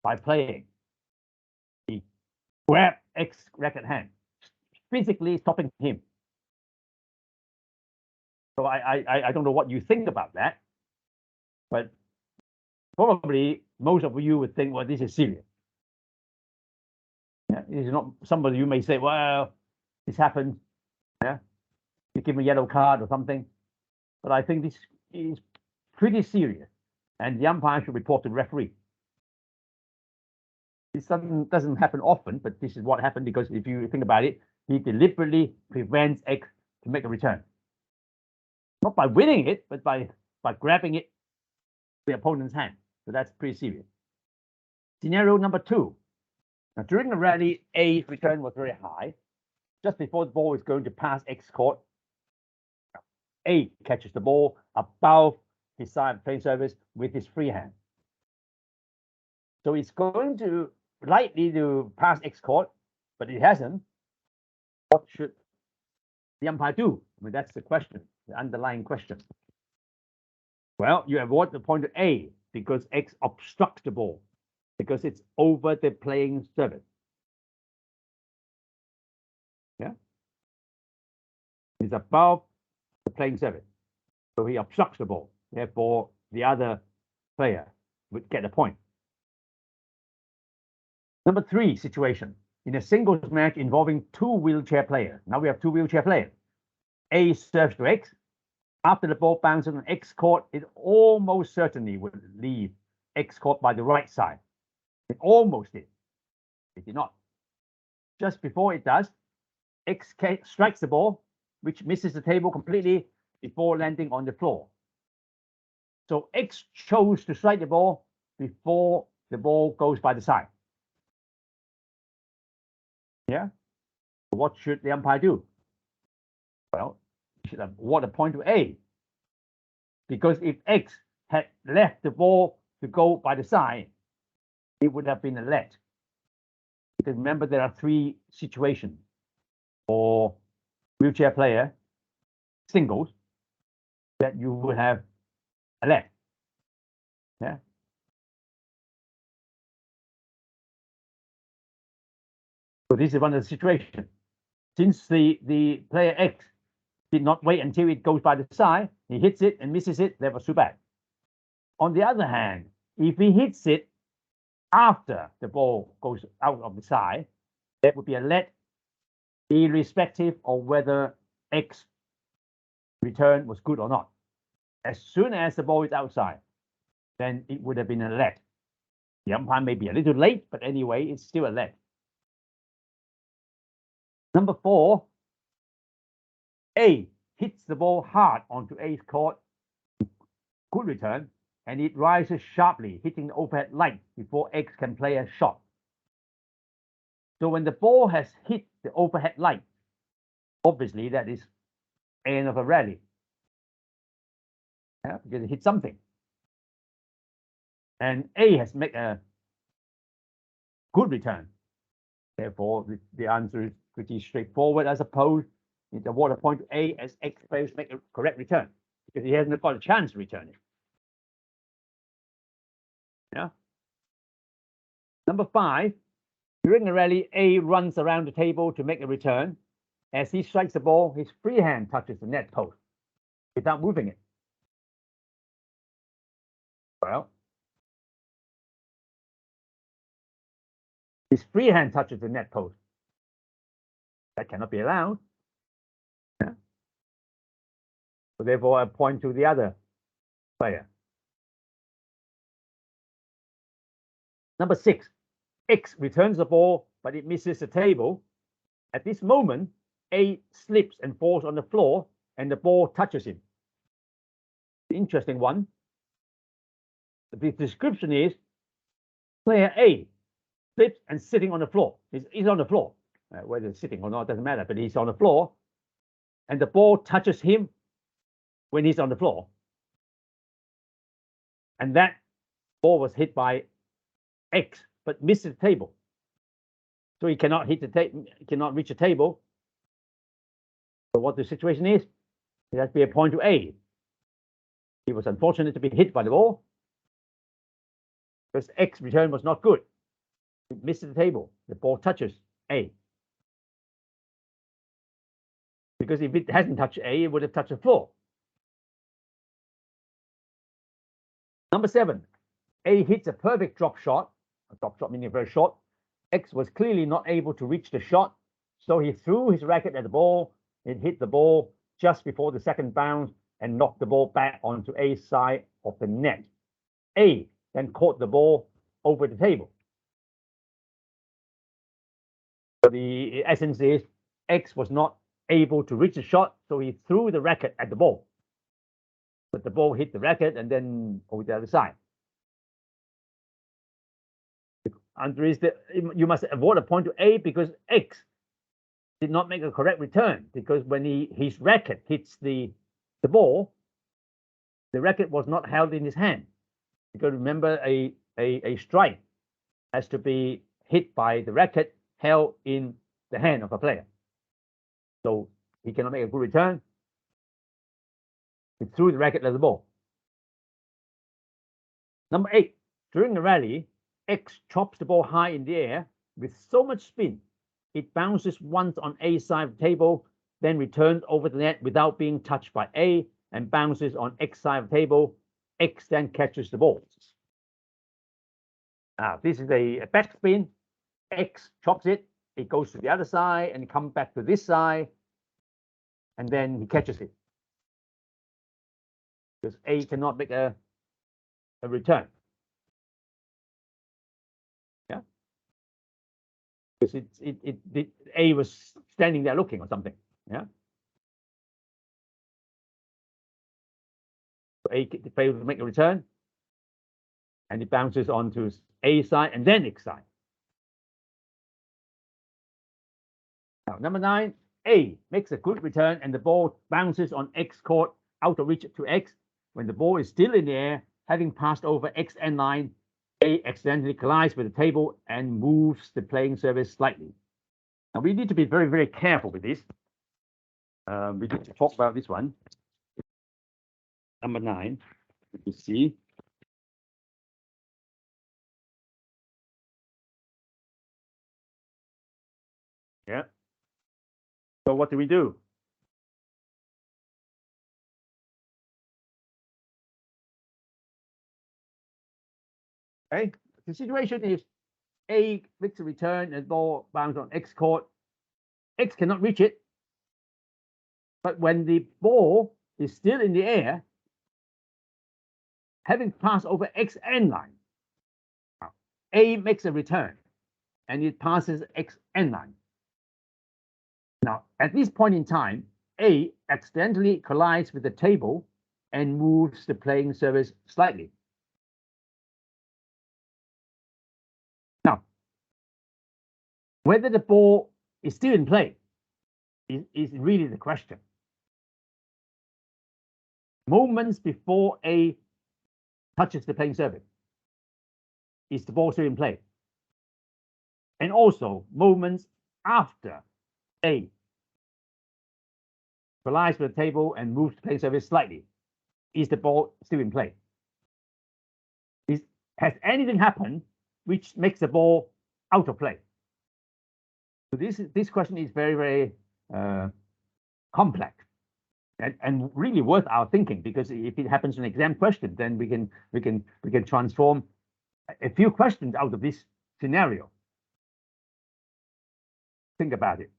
by playing. He grabs X racket hand, physically stopping him. So I don't know what you think about that, but probably most of you would think, well, this is serious. Yeah, this is not somebody you may say, well, this happened. Yeah, you give me a yellow card or something. But I think this is pretty serious, and the umpire should report to the referee. This doesn't happen often, but this is what happened because if you think about it, he deliberately prevents X to make a return. Not by winning it, but by grabbing it, the opponent's hand. So that's pretty serious. Scenario number 2. Now, during the rally, A's return was very high. Just before the ball is going to pass X court, A catches the ball above his side of playing surface with his free hand. So it's going to likely to pass X court, but it hasn't. What should the umpire do? I mean, that's the question, the underlying question. Well, you award the point to A because X obstructs the ball, because it's over the playing surface. Yeah, it's above the playing surface, so he obstructs the ball. Therefore, the other player would get a point. Number 3 situation. In a singles match involving 2 wheelchair players. Now we have 2 wheelchair players. A serves to X. After the ball bounces on X court, it almost certainly would leave X court by the right side. It almost did. It did not. Just before it does, X strikes the ball, which misses the table completely before landing on the floor. So X chose to strike the ball before the ball goes by the side. Yeah. What should the umpire do? Well, he should award a point to A. Because if X had left the ball to go by the side, it would have been a let. Because remember, there are three situations for wheelchair player singles that you would have a let. Yeah. So this is one of the situations. Since the player X did not wait until it goes by the side, he hits it and misses it, that was too bad. On the other hand, if he hits it after the ball goes out of the side, that would be a let, irrespective of whether X return was good or not. As soon as the ball is outside, then it would have been a let. The umpire may be a little late, but anyway, it's still a let. Number 4, A hits the ball hard onto A's court, good return, and it rises sharply, hitting the overhead light before X can play a shot. So when the ball has hit the overhead light, obviously that is end of a rally. Yeah, because it hit something. And A has made a good return. Therefore, the answer is pretty straightforward. I suppose it's award a point to A as X fails to make a correct return because he hasn't got a chance to return it. Yeah. Number 5, during the rally, A runs around the table to make a return. As he strikes the ball, his free hand touches the net post without moving it. Well, his free hand touches the net post. That cannot be allowed. Yeah. So therefore, I point to the other player. Number 6, X returns the ball, but it misses the table. At this moment, A slips and falls on the floor, and the ball touches him. The interesting one. The description is player A slips and sitting on the floor. He's on the floor. Whether it's sitting or not doesn't matter, but he's on the floor, and the ball touches him when he's on the floor. And that ball was hit by X, but missed the table. So he cannot hit the table, cannot reach the table. So what the situation is, it has to be a point to A. He was unfortunate to be hit by the ball because X return was not good. It missed the table. The ball touches A. Because if it hasn't touched A, it would have touched the floor. Number 7, A hits a perfect drop shot. A drop shot meaning very short. X was clearly not able to reach the shot, so he threw his racket at the ball. It hit the ball just before the second bounce and knocked the ball back onto A's side of the net. A then caught the ball over the table. So the essence is X was not able to reach the shot, so he threw the racket at the ball. But the ball hit the racket and then over the other side. The answer is that you must award a point to A because X did not make a correct return, because when his racket hits the ball, the racket was not held in his hand. Because remember, a strike has to be hit by the racket held in the hand of a player. So he cannot make a good return. He threw the racket at the ball. Number 8, during the rally, X chops the ball high in the air with so much spin, it bounces once on A's side of the table, then returns over the net without being touched by A and bounces on X side of the table. X then catches the ball. Now, this is a backspin. X chops it. It goes to the other side and comes back to this side. And then he catches it. Because A cannot make a return. Yeah. Because A was standing there looking or something. Yeah. So A fails to make a return. And it bounces onto A side and then X side. Now, number 9, A makes a good return and the ball bounces on X court out of reach to X. When the ball is still in the air, having passed over xn line, A accidentally collides with the table and moves the playing surface slightly. Now we need to be very, very careful with this. We need to talk about this one. Number 9, you see. Yeah. So what do we do? Okay, the situation is A makes a return and ball bounces on X court. X cannot reach it. But when the ball is still in the air, having passed over xn line, A makes a return and it passes xn line. Now, at this point in time, A accidentally collides with the table and moves the playing surface slightly. Now, whether the ball is still in play is really the question. Moments before A touches the playing surface, is the ball still in play? And also moments after A collides with the table and moves the playing surface slightly, is the ball still in play? Has anything happened which makes the ball out of play? So this question is very, very complex and really worth our thinking, because if it happens in an exam question, then we can transform a few questions out of this scenario. Think about it.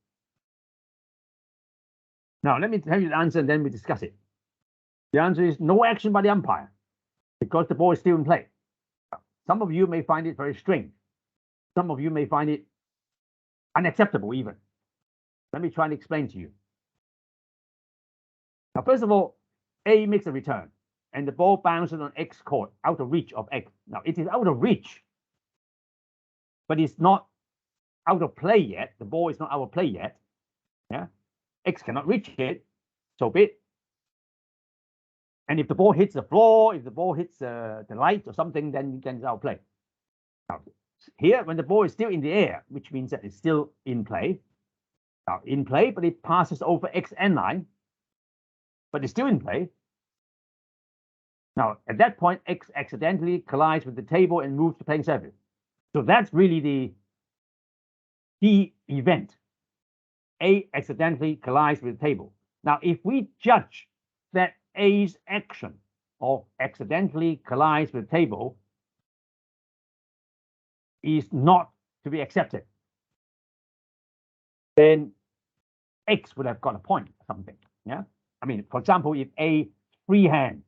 Now, let me tell you the answer and then we discuss it. The answer is no action by the umpire because the ball is still in play. Some of you may find it very strange. Some of you may find it unacceptable even. Let me try and explain to you. Now, first of all, A makes a return and the ball bounces on X court out of reach of X. Now, it is out of reach, but it's not out of play yet. The ball is not out of play yet. Yeah, X cannot reach it, so be it. And if the ball hits the floor, if the ball hits the light or something, then it's out of play. Now, here, when the ball is still in the air, which means that it's still in play. Now, in play, but it passes over xn line, but it's still in play. Now, at that point, X accidentally collides with the table and moves the playing surface. So that's really the key event. A accidentally collides with the table. Now, if we judge that A's action of accidentally collides with the table is not to be accepted, then X would have got a point or something. Yeah, I mean, for example, if A freehand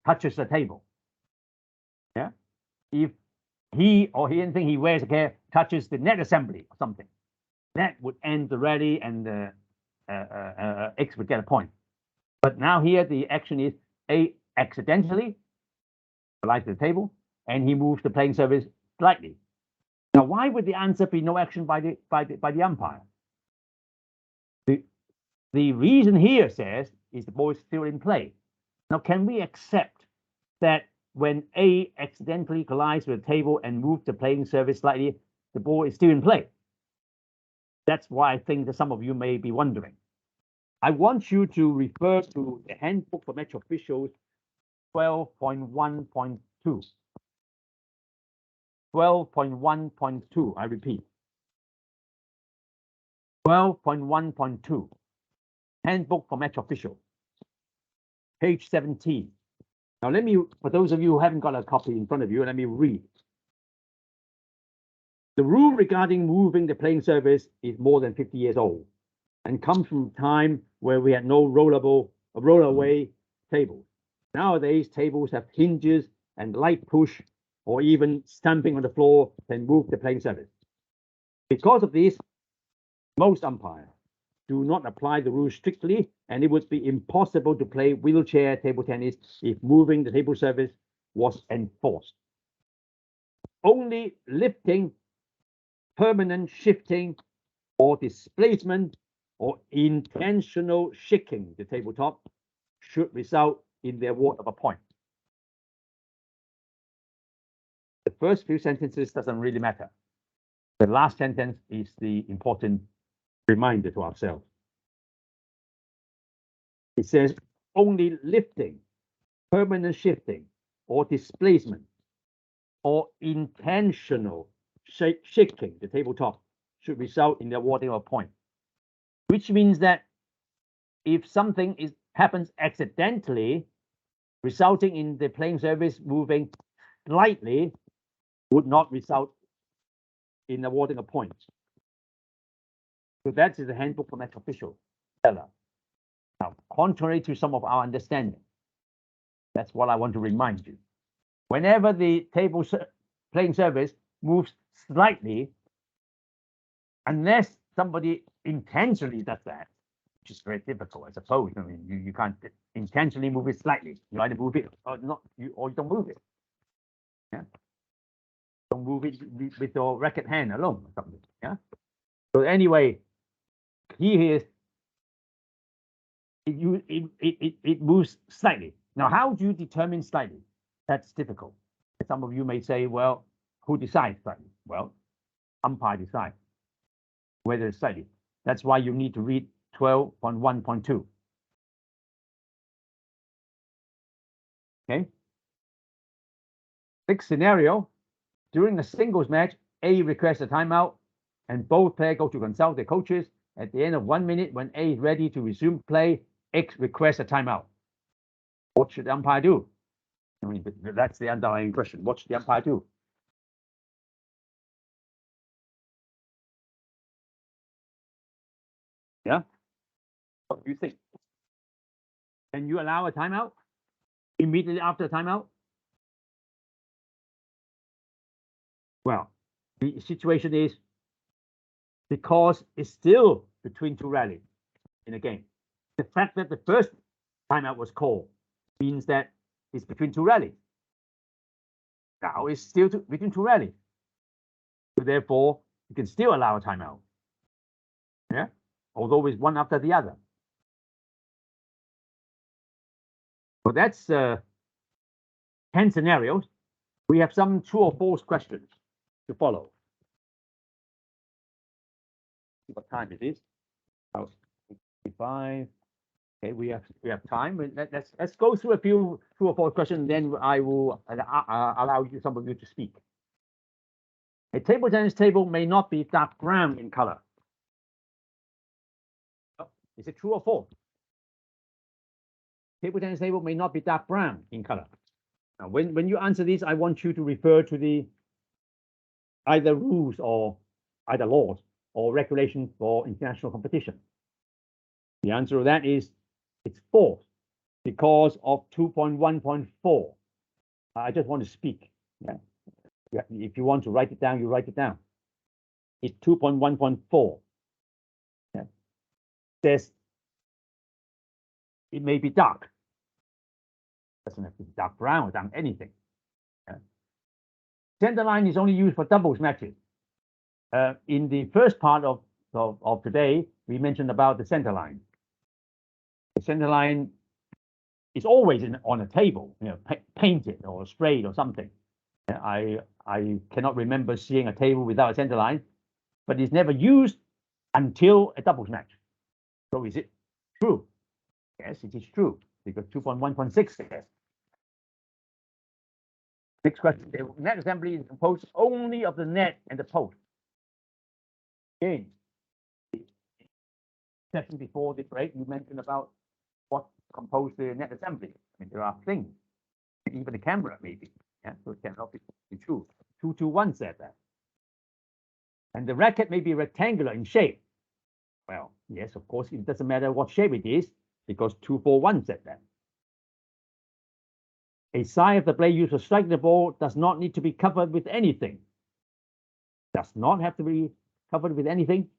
touches the table, yeah, if he or he anything he wears a care touches the net assembly or something, that would end the rally and X would get a point. But now here the action is A accidentally collides with the table and he moves the playing surface slightly. Now, why would the answer be no action by the umpire? The reason here says is the ball is still in play. Now, can we accept that when A accidentally collides with the table and moves the playing surface slightly, the ball is still in play? That's why I think that some of you may be wondering. I want you to refer to the Handbook for Match Officials 12.1.2. 12.1.2, I repeat. 12.1.2, Handbook for Match Officials, page 17. Now let me, for those of you who haven't got a copy in front of you, let me read. The rule regarding moving the playing surface is more than 50 years old and comes from a time where we had no roll-away tables. Nowadays, tables have hinges and light push or even stamping on the floor can move the playing surface. Because of this, most umpires do not apply the rule strictly, and it would be impossible to play wheelchair table tennis if moving the table surface was enforced. Only lifting, permanent shifting, or displacement, or intentional shaking the tabletop should result in the award of a point. first few sentences doesn't really matter. The last sentence is the important reminder to ourselves. It says only lifting, permanent shifting, or displacement, or intentional shaking the tabletop should result in the awarding of a point. Which means that if something happens accidentally, resulting in the playing surface moving slightly, would not result in awarding a point. So that is the handbook for match official. Now, contrary to some of our understanding, that's what I want to remind you. Whenever the playing surface moves slightly, unless somebody intentionally does that, which is very difficult, I suppose. I mean, you can't intentionally move it slightly. You either move it or not, or you don't move it. Yeah. Don't move it with your racket hand alone or something. Yeah. So anyway, here it moves slightly. Now, how do you determine slightly? That's difficult. Some of you may say, well, who decides slightly? Well, umpire decides whether it's slightly. That's why you need to read 12.1.2. Okay. Next scenario, during a singles match, A requests a timeout and both players go to consult their coaches. At the end of 1 minute, when A is ready to resume play, X requests a timeout. What should the umpire do? I mean, that's the underlying question. What should the umpire do? Yeah? What do you think? Can you allow a timeout immediately after a timeout? Well, the situation is because it's still between two rallies in a game. The fact that the first timeout was called means that it's between two rallies. Now it's still between two rallies. So therefore, you can still allow a timeout. Yeah, although it's one after the other. So that's 10 scenarios. We have some true or false questions to follow. What time it is? 55. Okay, we have time. Let's go through a few true or false questions. Then I will allow you, some of you, to speak. A table tennis table may not be dark brown in color. Is it true or false? Table tennis table may not be dark brown in color. Now, when you answer this, I want you to refer to the either rules or either laws or regulations for international competition. The answer to that is it's false because of 2.1.4. I just want to speak. Yeah. If you want to write it down, you write it down. It's 2.1.4. Yeah. Says it may be dark. Doesn't have to be dark brown or dark anything. Yeah. Center line is only used for doubles matches. In the first part of today, we mentioned about the center line. The center line is always on a table, you know, painted or sprayed or something. I cannot remember seeing a table without a center line, but it's never used until a doubles match. So is it true? Yes, it is true, because 2.1.6 says. Next question. The net assembly is composed only of the net and the post. Again, the session before the break, you mentioned about what composed the net assembly. I mean, there are things, even the camera maybe. Yeah, so it cannot be true. 221 said that. And the racket may be rectangular in shape. Well, yes, of course, it doesn't matter what shape it is, because 241 said that. A side of the blade used to strike the ball does not need to be covered with anything. Does not have to be covered with anything.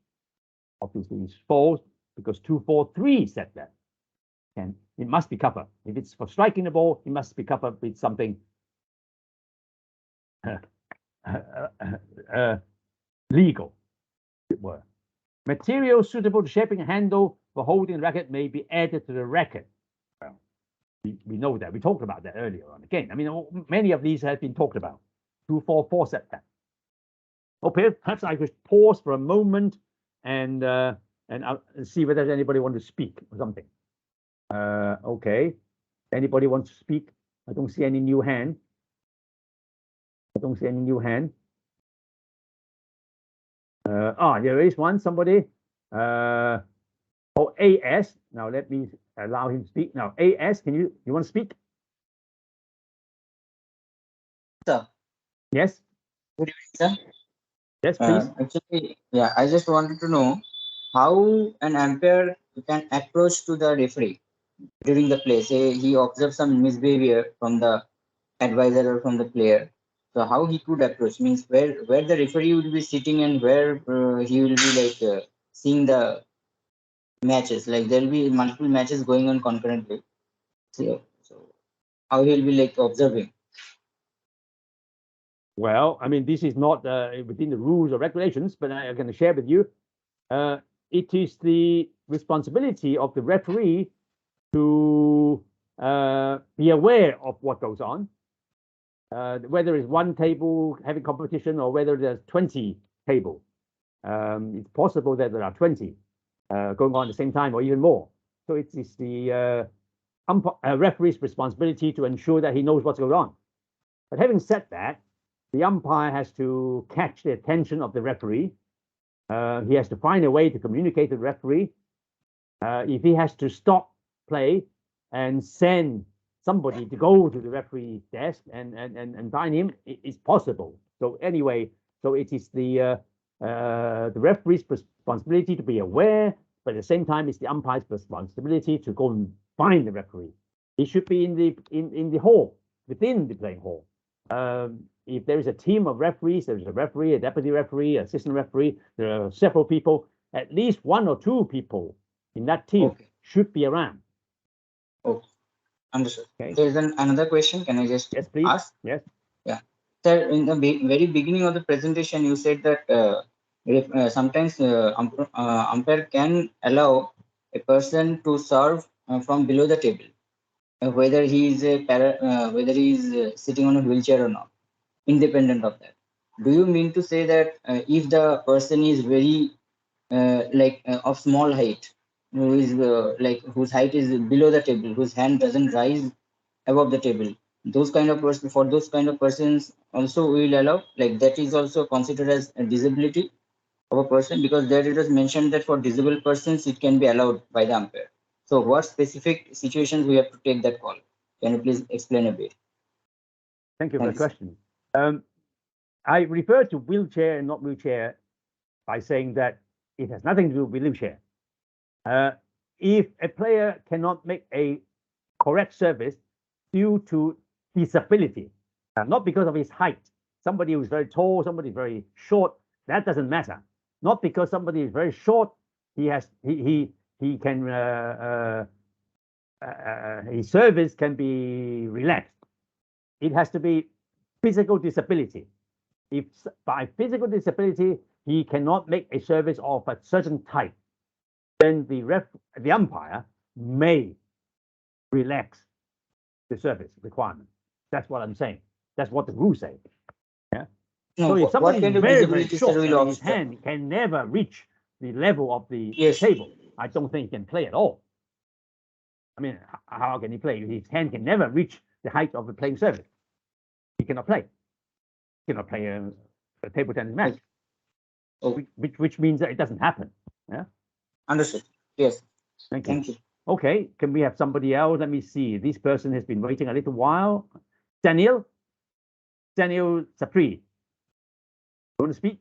Obviously, it's false because 243 said that. And it must be covered. If it's for striking the ball, it must be covered with something legal, as it were. Material suitable to shaping a handle for holding the racket may be added to the racket. Well, we know that. We talked about that earlier on. Again, I mean, many of these have been talked about. 244 setback. Okay, perhaps I could pause for a moment and see whether anybody wants to speak or something. Okay, anybody wants to speak? I don't see any new hand. I don't see any new hand. There is one, somebody. Oh, AS. Now let me allow him to speak. Now, AS, you want to speak? Sir. Yes. Good evening, sir. Yes, please. Actually, yeah, I just wanted to know how an umpire can approach to the referee during the play. Say he observes some misbehavior from the advisor or from the player. So how he could approach means where the referee would be sitting and where he will be like seeing the matches. Like there will be multiple matches going on concurrently. So how he will be like observing. Well, I mean, this is not within the rules or regulations, but I'm going to share with you. It is the responsibility of the referee to be aware of what goes on, whether it's one table having competition or whether there's 20 tables. It's possible that there are 20 going on at the same time or even more. So it is the referee's responsibility to ensure that he knows what's going on. But having said that, the umpire has to catch the attention of the referee. He has to find a way to communicate to the referee. If he has to stop play and send somebody to go to the referee desk and find him, it's possible. So anyway, so it is the referee's responsibility to be aware, but at the same time, it's the umpire's responsibility to go and find the referee. He should be in the hall, within the playing hall. If there is a team of referees, there's a referee, a deputy referee, assistant referee, there are several people, at least one or two people in that team should be around. Okay, understood. Okay. There is another question. Can I just ask? Yes. Yeah. Sir, in the very beginning of the presentation, you said that sometimes umpire can allow a person to serve from below the table, whether he is sitting on a wheelchair or not, independent of that. Do you mean to say that if the person is very of small height, who is whose height is below the table, whose hand doesn't rise above the table, those kind of person, for those kind of persons also we will allow, like that is also considered as a disability of a person, because there it is mentioned that for disabled persons it can be allowed by the umpire. So what specific situations we have to take that call? Can you please explain a bit? Thank you for the question. I refer to wheelchair and not wheelchair by saying that it has nothing to do with wheelchair. If a player cannot make a correct service due to disability, not because of his height, somebody who's very tall, somebody very short, that doesn't matter. Not because somebody is very short, his service can be relaxed. It has to be physical disability. If by physical disability he cannot make a service of a certain type, then the umpire may relax the service requirement. That's what I'm saying. That's what the rules say. Yeah. No, so if somebody is very, very short, and his hand can never reach the level of the table, I don't think he can play at all. I mean, how can he play? His hand can never reach the height of the playing service. He cannot play. He cannot play a table tennis match. Which means that it doesn't happen. Yeah. Understood. Yes. Thank you. Thank you. Okay, can we have somebody else? Let me see. This person has been waiting a little while. Daniel Sapri. You want to speak?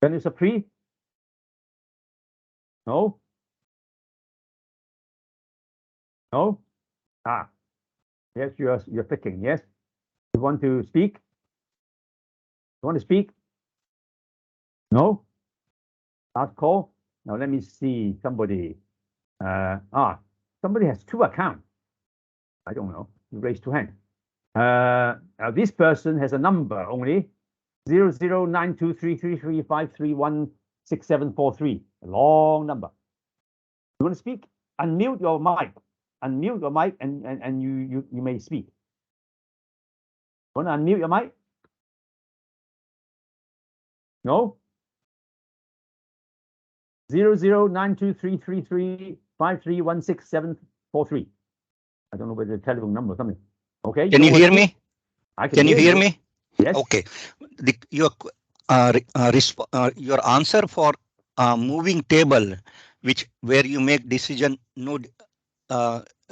Daniel Sapri? No? No? Ah. Yes, you're picking. Yes. You want to speak? You want to speak? No? Last call. Now let me see somebody. Somebody has two accounts. I don't know. You raised two hands. Now this person has a number only 00923335316743. A long number. You want to speak? Unmute your mic. unmute your mic and you may speak. Want to unmute your mic? No? 00923335316743. I don't know whether the telephone number or something. Okay. Can you hear me? I can you hear me? Yes. Okay. Your answer for moving table, where you make decision no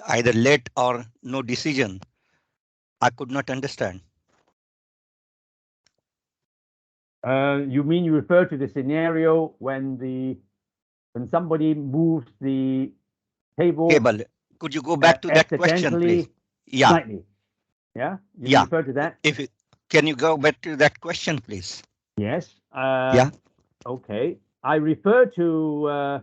either late or no decision, I could not understand. You mean you refer to the scenario when somebody moves the table? Could you go back to that question, please? Yeah. Slightly. Yeah. You refer to that. Can you go back to that question, please? Yes. Yeah. Okay. I refer to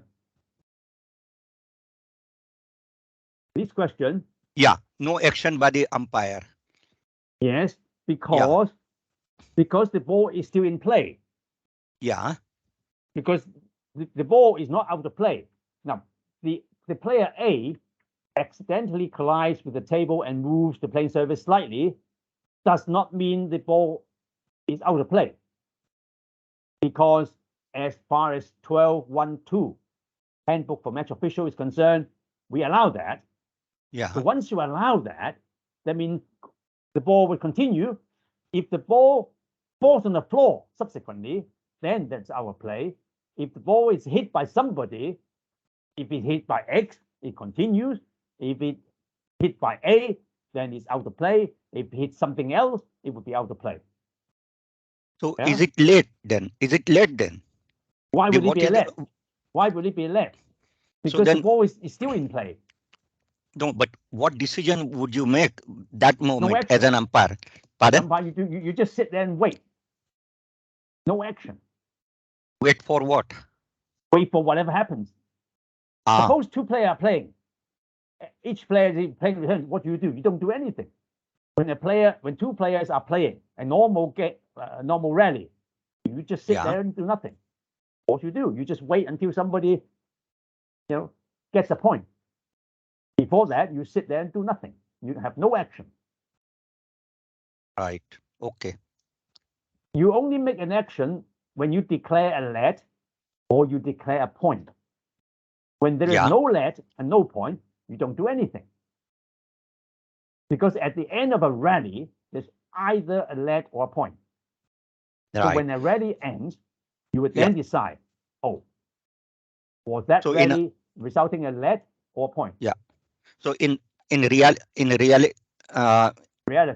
this question. Yeah. No action by the umpire. Yes, because the ball is still in play. Yeah. Because the ball is not out of play. Now, the player A accidentally collides with the table and moves the playing surface slightly, does not mean the ball is out of play. Because as far as 12.1.2 handbook for match official is concerned, we allow that. Yeah. So once you allow that means the ball will continue. If the ball falls on the floor subsequently, then that's our play. If the ball is hit by somebody, if it's hit by X, it continues. If it hit by A, then it's out of play. If it hits something else, it would be out of play. So is it late then? Why would it be late? Why would it be late? Because the ball is still in play. No, but what decision would you make that moment as an umpire? Pardon? You just sit there and wait. No action. Wait for what? Wait for whatever happens. Suppose two players are playing. Each player is playing. What do? You don't do anything. When two players are playing a normal rally, you just sit there and do nothing. What you do? You just wait until somebody, gets a point. Before that, you sit there and do nothing. You have no action. Right. Okay. You only make an action when you declare a let or you declare a point. When there is no let and no point, you don't do anything. Because at the end of a rally, there's either a let or a point. Right. So when a rally ends, you would then decide, was that rally resulting in a let or a point? Yeah. So in reality,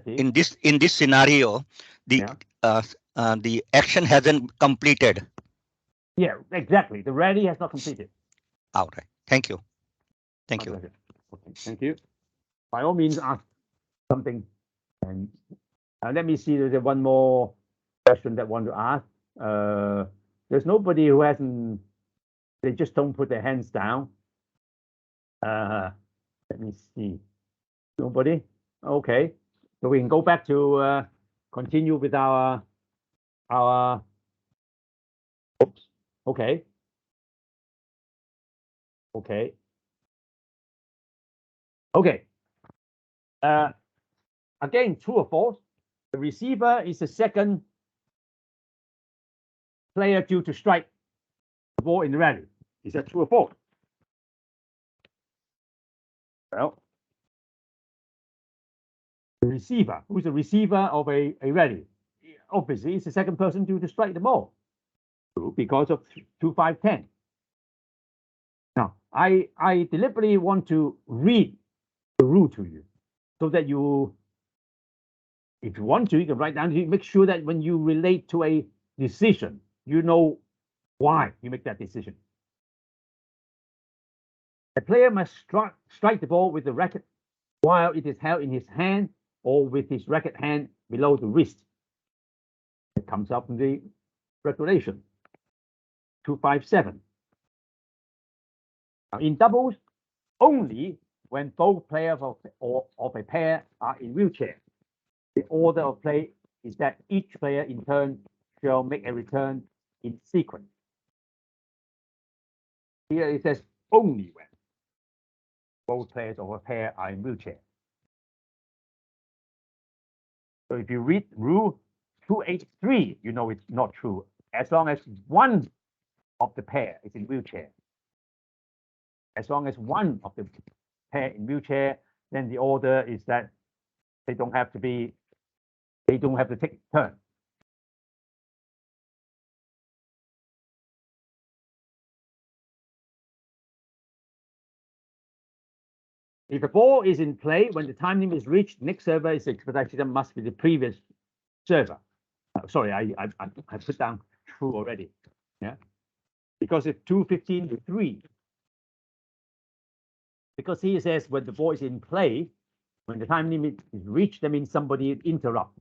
in this scenario, the action hasn't completed. Yeah, exactly. The rally has not completed. All right. Thank you. Thank you. Okay. Thank you. By all means, ask something. And let me see. There's one more question that I want to ask. There's nobody who hasn't. They just don't put their hands down. Let me see. Nobody? Okay. So we can go back to continue with our oops. Okay. Okay. Okay. Again, true or false? The receiver is the second player due to strike the ball in the rally. Is that true or false? Well, the receiver, who's the receiver of a rally, obviously is the second person due to strike the ball. True, because of 2-5-10. Now, I deliberately want to read the rule to you so that you, if you want to, you can write down, make sure that when you relate to a decision, you know why you make that decision. A player must strike the ball with the racket while it is held in his hand or with his racket hand below the wrist. It comes up in the regulation 257. Now, in doubles, only when both players of a pair are in wheelchair. The order of play is that each player in turn shall make a return in sequence. Here it says only when. both players of a pair are in wheelchair. So if you read rule 283, you know it's not true. As long as one of the pair is in wheelchair. As long as one of the pair in wheelchair, then the order is that they don't have to take turn. If the ball is in play when the time limit is reached, next server is expedited system must be the previous server. Sorry, I put down true already. Yeah, because it's 2:15:3. Because he says when the ball is in play, when the time limit is reached, that means somebody interrupt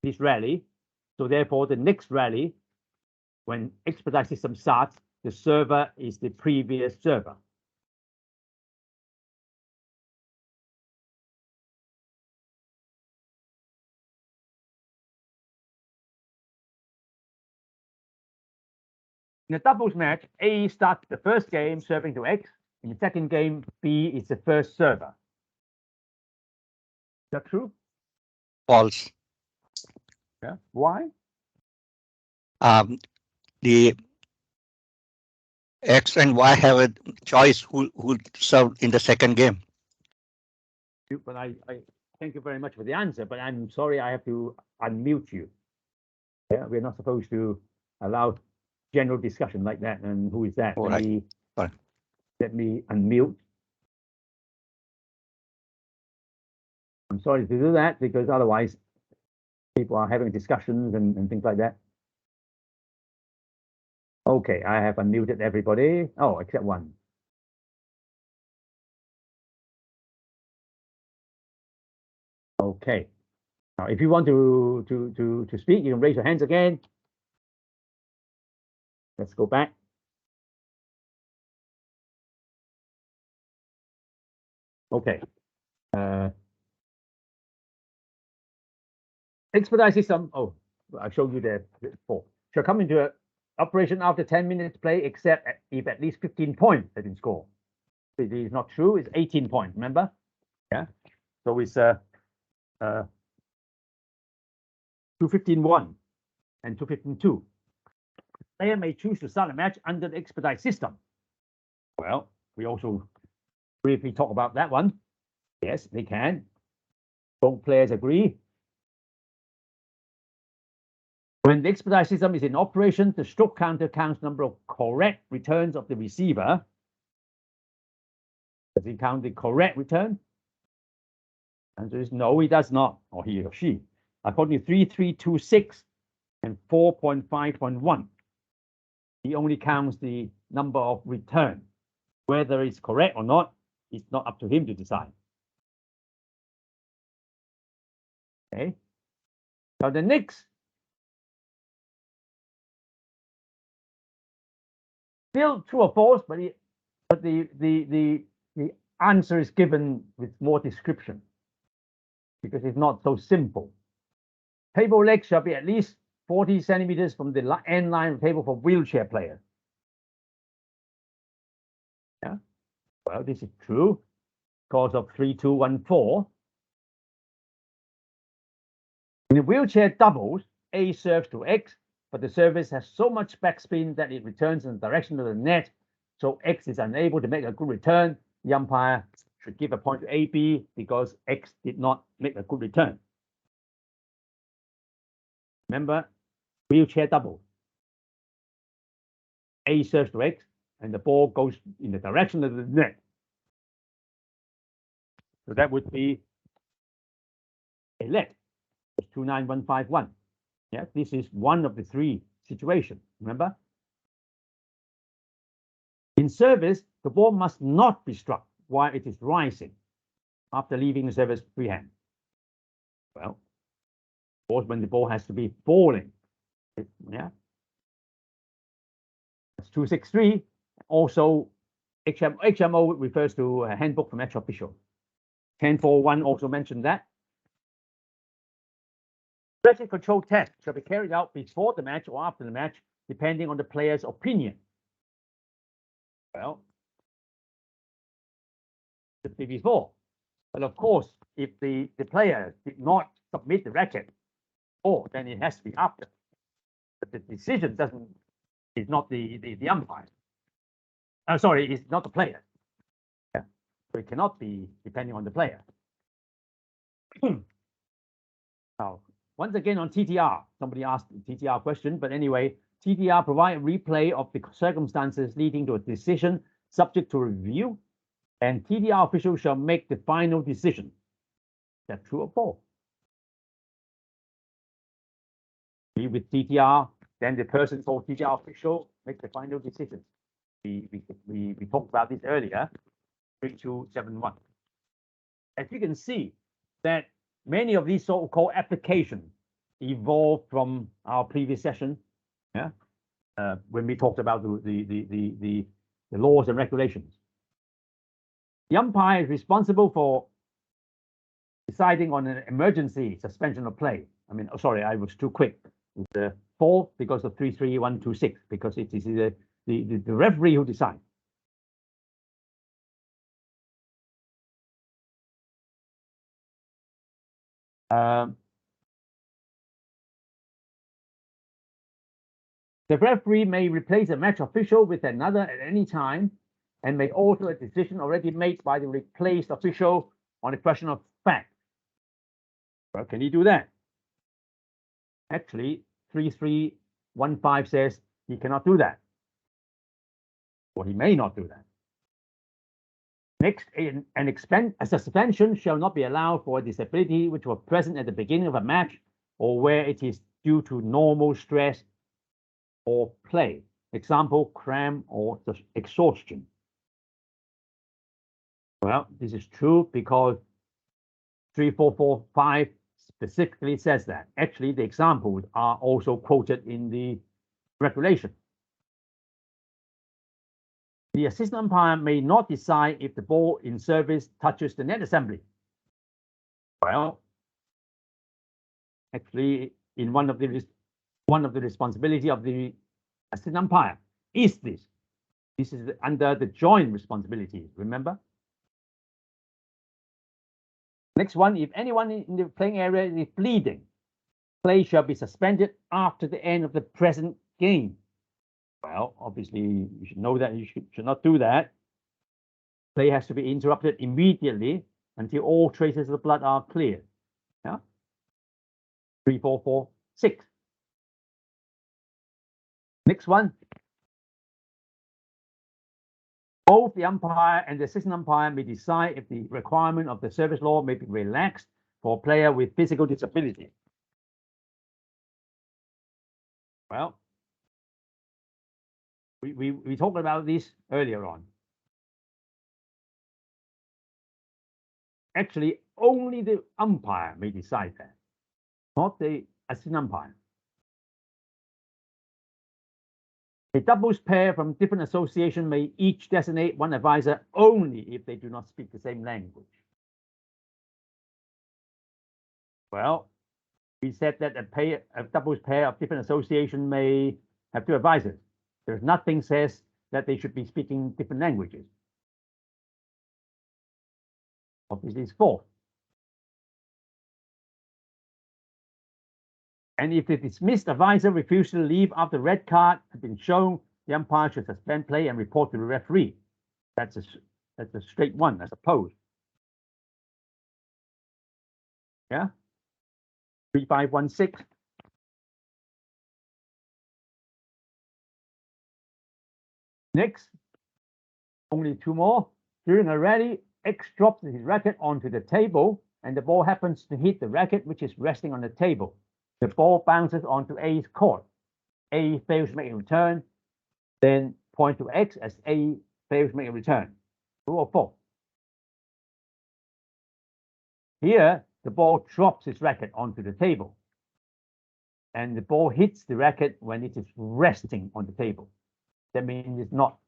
this rally. So therefore, the next rally, when expedite system starts, the server is the previous server. In a doubles match, A starts the first game serving to X. In the second game, B is the first server. Is that true? False. Yeah. Why? The X and Y have a choice who serve in the second game. But I thank you very much for the answer, but I'm sorry I have to unmute you. Yeah, we're not supposed to allow general discussion like that. And who is that? All right. Let me unmute. I'm sorry to do that because otherwise people are having discussions and things like that. Okay, I have unmuted everybody. Oh, except one. Okay. Now, if you want to speak, you can raise your hands again. Let's go back. Okay. Expedite system. Oh, I showed you that before. Shall come into operation after 10 minutes play, except if at least 15 points have been scored. It is not true. It's 18 points. Remember? Yeah. So it's 2:15:1 and 2:15:2. Player may choose to start a match under the expedite system. Well, we also briefly talk about that one. Yes, they can. Both players agree. When the expedite system is in operation, the stroke counter counts number of correct returns of the receiver. Does he count the correct return? Answer is no, he does not, or he or she. According to 3.326 and 4.5.1, he only counts the number of return. Whether it's correct or not, it's not up to him to decide. Okay. Now the next. Still true or false, but the answer is given with more description because it's not so simple. Table leg shall be at least 40 centimeters from the end line of the table for wheelchair players. Yeah, well, this is true because of 3.2.1.4. In the wheelchair doubles, A serves to X, but the service has so much backspin that it returns in the direction of the net, so X is unable to make a good return. The umpire should give a point to AB because X did not make a good return. Remember, wheelchair double. A serves to X, and the ball goes in the direction of the net. So that would be a let. It's 29151. Yeah, this is one of the three situations. Remember? In service, the ball must not be struck while it is rising after leaving the service freehand. Well, of course, when the ball has to be falling. Yeah. That's 263. Also, HMO refers to a handbook from match official. 10.4.1 also mentioned that. Pressure control test shall be carried out before the match or after the match, depending on the player's opinion. Well, the be before. But of course, if the player did not submit the racket, then it has to be after. But the decision is not the umpire. Sorry, it's not the player. Yeah. So it cannot be depending on the player. Now, once again on TTR, somebody asked the TTR question, but anyway, TTR provide a replay of the circumstances leading to a decision subject to review, and TTR officials shall make the final decision. Is that true or false? With TTR, then the person called TTR official makes the final decision. We talked about this earlier, 3271. As you can see, that many of these so-called applications evolved from our previous session, yeah, when we talked about the laws and regulations. The umpire is responsible for deciding on an emergency suspension of play. I mean, sorry, I was too quick. It's 4 because of 33126, because it is the referee who decides. The referee may replace a match official with another at any time and may alter a decision already made by the replaced official on a question of fact. Well, can he do that? Actually, 3315 says he cannot do that. Or he may not do that. Next, a suspension shall not be allowed for a disability which was present at the beginning of a match or where it is due to normal stress or play. Example, cramp or exhaustion. Well, this is true because 3445 specifically says that. Actually, the examples are also quoted in the regulation. The assistant umpire may not decide if the ball in service touches the net assembly. Well, actually, in one of the responsibility of the assistant umpire is this. This is under the joint responsibility, remember? Next one, if anyone in the playing area is bleeding, play shall be suspended after the end of the present game. Well, obviously, you should know that you should not do that. Play has to be interrupted immediately until all traces of the blood are cleared. Yeah? 3446. Next one. Both the umpire and the assistant umpire may decide if the requirement of the service law may be relaxed for a player with physical disability. Well, we talked about this earlier on. Actually, only the umpire may decide that, not the assistant umpire. A doubles pair from different associations may each designate one advisor only if they do not speak the same language. Well, we said that a doubles pair of different associations may have 2 advisors. There's nothing says that they should be speaking different languages. Obviously, it's 4. And if the dismissed advisor refuses to leave after the red card has been shown, the umpire should suspend play and report to the referee. That's a straight one, I suppose. Yeah. 3516. Next, only 2 more. During a rally, X drops his racket onto the table, and the ball happens to hit the racket, which is resting on the table. The ball bounces onto A's court. A fails to make a return, then point to X as A fails to make a return. True or false? Here, the ball drops its racket onto the table, and the ball hits the racket when it is resting on the table. That means it's not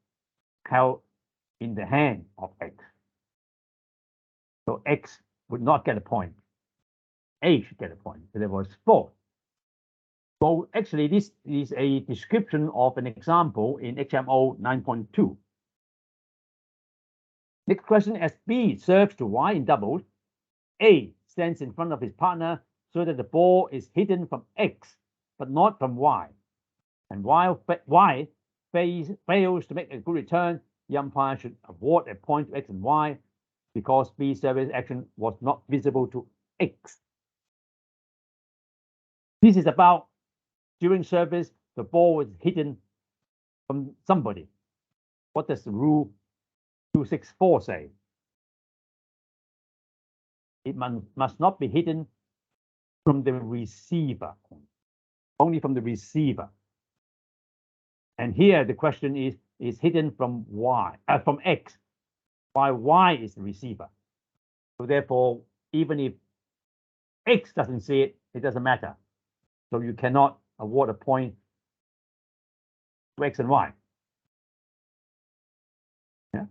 held in the hand of X. So X would not get a point. A should get a point. So there was 4. So actually, this is a description of an example in HMO 9.2. Next question, as B serves to Y in doubles, A stands in front of his partner so that the ball is hidden from X, but not from Y. And while Y fails to make a good return, the umpire should award a point to X and Y because B's service action was not visible to X. This is about during service, the ball was hidden from somebody. What does the rule 264 say? It must not be hidden from the receiver, only from the receiver. And here the question is hidden from Y, from X, while Y is the receiver. So therefore, even if X doesn't see it, it doesn't matter. So you cannot award a point to X and Y. Yeah.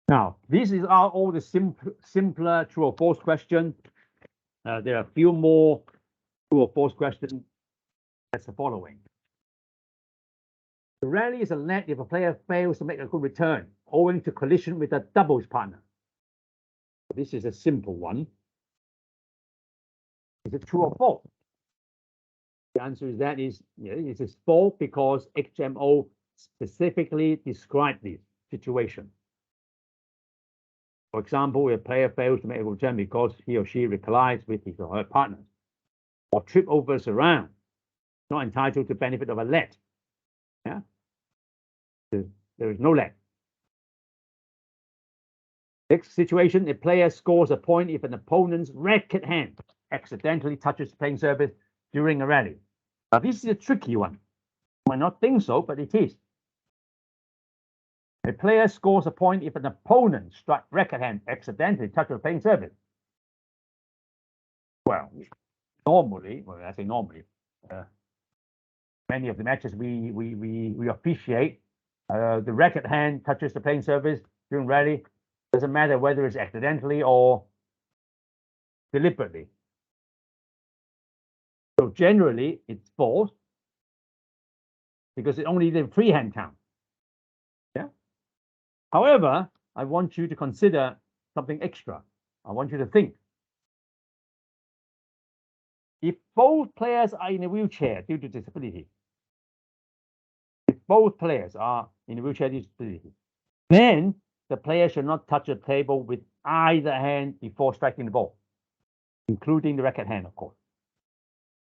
Now, this is all the simpler true or false question. There are a few more true or false questions. That's the following. The rally is a net if a player fails to make a good return owing to collision with a doubles partner. This is a simple one. Is it true or false? The answer is that it is false because HMO specifically described this situation. For example, if a player fails to make a good return because he or she collides with his or her partner, or trip overs around, not entitled to benefit of a let. Yeah, there is no let. Next situation: a player scores a point if an opponent's racket hand accidentally touches playing surface during a rally. Now, this is a tricky one. You might not think so, but it is. A player scores a point if an opponent's racket hand accidentally touches playing surface. Well, normally, well, I say normally, many of the matches we officiate, the racket hand touches the playing surface during rally. Doesn't matter whether it's accidentally or deliberately. So generally, it's false because it only the free hand count. Yeah. However, I want you to consider something extra. I want you to think. If both players are in a wheelchair due to disability, then the player should not touch the table with either hand before striking the ball, including the racket hand, of course.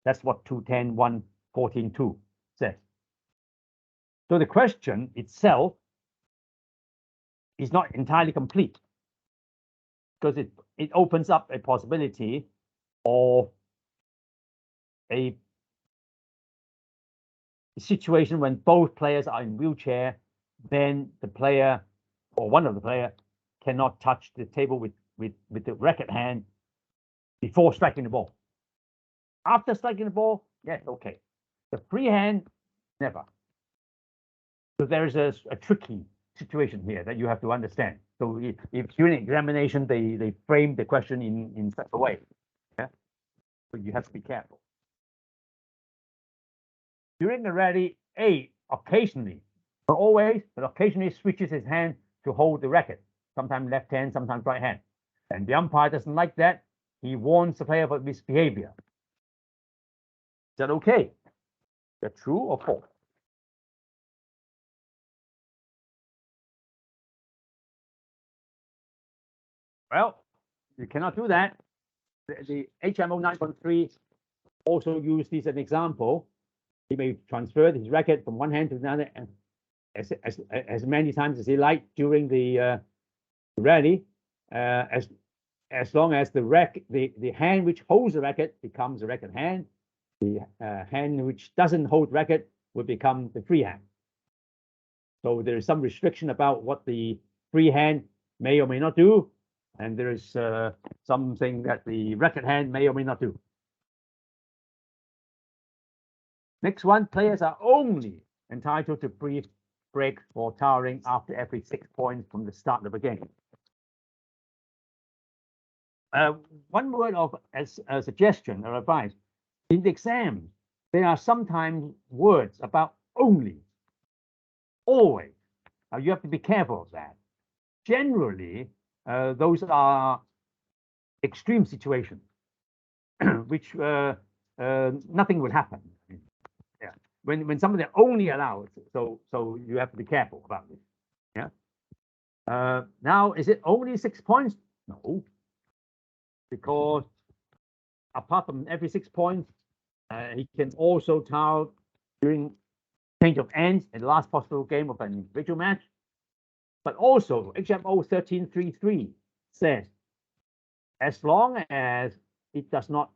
That's what 210.1.14.2 says. So the question itself is not entirely complete because it opens up a possibility of a situation when both players are in wheelchair, then the player or one of the player cannot touch the table with the racket hand before striking the ball. After striking the ball, yes, okay. The free hand, never. So there is a tricky situation here that you have to understand. So if during examination they frame the question in such a way, yeah, so you have to be careful. During the rally, A occasionally, not always, but occasionally switches his hand to hold the racket, sometimes left hand, sometimes right hand. And the umpire doesn't like that. He warns the player about misbehavior. Is that okay? Is that true or false? Well, you cannot do that. The HMO 9.3 also used this as an example. He may transfer his racket from one hand to another and as many times as he liked during the rally, as long as the hand which holds the racket becomes a racket hand, the hand which doesn't hold racket will become the free hand. So there is some restriction about what the free hand may or may not do, and there is something that the racket hand may or may not do. Next one, players are only entitled to brief break for towering after every 6 points from the start of a game. One word of as a suggestion or advice. In the exam, there are sometimes words about only, always, Now you have to be careful of that. Generally, those are extreme situations, which nothing will happen. Yeah, when somebody only allows, so you have to be careful about this. Yeah. Now, is it only 6 points? No, because apart from every 6 points, he can also tile during change of ends in the last possible game of an individual match. But also, HMO 1333 says, as long as it does not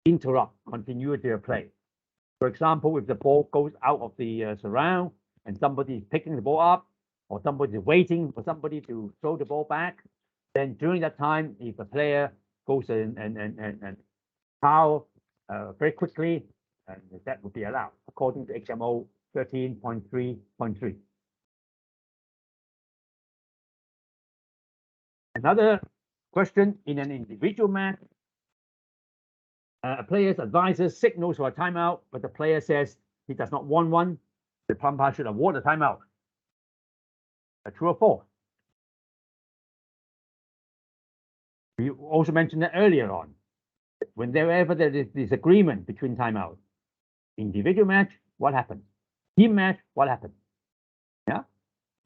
interrupt continuity of play. For example, if the ball goes out of the surround and somebody is picking the ball up, or somebody is waiting for somebody to throw the ball back, then during that time, if a player goes in and foul very quickly, and that would be allowed according to HMO 13.3.3. Another question: in an individual match, a player's advisor signals for a timeout, but the player says he does not want one. The umpire should award a timeout. True or false? We also mentioned that earlier on. Whenever there is disagreement between timeouts, individual match, what happens? Team match, what happens? Yeah.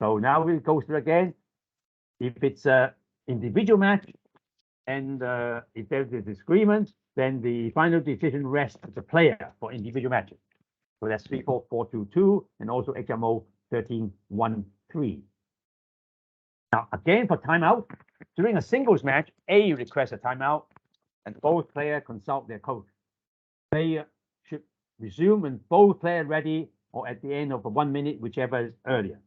So now we'll go through again. If it's a individual match and if there's a disagreement, then the final decision rests with the player for individual matches. So that's 34422 and also HMO 1313. Now, again, for timeout, during a singles match, A requests a timeout, and both players consult their coach. Player should resume when both players ready, or at the end of 1 minute, whichever is earlier.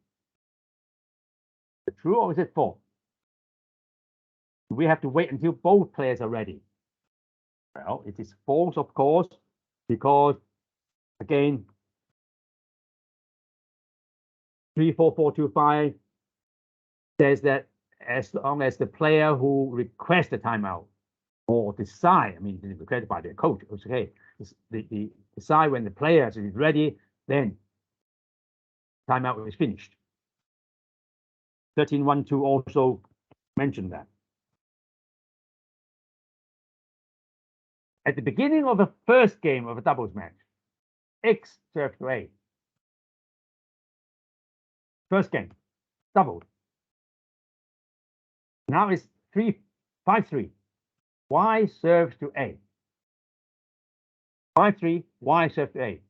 Is it true or is it false? We have to wait until both players are ready. Well, it is false, of course, because again, 34425 says that as long as the player who requests the timeout or decide, I mean, requested by their coach, it's okay. The decide when the player is ready, then timeout is finished. 1312 also mentioned that. At the beginning of the first game of a doubles match, X serves to A. First game, doubles. Now it's 3-5-3. Y serves to A. 5-3, Y serves to A.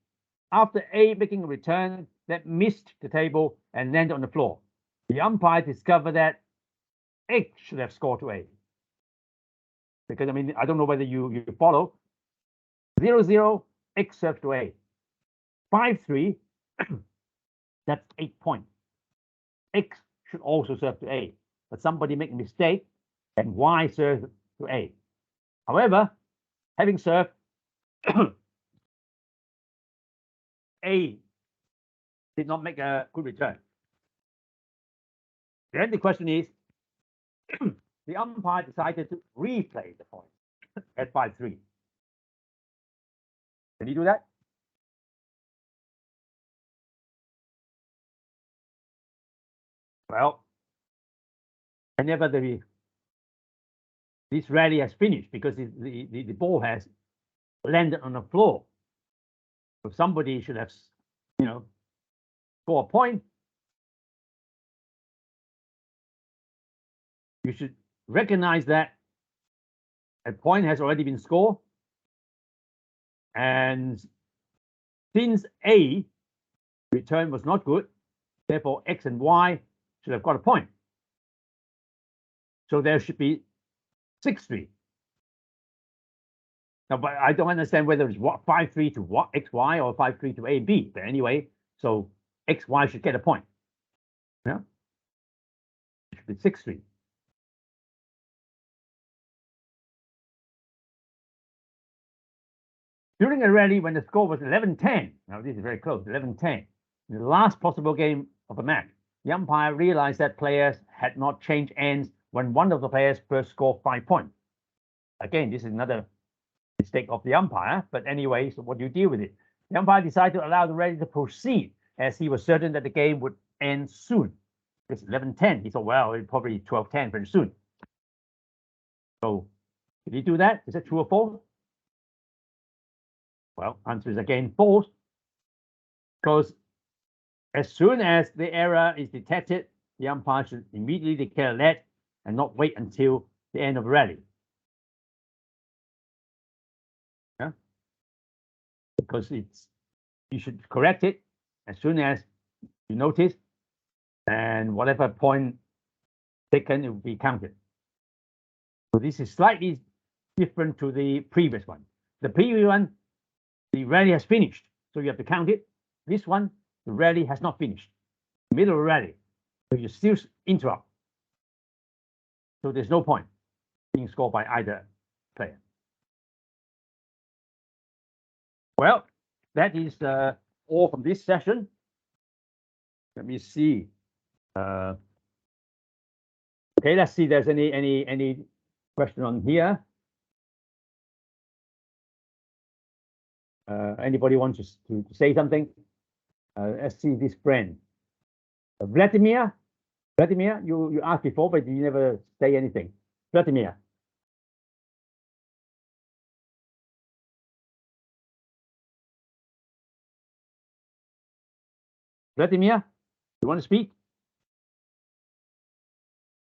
After A making a return that missed the table and landed on the floor, the umpire discovered that X should have scored to A. Because, I mean, I don't know whether you follow. 0-0, X serves to A. 5-3, that's 8 points. X should also serve to A. But somebody make a mistake and Y serves to A. However, having served, A did not make a good return. Then the question is, the umpire decided to replay the point at 5-3. Can you do that? Well, whenever this rally has finished, because the ball has landed on the floor, so somebody should have, score a point. You should recognize that a point has already been scored, and since A return was not good, therefore X and Y should have got a point. So there should be 6-3. Now, but I don't understand whether it's 5-3 to XY or 5-3 to A and B. But anyway, so XY should get a point. Yeah, it should be 6-3. During a rally when the score was 11-10, now this is very close, 11-10, in the last possible game of a match, the umpire realized that players had not changed ends when one of the players first scored 5 points. Again, this is another mistake of the umpire, but anyway, so what do you deal with it? The umpire decided to allow the rally to proceed as he was certain that the game would end soon. It's 11:10. He thought, well, it's probably 12:10 very soon. So did he do that? Is it true or false? Well, answer is again false. Because as soon as the error is detected, the umpire should immediately declare let and not wait until the end of the rally. Yeah? Because you should correct it as soon as you notice, and whatever point taken, it will be counted. So this is slightly different to the previous one. The previous one, the rally has finished, so you have to count it. This one, the rally has not finished, middle of the rally, so you still interrupt. So there's no point being scored by either player. Well, that is all from this session. Let me see. Okay, let's see if there's any question on here. Anybody wants to say something? Let's see this friend. Vladimir, you asked before, but you never say anything. Vladimir. Vladimir, you want to speak?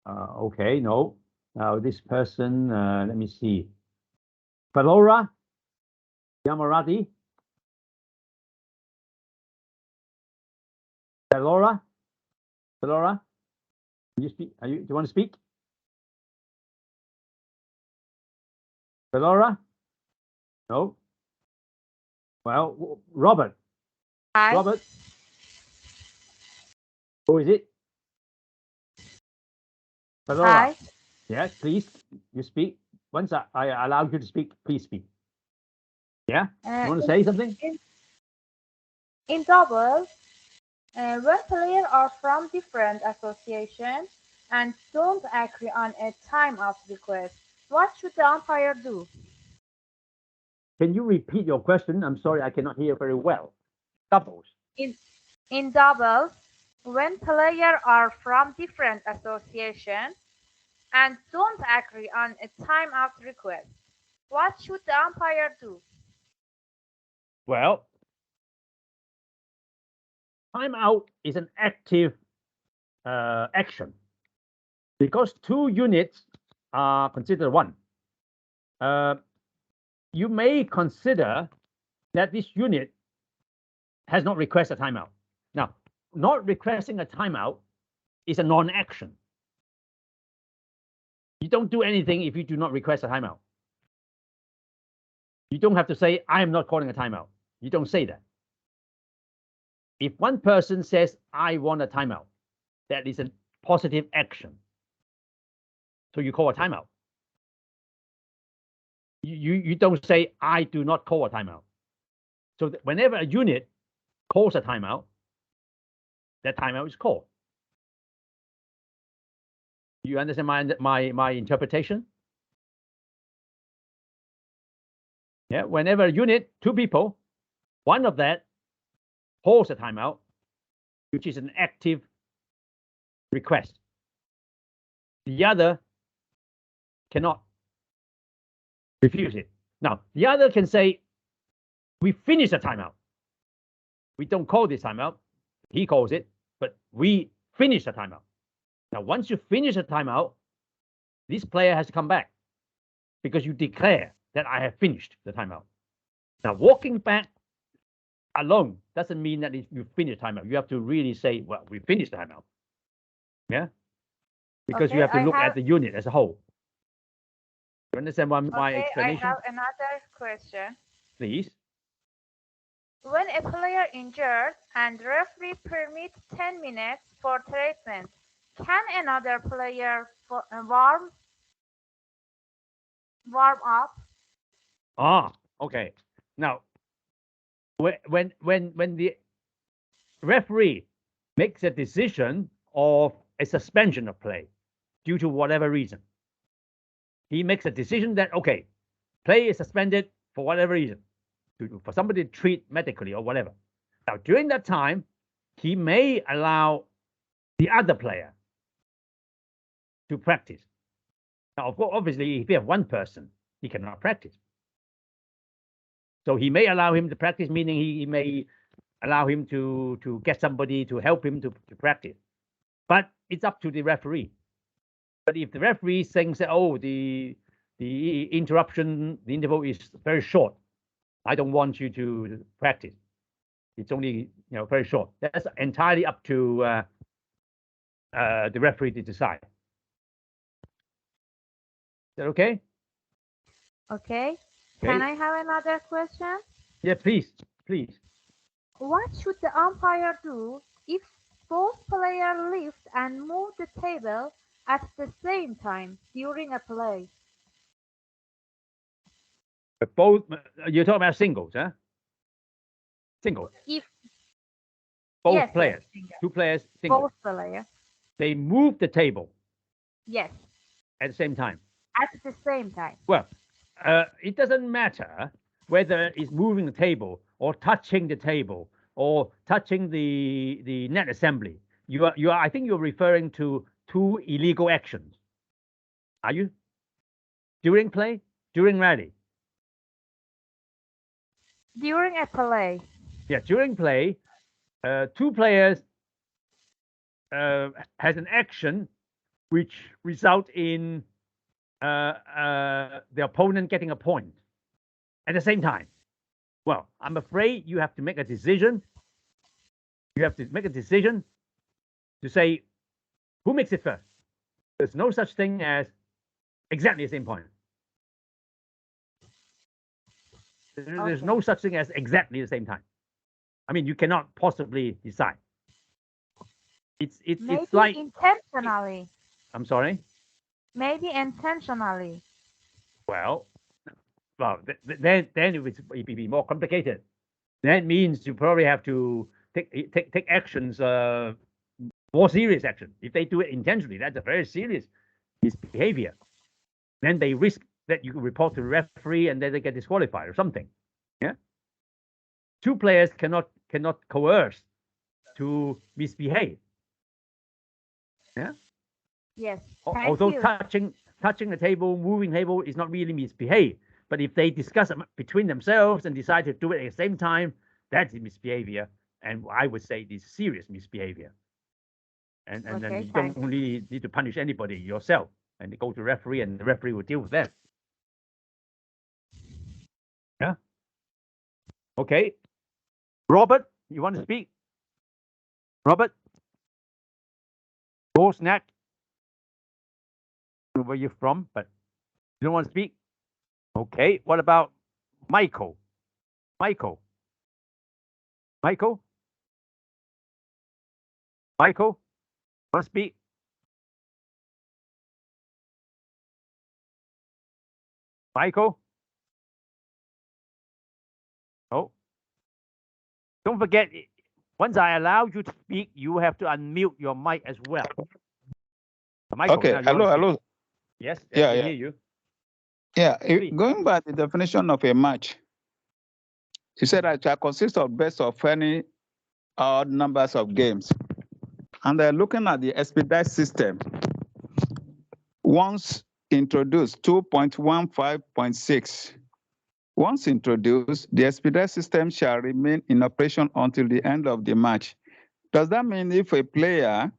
Okay, no. Now this person, let me see. Valora Yamarati. Valora, you speak? Do you want to speak? Valora? No. Well, Robert. Hi. Robert. Who is it? Valora. Hi. Yes, please. You speak. Once I allow you to speak, please speak. Yeah. You want to say something? In double, when players are from different associations and don't agree on a timeout request, what should the umpire do? Can you repeat your question? I'm sorry, I cannot hear very well. Doubles. In doubles, when players are from different associations and don't agree on a timeout request, what should the umpire do? Well, timeout is an active action because two units are considered one. You may consider that this unit has not requested a timeout. Now, not requesting a timeout is a non-action. You don't do anything if you do not request a timeout. You don't have to say, I am not calling a timeout. You don't say that. If one person says, I want a timeout, that is a positive action. So you call a timeout. You don't say, I do not call a timeout. So whenever a unit calls a timeout, that timeout is called. You understand my interpretation? Yeah, whenever a unit, two people, one of that calls a timeout, which is an active request. The other cannot refuse it. Now, the other can say, we finish the timeout. We don't call this timeout. He calls it, but we finish the timeout. Now, once you finish a timeout, this player has to come back because you declare that I have finished the timeout. Now, walking back alone doesn't mean that you finish timeout. You have to really say, well, we finished the timeout. Yeah? Because Okay, you have to I look have- at the unit as a whole. You understand my Okay, explanation? I have another question. Please. When a player injured and referee permits 10 minutes for treatment, can another player warm up? Ah, okay. Now, when the referee makes a decision of a suspension of play due to whatever reason, he makes a decision that, okay, play is suspended for whatever reason, for somebody to treat medically or whatever. Now, during that time, he may allow the other player to practice. Now, of course, obviously, if you have one person, he cannot practice. So he may allow him to practice, meaning he may allow him to get somebody to help him to practice. But it's up to the referee. But if the referee thinks that, oh, the interruption, the interval is very short, I don't want you to practice. It's only very short. That's entirely up to the referee to decide. Is that okay? Okay. Can I have another question? Yeah, please, please. What should the umpire do if both players lift and move the table at the same time during a play? Both, you're talking about singles, huh? Singles. If both yes, players, yes, two players, singles. both players. They move the table. Yes. At the same time. At the same time. Well, it doesn't matter whether it's moving the table or touching the table or touching the net assembly. You are. I think you're referring to two illegal actions. Are you? During play, during rally. During a play. Yeah, during play, two players has an action which result in the opponent getting a point at the same time. Well, I'm afraid you have to make a decision. You have to make a decision to say who makes it first. There's no such thing as exactly the same point. There's no such thing as exactly the same time. I mean, you cannot possibly decide. Maybe it's like intentionally. I'm sorry. Maybe intentionally. Well, then it would be more complicated. That means you probably have to take actions, more serious action. If they do it intentionally, that's a very serious misbehavior. Then they risk that you can report to the referee and then they get disqualified or something. Yeah. Two players cannot coerce to misbehave. Yeah. Yes. Although touching the table, moving table is not really misbehave. But if they discuss between themselves and decide to do it at the same time, that's misbehavior. And I would say this is serious misbehavior. And then you don't really need to punish anybody yourself. And they go to the referee and the referee will deal with that. Yeah. Okay. Robert, you want to speak? Robert? Snack. Where you're from, but you don't want to speak? Okay. What about Michael? Michael? Want to speak? Michael? Oh. Don't forget, once I allow you to speak, you have to unmute your mic as well. Michael, okay. Hello. Yes, yeah, I can yeah. hear you. Yeah, going by the definition of a match, you said that it consists of best of any odd numbers of games. And they're looking at the expedite system. Once introduced, 2.15.6. Once introduced, the expedite system shall remain in operation until the end of the match. Does that mean if a player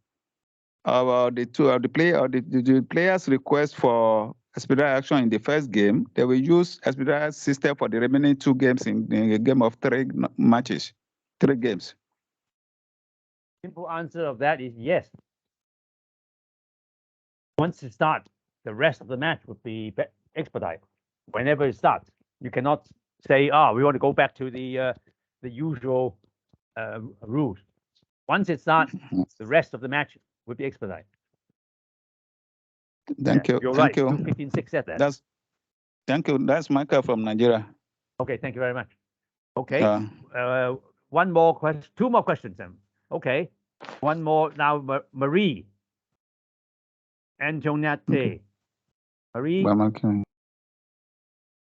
the players request for expedite action in the first game, they will use expedite system for the remaining two games in a game of 3 matches, 3 games? Simple answer of that is yes. Once it starts, the rest of the match would be expedite. Whenever it starts, you cannot say, we want to go back to the usual rules. Once it starts, the rest of the match would be expedite. Thank you. You're Thank right. you. 2:15.6 said that. Thank you. That's Michael from Nigeria. Okay, thank you very much. Okay. One more question. 2 more questions then. Okay. One more now. Marie. Antoinette. Okay. Marie.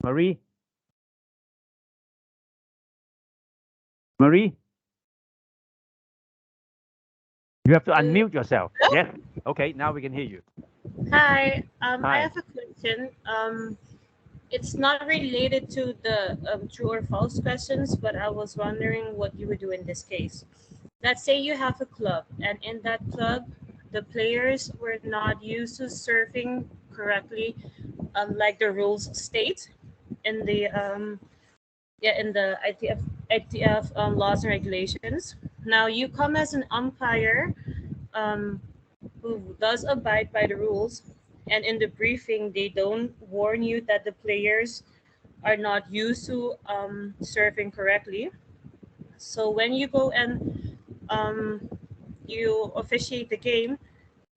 Marie. Marie. You have to unmute yourself. Yes. Okay. Now we can hear you. Hi, I Hi. have a question. It's not related to the true or false questions, but I was wondering what you would do in this case. Let's say you have a club, and in that club, the players were not used to surfing correctly, like the rules state in the ITF laws and regulations. Now you come as an umpire um, who does abide by the rules, and in the briefing they don't warn you that the players are not used to surfing correctly. So when you go and you officiate the game,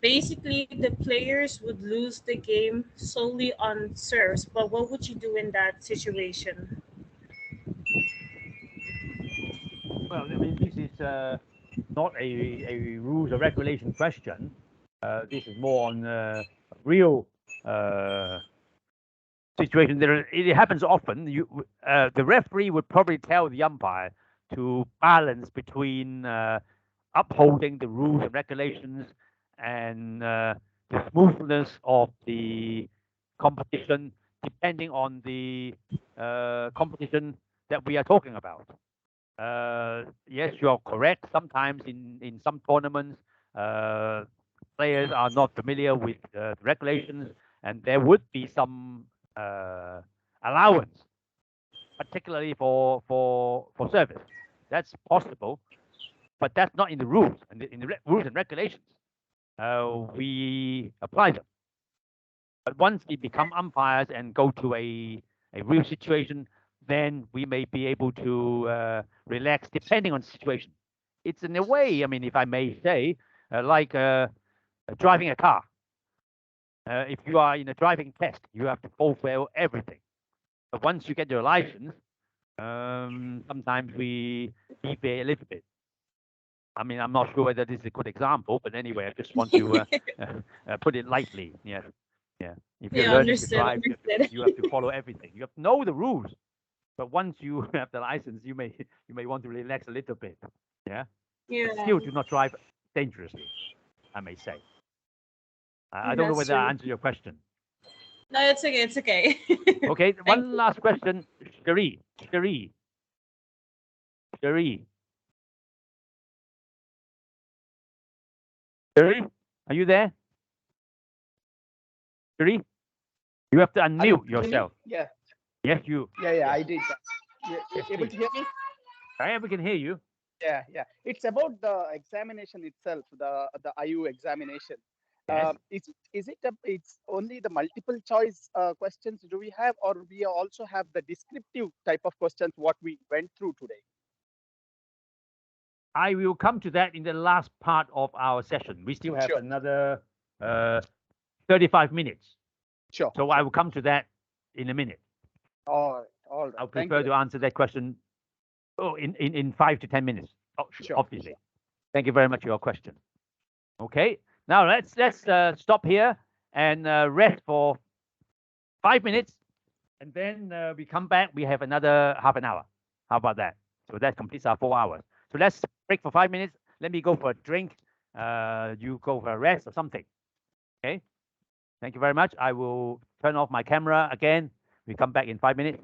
basically the players would lose the game solely on serves. But what would you do in that situation? Well, I mean, this is not a rules or regulation question. This is more on real situation. It happens often. The referee would probably tell the umpire to balance between upholding the rules and regulations and the smoothness of the competition, depending on the competition that we are talking about. Yes, you are correct. Sometimes in some tournaments, players are not familiar with the regulations, and there would be some allowance, particularly for service. That's possible, but that's not in the rules. And in the rules and regulations, we apply them. But once we become umpires and go to a real situation, then we may be able to relax depending on the situation. It's in a way, I mean, if I may say, like driving a car. If you are in a driving test, you have to fulfill everything. But once you get your license, sometimes we deviate a little bit. I mean, I'm not sure whether this is a good example, but anyway, I just want to put it lightly. Yeah, yeah. If you're learning to drive, you have to follow everything. You have to know the rules. But once you have the license, you may want to relax a little bit. Yeah. Yeah. But still, do not drive dangerously, I may say. I don't know That's whether I true. answered your question. No, it's okay. It's okay. Okay, one last question, Cherie. Cherie, are you there? Cherie, you have to unmute yourself. Yeah, Yes, you. yeah, I did that. Yes, Able please. to hear me? We can hear you. Yeah. It's about the examination itself, the IU examination. Yes. It's only the multiple choice questions do we have, or we also have the descriptive type of questions what we went through today? I will come to that in the last part of our session. We still have another 35 minutes. Sure. So I will come to that in a minute. All right. I'll prefer to answer that question in 5 to 10 minutes. Obviously. Thank you very much for your question. Okay. Now let's stop here and rest for 5 minutes, and then we come back. We have another half an hour. How about that? So that completes our 4 hours. So let's break for 5 minutes. Let me go for a drink. You go for a rest or something. Okay. Thank you very much. I will turn off my camera again. We come back in 5 minutes.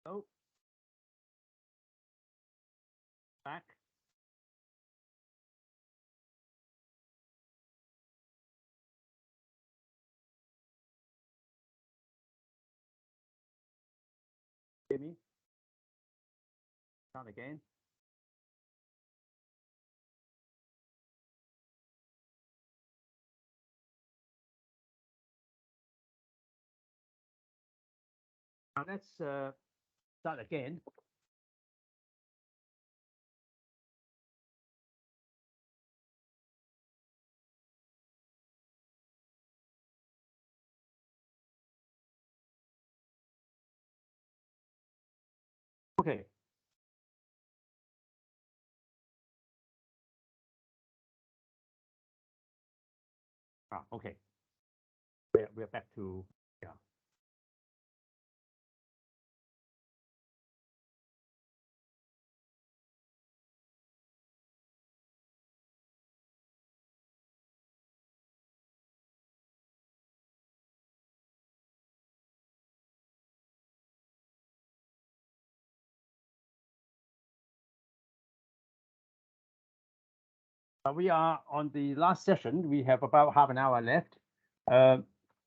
So back. Hear me? Start again. Now let's start again. Okay. Okay. We're back to, yeah. We are on the last session. We have about half an hour left.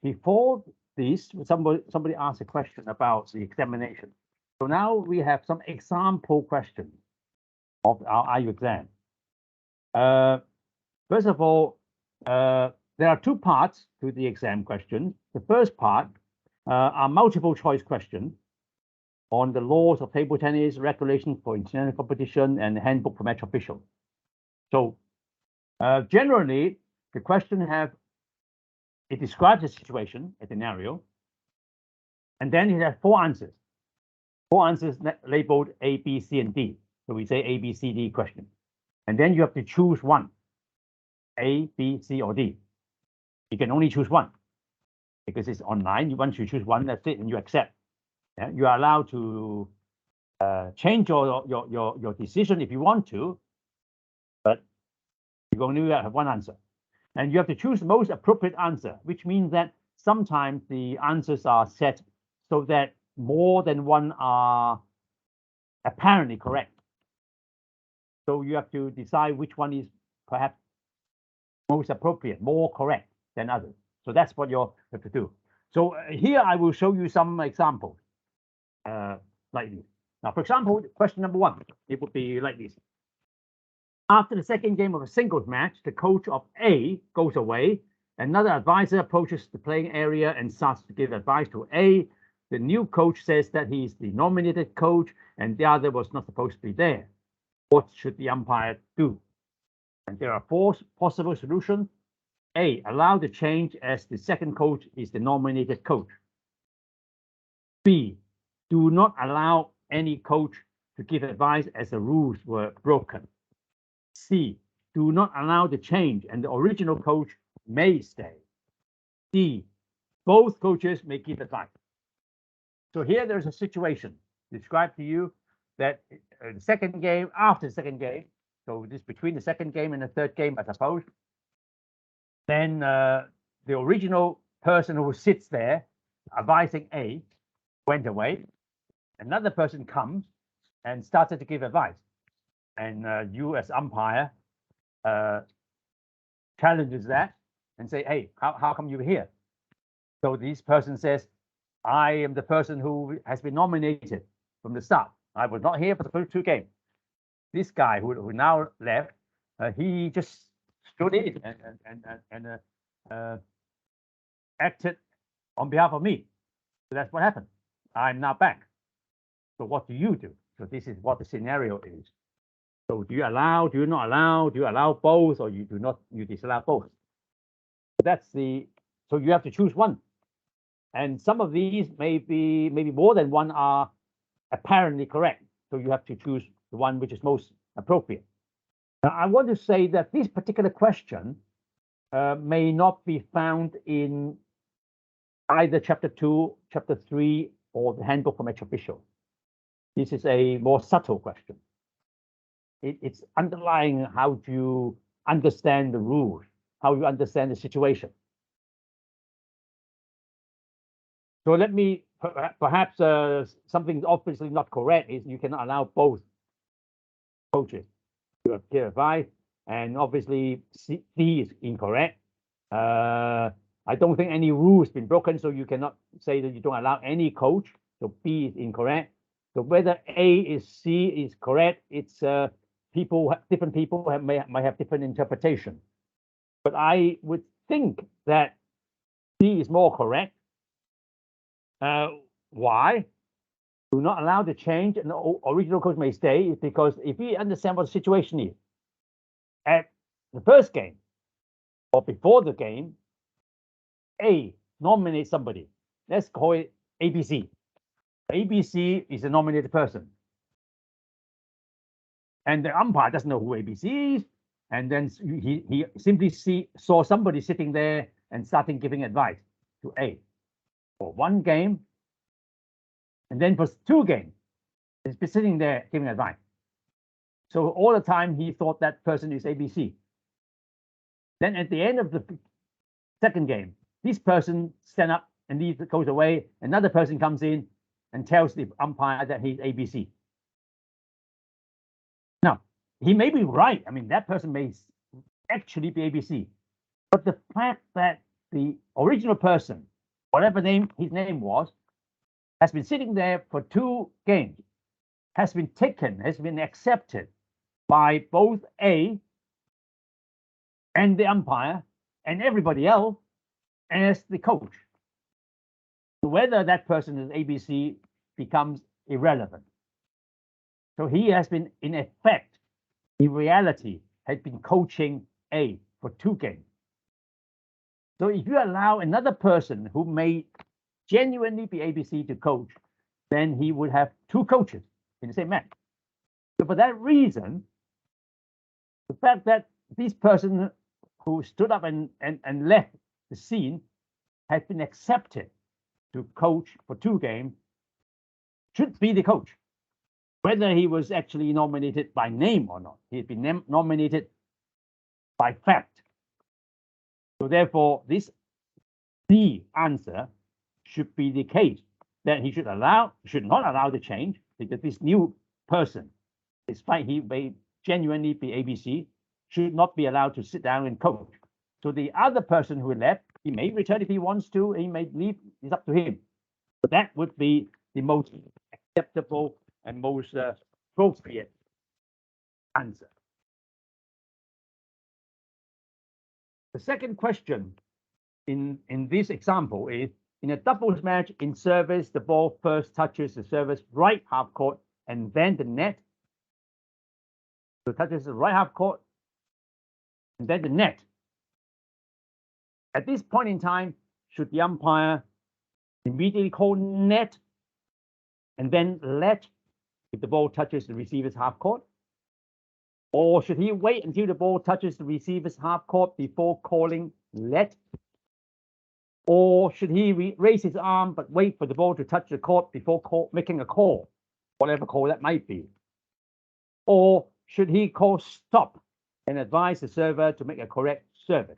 Before this, somebody asked a question about the examination. So now we have some example questions of our IU exam. First of all, there are two parts to the exam question. The first part are multiple choice questions on the laws of table tennis, regulations for international competition, and handbook for match official. So generally, the question it describes a situation, a scenario, and then it has four answers. Four answers labeled A, B, C, and D. So we say A, B, C, D question. And then you have to choose one, A, B, C, or D. You can only choose one because it's online. Once you choose one, that's it, and you accept. Yeah? You are allowed to change your decision if you want to, but you only have one answer. And you have to choose the most appropriate answer, which means that sometimes the answers are set so that more than one are apparently correct. So you have to decide which one is perhaps most appropriate, more correct than others. So that's what you have to do. So here I will show you some examples like this. Now, for example, question number one, it would be like this. After the second game of a singles match, the coach of A goes away. Another advisor approaches the playing area and starts to give advice to A. The new coach says that he's the nominated coach and the other was not supposed to be there. What should the umpire do? And there are four possible solutions. A, allow the change as the second coach is the nominated coach. B, do not allow any coach to give advice as the rules were broken. C, do not allow the change and the original coach may stay. D, both coaches may give advice. So here there's a situation described to you that the second game, after the second game, so this between the second game and the third game, I suppose, then the original person who sits there advising A went away. Another person comes and started to give advice. And you as umpire challenges that and say, hey, how come you're here? So this person says, I am the person who has been nominated from the start. I was not here for the first two games. This guy who now left, he just stood in and acted on behalf of me. So that's what happened. I'm now back. So what do you do? So this is what the scenario is. So do you allow, do you not allow, do you allow both, or you do not, you disallow both? That's the, so you have to choose one. And some of these maybe more than one are apparently correct. So you have to choose the one which is most appropriate. Now, I want to say that this particular question may not be found in either chapter 2, chapter 3, or the handbook for match official. This is a more subtle question. It's underlying how you understand the rules, how you understand the situation. So let me perhaps something obviously not correct is you cannot allow both coaches to give advice, and obviously D is incorrect. I don't think any rules been broken, so you cannot say that you don't allow any coach. So B is incorrect. So whether A is C is correct, it's different people might have different interpretation. But I would think that D is more correct. Why? Do not allow the change, and the original coach may stay, is because if we understand what the situation is at the first game or before the game, A nominates somebody. Let's call it ABC. ABC is a nominated person. And the umpire doesn't know who ABC is. And then he simply saw somebody sitting there and starting giving advice to A for one game. And then for 2 games, he's been sitting there giving advice. So all the time he thought that person is ABC. Then at the end of the second game, this person stand up and goes away. Another person comes in and tells the umpire that he's ABC. Now, he may be right. I mean, that person may actually be ABC. But the fact that the original person, whatever his name was, has been sitting there for 2 games, has been accepted by both A and the umpire and everybody else as the coach. Whether that person is ABC becomes irrelevant. So he has been, in effect, in reality, had been coaching A for 2 games. So if you allow another person who may genuinely be ABC to coach, then he would have 2 coaches in the same match. So for that reason, the fact that this person who stood up and left the scene has been accepted to coach for 2 games should be the coach, whether he was actually nominated by name or not. He had been nominated by fact. So therefore, this D answer should be the case, that he should not allow the change, because this new person, despite he may genuinely be ABC, should not be allowed to sit down and coach. So the other person who left, he may return if he wants to, he may leave, it's up to him. But that would be the most acceptable and most appropriate answer. The second question in this example is, in a doubles match in service, the ball first touches the service right half court and then the net. So it touches the right half court and then the net. At this point in time, should the umpire immediately call net and then let if the ball touches the receiver's half court? Or should he wait until the ball touches the receiver's half court before calling let? Or should he raise his arm but wait for the ball to touch the court before making a call, whatever call that might be? Or should he call stop and advise the server to make a correct service?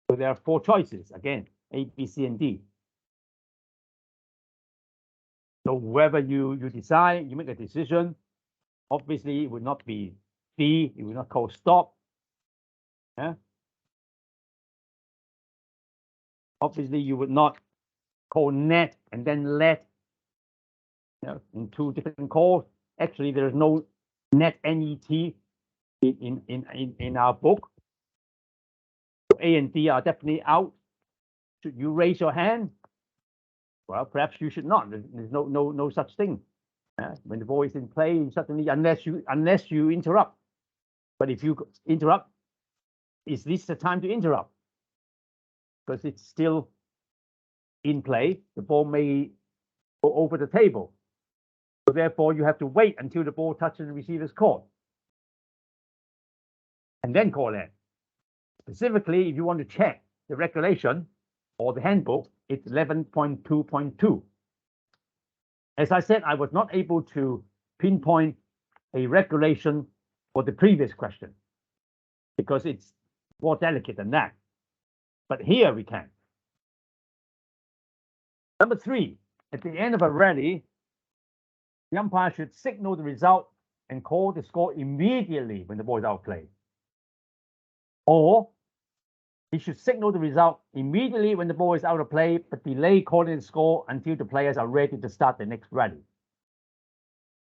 So there are 4 choices, again, A, B, C, and D. So whoever you decide, you make a decision. Obviously, it would not be D, it would not call stop. Yeah? Obviously, you would not call net and then let, in 2 different calls. Actually, there is no net, NET, in our book. So A and D are definitely out. Should you raise your hand? Well, perhaps you should not. There's no such thing. When the ball is in play, suddenly, unless you interrupt. But if you interrupt, is this the time to interrupt? Because it's still in play, the ball may go over the table. So therefore, you have to wait until the ball touches the receiver's court. And then call it. Specifically, if you want to check the regulation or the handbook, it's 11.2.2. As I said, I was not able to pinpoint a regulation for the previous question because it's more delicate than that. But here we can. Number 3, at the end of a rally, the umpire should signal the result and call the score immediately when the ball is out of play. Or he should signal the result immediately when the ball is out of play, but delay calling the score until the players are ready to start the next rally.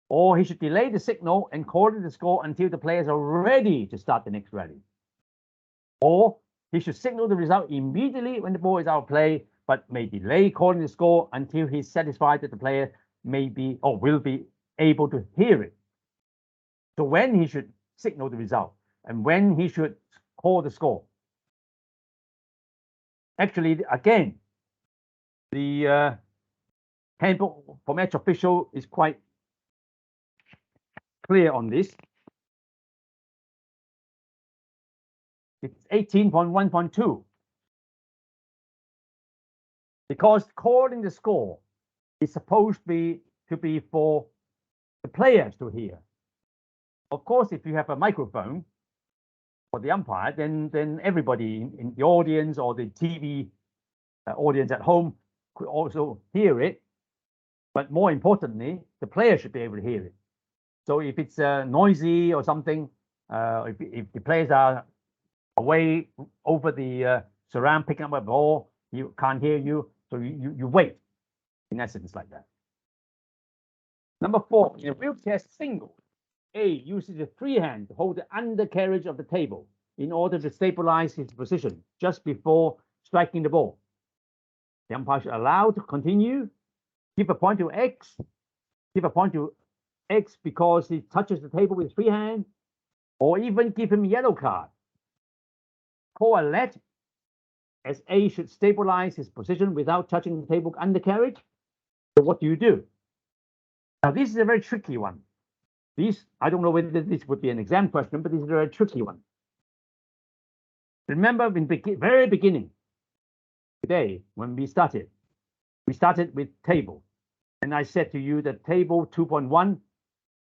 Or he should delay the signal and call the score until the players are ready to start the next rally. Or he should signal the result immediately when the ball is out of play, but may delay calling the score until he's satisfied that the player may be or will be able to hear it. So when he should signal the result and when he should call the score. Actually, again, the handbook for match official is quite clear on this. It's 18.1.2. Because calling the score is supposed to be for the players to hear. Of course, if you have a microphone for the umpire, then everybody in the audience or the TV audience at home could also hear it. But more importantly, the player should be able to hear it. So if it's noisy or something, if the players are away over the surround picking up a ball, you can't hear you, so you wait, in essence, like that. Number 4, in a wheelchair single, A uses a free hand to hold the undercarriage of the table in order to stabilize his position just before striking the ball. The umpire should allow to continue, give a point to X, give a point to X because he touches the table with his free hand, or even give him a yellow card. Call a let, as A should stabilize his position without touching the table undercarriage. So what do you do? Now, this is a very tricky one. I don't know whether this would be an exam question, but this is a very tricky one. Remember, in the very beginning, today, when we started with table. And I said to you that table 2.1,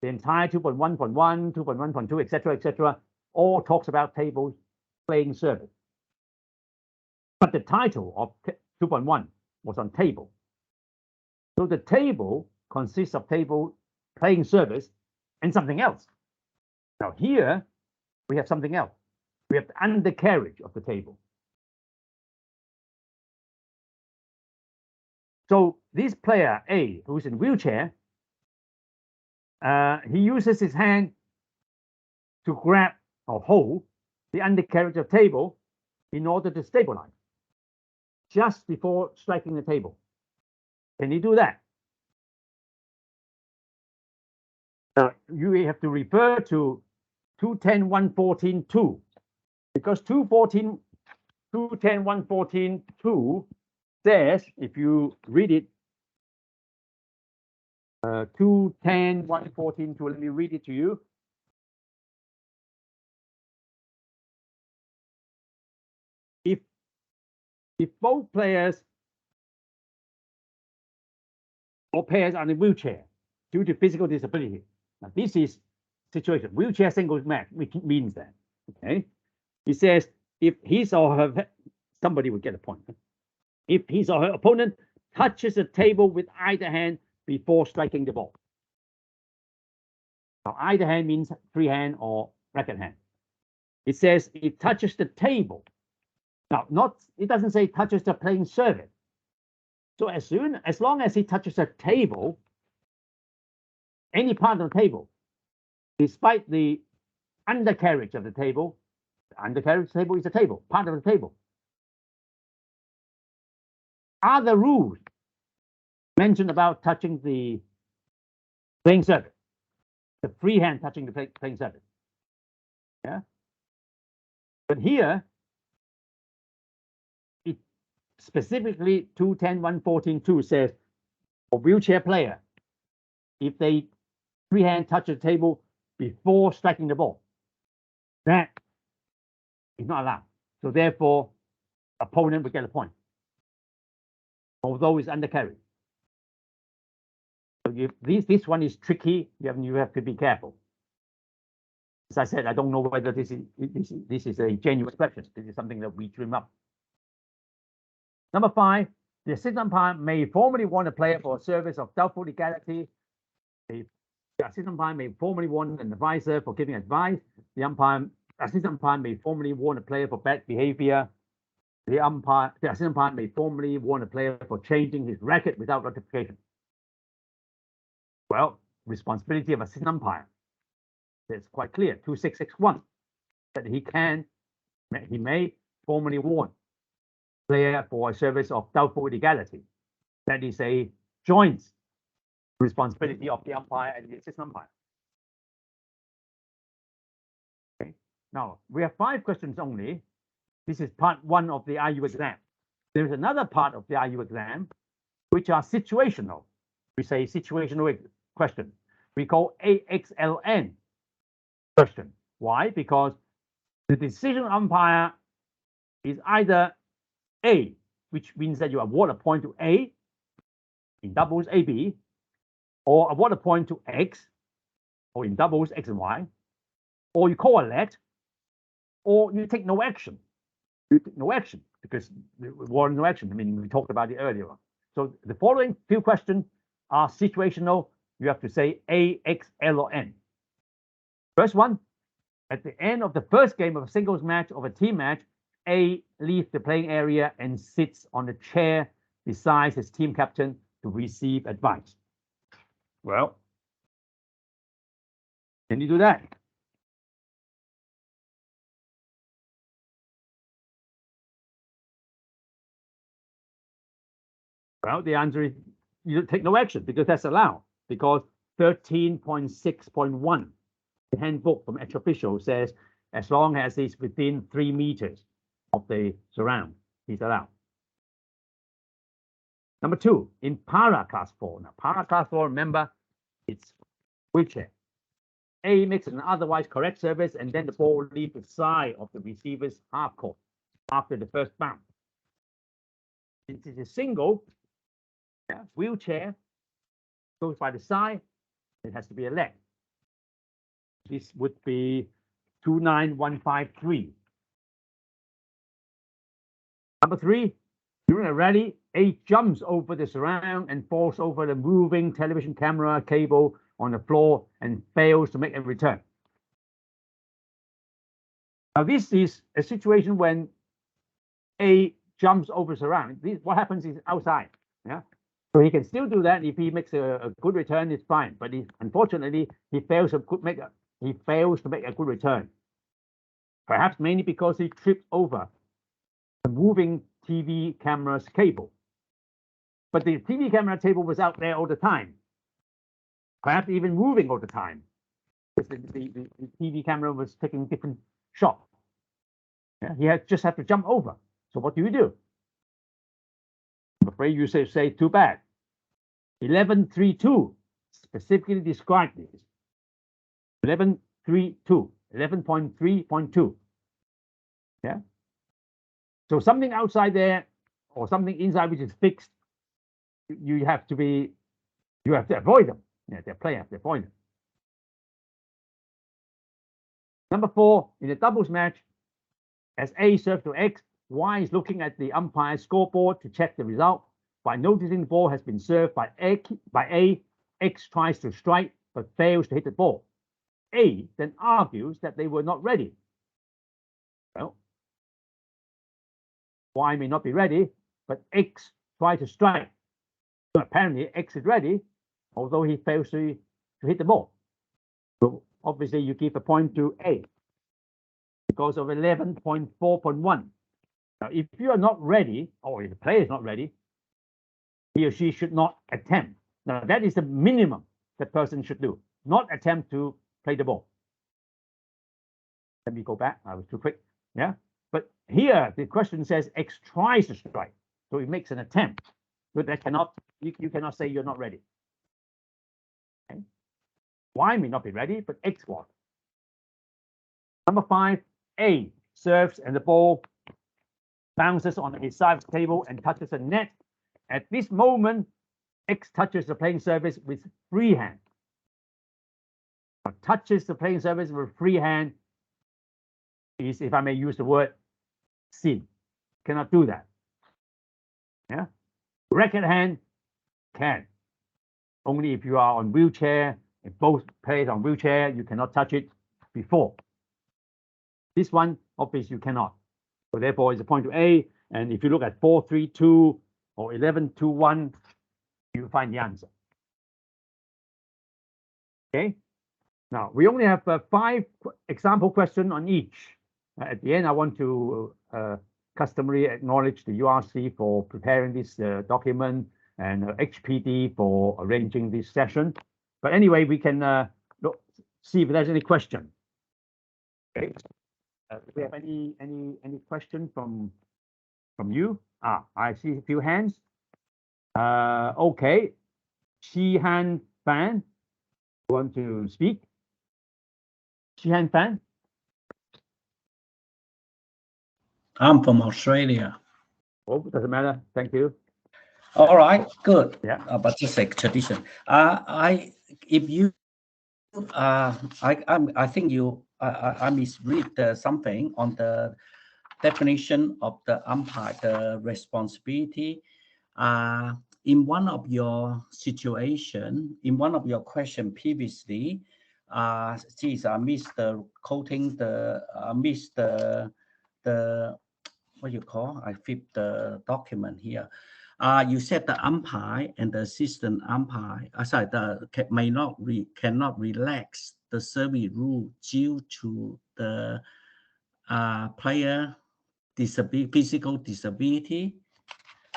the entire 2.1.1, 2.1.2, etc., all talks about tables playing service. But the title of 2.1 was on table. So the table consists of table playing service and something else. Now here we have something else. We have the undercarriage of the table. So this player A, who's in wheelchair, he uses his hand to grab or hold the undercarriage of table in order to stabilize just before striking the table. Can he do that? Now, you have to refer to 210.114.2 because 210.114.2 says, if you read it, 210.114.2, let me read it to you. If both players or pairs are in a wheelchair due to physical disability, now this is situation, wheelchair singles match, which means that, okay? It says if his or her, somebody would get a point. If his or her opponent touches the table with either hand before striking the ball. Now, either hand means free hand or racket hand. It says it touches the table. Now, it doesn't say touches the playing surface. So as long as he touches the table, any part of the table, despite the undercarriage of the table, the undercarriage table is a table, part of the table. Are the rules mentioned about touching the playing surface? The free hand touching the playing surface. Yeah. But here, it specifically 210.114.2 says for wheelchair player, if they free hand touch the table before striking the ball, that is not allowed. So therefore, opponent will get a point, although it's undercarried. So this one is tricky. You have to be careful. As I said, I don't know whether this is a genuine question. This is something that we dream up. Number 5, The assistant umpire may formally warn a player for a service of doubtful legality. The assistant umpire may formally warn an advisor for giving advice. The assistant umpire may formally warn a player for bad behavior. The assistant umpire may formally warn a player for changing his racket without notification. Well, responsibility of assistant umpire. It's quite clear, 2661, that he may formally warn player for a service of doubtful legality. That is a joint responsibility of the umpire and the assistant umpire. Okay. Now, we have 5 questions only. This is part 1 of the IU exam. There is another part of the IU exam, which are situational. We say situational question. We call AXLN question. Why? Because the decision umpire is either A, which means that you award a point to A in doubles AB, or award a point to X, or in doubles X and Y, or you call a let, or you take no action. You take no action because award no action. I mean, we talked about it earlier. So the following few questions are situational. You have to say A, X, L, or N. First one, at the end of the first game of a singles match or a team match, A leaves the playing area and sits on the chair beside his team captain to receive advice. Well, can you do that? Well, the answer is you take no action because that's allowed. Because 13.6.1, the handbook from ex officio says as long as it's within 3 meters of the surround, he's allowed. Number 2, in para class 4. Now, para class 4, remember, it's wheelchair. A makes an otherwise correct service, and then the ball leaves the side of the receiver's half court after the first bounce. Since it's a single, wheelchair goes by the side, it has to be a leg. This would be 29153. Number 3, during a rally, A jumps over the surround and falls over the moving television camera cable on the floor and fails to make a return. Now, this is a situation when A jumps over surround. What happens is outside. Yeah. So he can still do that. If he makes a good return, it's fine. But unfortunately, he fails to make a good return. Perhaps mainly because he tripped over the moving TV camera's cable. But the TV camera cable was out there all the time. Perhaps even moving all the time. Because the TV camera was taking different shots. Yeah, he just had to jump over. So what do? I'm afraid you say too bad. 11.32 specifically described this. 11.32, 11.3.2. Yeah. So something outside there or something inside which is fixed, you have to avoid them. Yeah, the player have to avoid them. Number 4, in a doubles match, as A serves to X, Y is looking at the umpire's scoreboard to check the result. By noticing the ball has been served by A, X tries to strike but fails to hit the ball. A then argues that they were not ready. Well, Y may not be ready, but X tried to strike. So apparently X is ready, although he fails to hit the ball. So obviously you give a point to A because of 11.4.1. Now, if you are not ready, or if the player is not ready, he or she should not attempt. Now, that is the minimum that person should do, not attempt to play the ball. Let me go back. I was too quick. Yeah. But here, the question says X tries to strike. So he makes an attempt. But that you cannot say you're not ready. Okay. Y may not be ready, but X was. Number 5, A serves and the ball bounces on his side of the table and touches the net. At this moment, X touches the playing surface with free hand. Now, touches the playing surface with free hand is, if I may use the word, sin. Cannot do that. Yeah. Racket hand can. Only if you are on wheelchair, if both players on wheelchair, you cannot touch it before. This one, obviously, you cannot. So therefore, it's a point to A. And if you look at 4-3-2 or 11-2-1, you find the answer. Okay. Now, we only have 5 example questions on each. At the end, I want to customarily acknowledge the URC for preparing this document and HPD for arranging this session. But anyway, we can see if there's any question. Okay. Do we have any question from you? I see a few hands. Okay. Shihan Fan, want to speak? Shihan Fan? I'm from Australia. Oh, doesn't matter. Thank you. All right, good. Yeah. But just like tradition. I think you I misread something on the definition of the umpire, the responsibility. In one of your situation, in one of your question previously, geez, I missed the quoting the what you call? I flipped the document here. You said the umpire and the assistant umpire, cannot relax the service rule due to the player physical disability.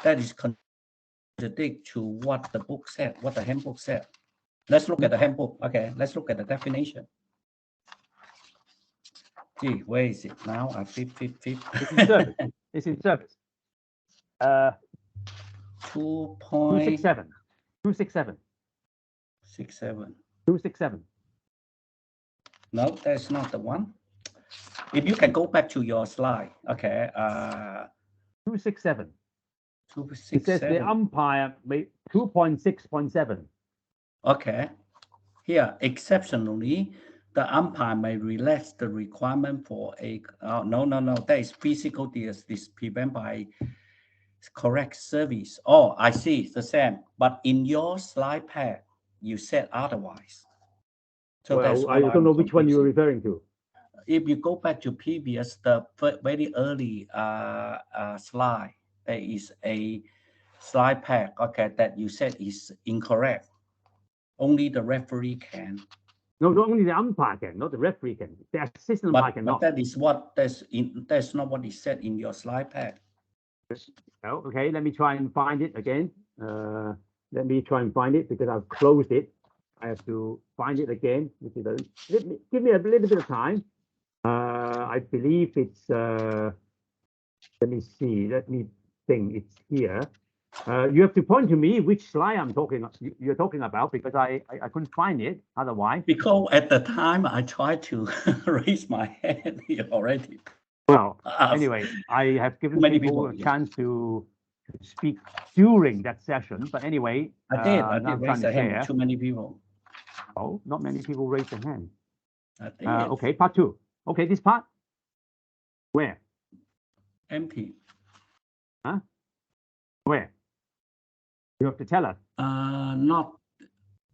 That is contradict to what the book said, what the handbook said. Let's look at the handbook. Okay, let's look at the definition. Gee, where is it now? I flip. It's in service. It's in service. 2.67. 267. 67. 267. No, that's not the one. If you can go back to your slide, okay. 267. 267. It says the umpire made 2.6.7. Okay. Here, exceptionally, the umpire may relax the requirement for a no. That is physical prevent by correct service. Oh, I see. It's the same. But in your slide pack, you said otherwise. So well, I don't know which one you're referring to. If you go back to previous, the very early slide, there is a slide pack, okay, that you said is incorrect. Only the referee can. No, not only the umpire can, not the referee can. The assistant umpire cannot. But that's not what is said in your slide pack. Oh, okay, let me try and find it again. Let me try and find it because I've closed it. I have to find it again. Give me a little bit of time. I believe it's, let me see, let me think, it's here. You have to point to me which slide you're talking about because I couldn't find it otherwise. Because at the time I tried to raise my hand already. Well, anyway, I have given people a chance to speak during that session. But anyway, I did raise the hand. Too many people. Oh, not many people raised their hand. Okay, part 2. Okay, this part. Where? Empty. Huh? Where? You have to tell us. Not.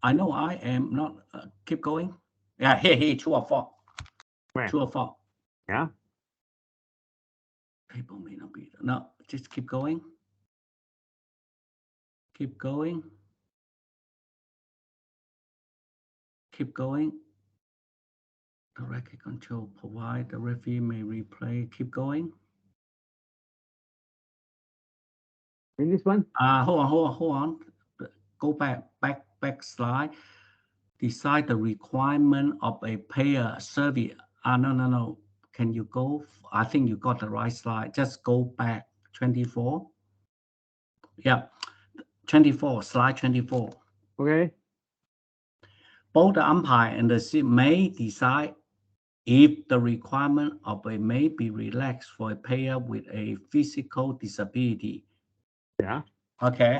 I know I am not. Keep going. Yeah, here, 2 or 4. Where? 2 or 4. Yeah. People may not be. No, just keep going. Keep going. Keep going. The racket control provide the referee may replay. Keep going. In this one? Hold on. Go back slide. Decide the requirement of a player survey. No. Can you go? I think you got the right slide. Just go back 24. Yeah, 24. Slide 24. Okay. Both the umpire and the sim may decide if the requirement of a may be relaxed for a player with a physical disability. Yeah. Okay.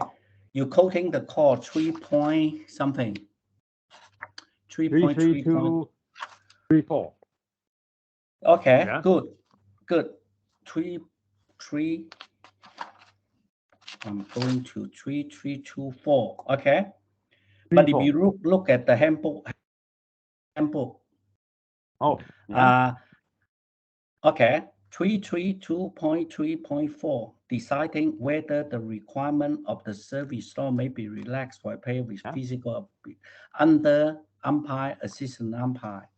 You're quoting the call 3 point something. 3.3234. Okay. Yeah. Good. 3. I'm going to 3-3-2-4. Okay. But if you look at the handbook. Oh, yeah. Okay. 332.3.4, deciding whether the requirement of the service law may be relaxed for a player with physical ability under umpire, assistant umpire.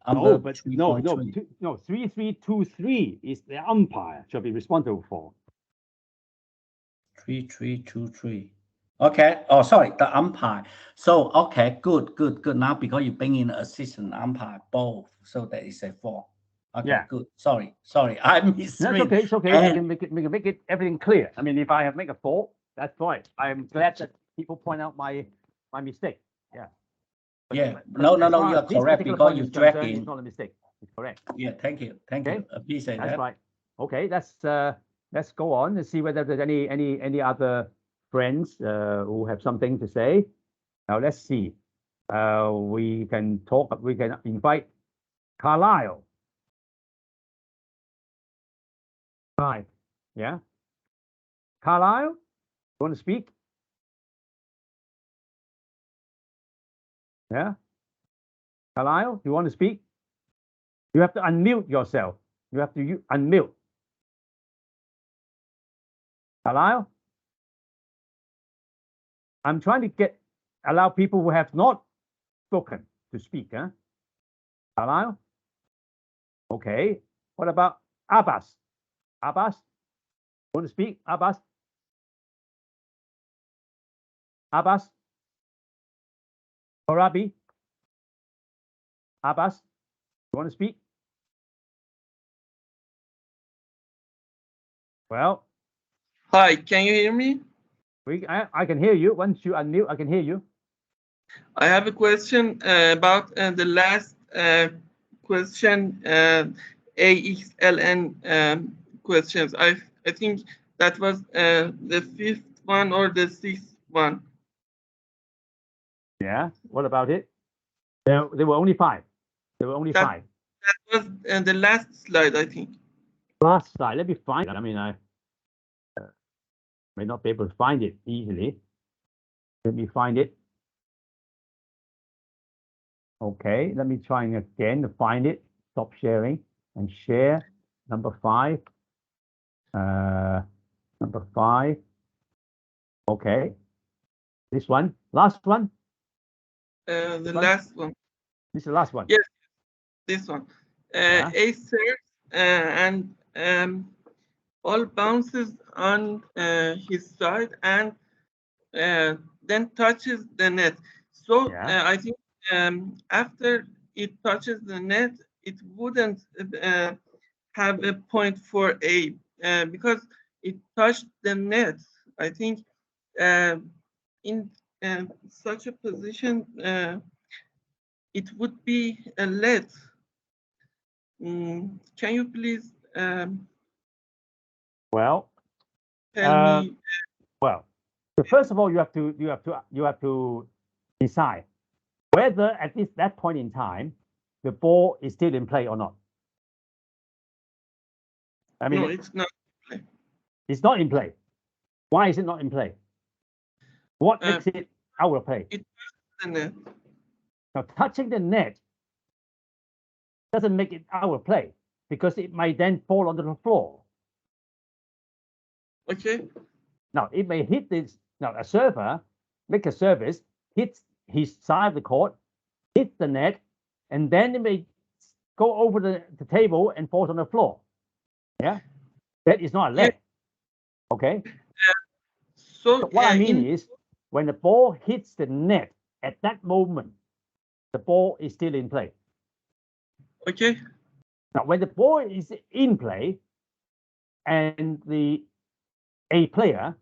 No, but no. 3-3-2-3 is the umpire shall be responsible for. 3-3-2-3. Okay. Oh, sorry, the umpire. So okay, good. Now because you bring in assistant umpire both, so that is a 4. Okay, yeah. Good. Sorry, I misread. That's okay. It's okay. And we can make it everything clear. I mean, if I have make a 4, that's fine. I'm glad that people point out my mistake. Yeah. But, yeah. No. You are correct because you drag in. It's not a mistake. It's correct. Yeah. Thank you. Appreciate that's that. Right. Okay. Let's go on and see whether there's any other friends who have something to say. Now let's see. We can talk. We can invite Carlisle. Hi. Yeah. Carlisle, you want to speak? Yeah. Carlisle, you want to speak? You have to unmute yourself. You have to unmute. Carlisle? I'm trying to allow people who have not spoken to speak. Huh? Carlisle? Okay. What about Abbas? Abbas? Want to speak? Abbas? Abbas? Arabi? Abbas? You want to speak? Well. Hi, can you hear me? I can hear you. Once you unmute, I can hear you. I have a question about the last question, AXLN questions. I think that was the 5th one or the 6th one. Yeah. What about it? There were only 5. There were only 5. That was the last slide, I think. Last slide. Let me find it. I mean, I may not be able to find it easily. Let me find it. Okay, let me try again to find it. Stop sharing and share. Number 5. Number 5. Okay. This one. Last one. The last one. This is the last one. Yes, this one. Ace serves and all bounces on his side and then touches the net. So I think after it touches the net, it wouldn't have a point for A because it touched the net. I think in such a position, it would be a let. Can you please well tell me? Well, first of all, you have to decide whether at that point in time the ball is still in play or not. I mean, no, it's not in play. It's not in play. Why is it not in play? What makes it out of play? It touches the net. Now, touching the net doesn't make it out of play because it might then fall onto the floor. Okay. Now, it may hit this. Now, a server make a service, hits his side of the court, hits the net, and then it may go over the table and falls on the floor. Yeah, that is not a let. Okay. So what I mean is, when the ball hits the net at that moment, the ball is still in play. Okay. Now, when the ball is in play and a player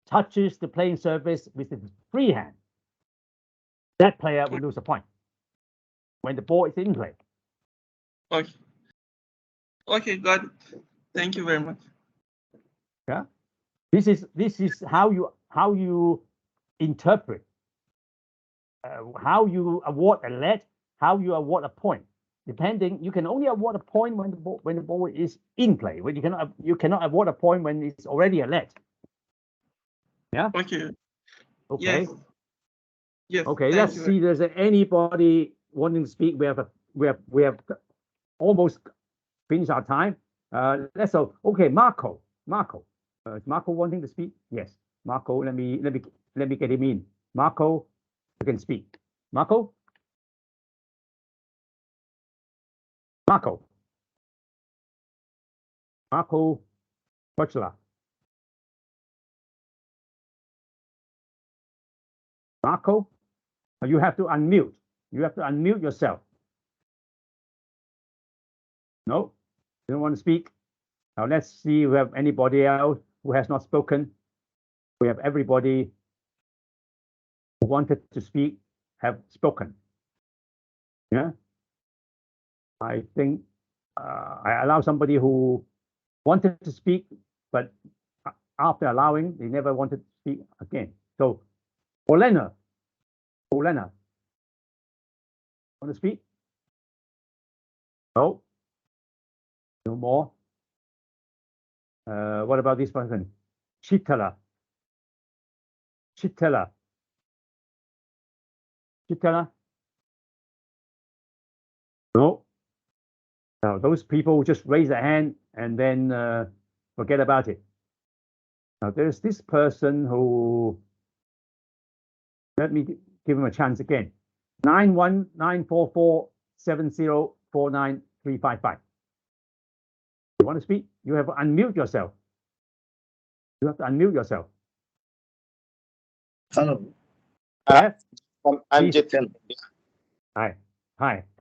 touches the playing surface with his free hand, that player will lose a point when the ball is in play. Okay. Okay, got it. Thank you very much. Yeah. This is how you interpret, how you award a let, how you award a point. Depending, you can only award a point when the ball is in play. When you cannot award a point when it's already a let. Yeah. Okay. Okay. Yes. Yes. Okay. thank Let's you. see. There's anybody wanting to speak? We have almost finished our time. Let's so okay. Marco. Is Marco wanting to speak? Yes. Marco. Let me get him in. Marco, you can speak. Marco. Marco Butler. Marco, you have to unmute. You have to unmute yourself. No, you don't want to speak. Now let's see if we have anybody else who has not spoken. We have everybody who wanted to speak have spoken. Yeah. I think I allow somebody who wanted to speak, but after allowing, they never wanted to speak again. So, Olena, want to speak? No, no more. What about this person? Chitala. No. Now, those people just raise their hand and then forget about it. Now, there's this person who, let me give him a chance again. 9194470493555. You want to speak? You have to unmute yourself. You have to unmute yourself. Hello. Yeah. I'm Jitin. Hi.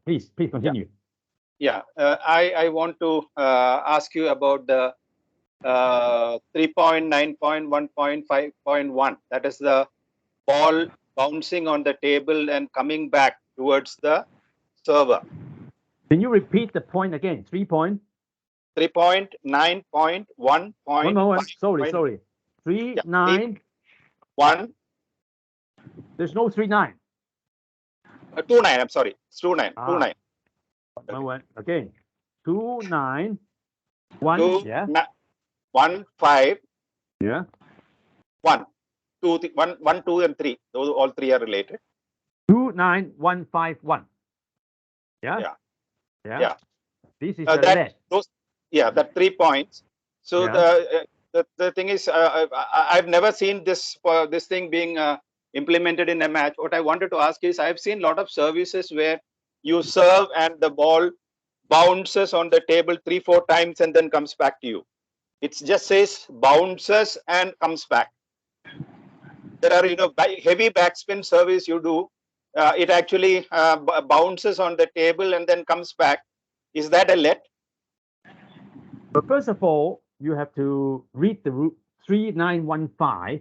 Please continue. Yeah. I want to ask you about the 3.9.1.5.1. That is the ball bouncing on the table and coming back towards the server. Can you repeat the point again? 3.9.1. 1 moment. Sorry. 3.9. 1. There's no 3.9. 2.9. I'm sorry. It's 2.9. 2.9. 1 moment. Again. 2.9. 1. 2, Yeah. 1, 5. Yeah. 1. 2, 1, 2, and 3. Those all three are related. 29151. Yeah. This is the that 3 points. So yeah. the thing is, I've never seen this thing being implemented in a match. What I wanted to ask is, I've seen a lot of services where you serve and the ball bounces on the table 3-4 times and then comes back to you. It just says bounces and comes back. There are heavy backspin service you do. It actually bounces on the table and then comes back. Is that a let? But first of all, you have to read the rule 3915.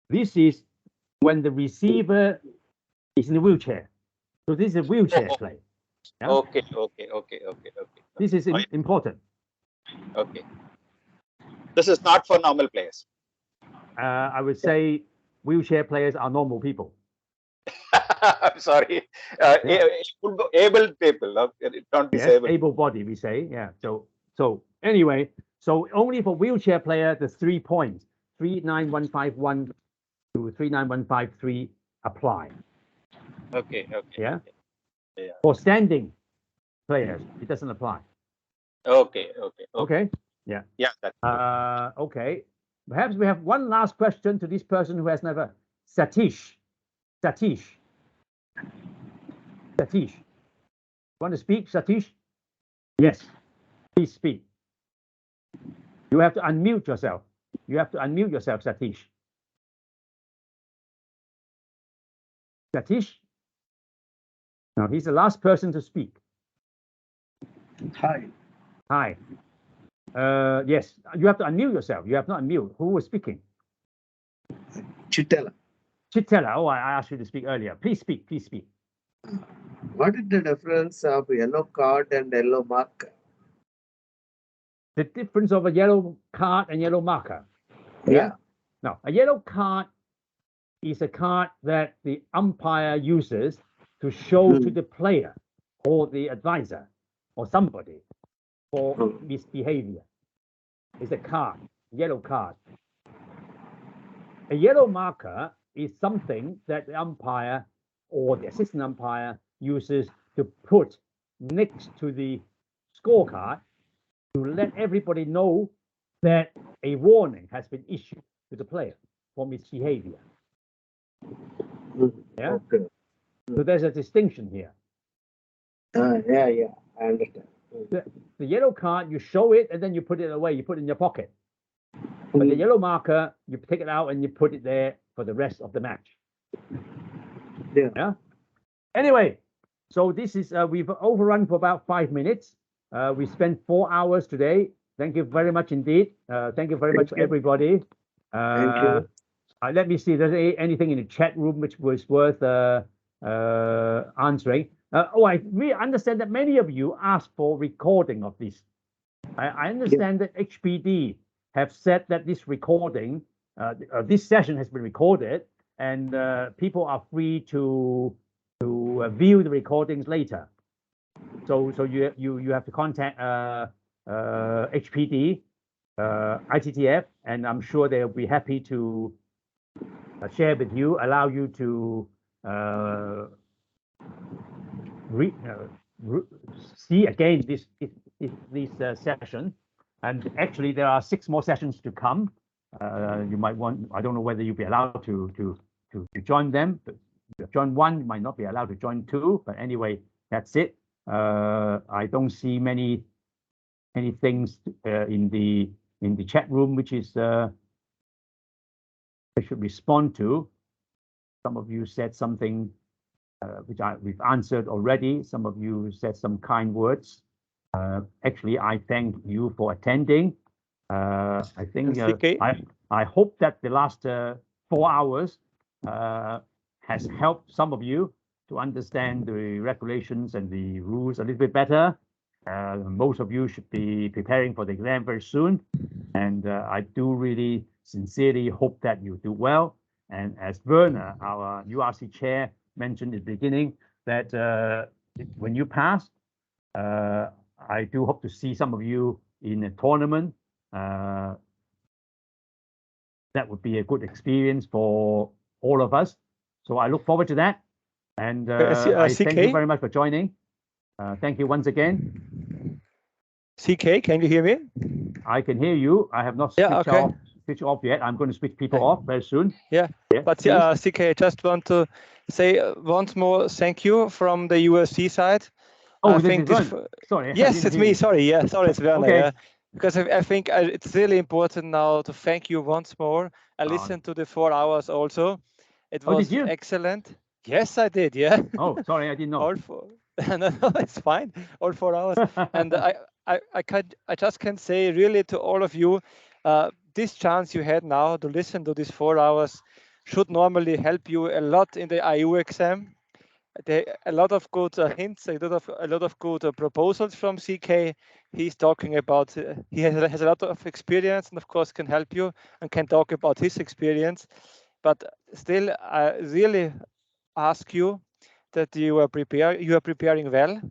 This is when the receiver is in a wheelchair. So this is a wheelchair play. Yeah? Okay. This is important. Okay. This is not for normal players. I would say wheelchair players are normal people. I'm sorry. Able people, not disabled. Yes, able body, we say. Yeah. So anyway, so only for wheelchair player, the 3 points, 39151 to 39153 apply. Okay. Yeah. For standing players, it doesn't apply. Okay. Yeah. Yeah. That's okay. Perhaps we have one last question to this person who has never. Satish. Want to speak, Satish? Yes. Please speak. You have to unmute yourself. Satish. Now he's the last person to speak. Hi. Yes, you have to unmute yourself. You have not unmute. Who was speaking? Chitala. Oh, I asked you to speak earlier. Please speak. What is the difference of yellow card and yellow marker? The difference of a yellow card and yellow marker. Yeah. Now, a yellow card is a card that the umpire uses to show to the player or the advisor or somebody for misbehavior. It's a card, yellow card. a yellow marker is something that the umpire or the assistant umpire uses to put next to the scorecard to let everybody know that a warning has been issued to the player for misbehavior. Yeah. Okay. So there's a distinction here. Yeah, I understand. The yellow card, you show it and then you put it away, you put it in your pocket. But the yellow marker, you take it out and you put it there for the rest of the match. Yeah. Anyway, so this is, we've overrun for about 5 minutes. We spent 4 hours today. Thank you very much indeed. Thank you very much for everybody. Thank you. Let me see if there's anything in the chat room which was worth answering. I really understand that many of you asked for recording of this. I understand that HPD have said that this recording, this session has been recorded, and people are free to view the recordings later. So you have to contact HPD, ITTF, and I'm sure they'll be happy to share with you, allow you to see again this session. And actually, there are 6 more sessions to come. You might want, I don't know whether you'll be allowed to join them. But join 1, you might not be allowed to join 2. But anyway, that's it. I don't see many things in the chat room which is I should respond to. Some of you said something which we've answered already. Some of you said some kind words. Actually, I thank you for attending. I think I hope that the last 4 hours has helped some of you to understand the regulations and the rules a little bit better. Most of you should be preparing for the exam very soon. And I do really sincerely hope that you do well. And as Werner, our URC chair, mentioned at the beginning, that when you pass, I do hope to see some of you in a tournament. That would be a good experience for all of us. So I look forward to that. And I thank you very much for joining. Thank you once again. CK, can you hear me? I can hear you. I have not switched off yet. I'm going to switch people off very soon. But CK, I just want to say once more thank you from the USC side. Oh, sorry. Yes, it's me. Sorry. Yeah, sorry, it's Werner. Okay. Yeah. Because I think it's really important now to thank you once more. I listened to the 4 hours also. It was excellent. Yes, I did. Yeah. Oh, sorry, I didn't know. All 4. No, it's fine. All 4 hours. And I just can say really to all of you, this chance you had now to listen to these 4 hours should normally help you a lot in the IU exam. A lot of good hints, a lot of good proposals from CK. He's talking about, he has a lot of experience and of course can help you and can talk about his experience. But still, I really ask you that you are preparing well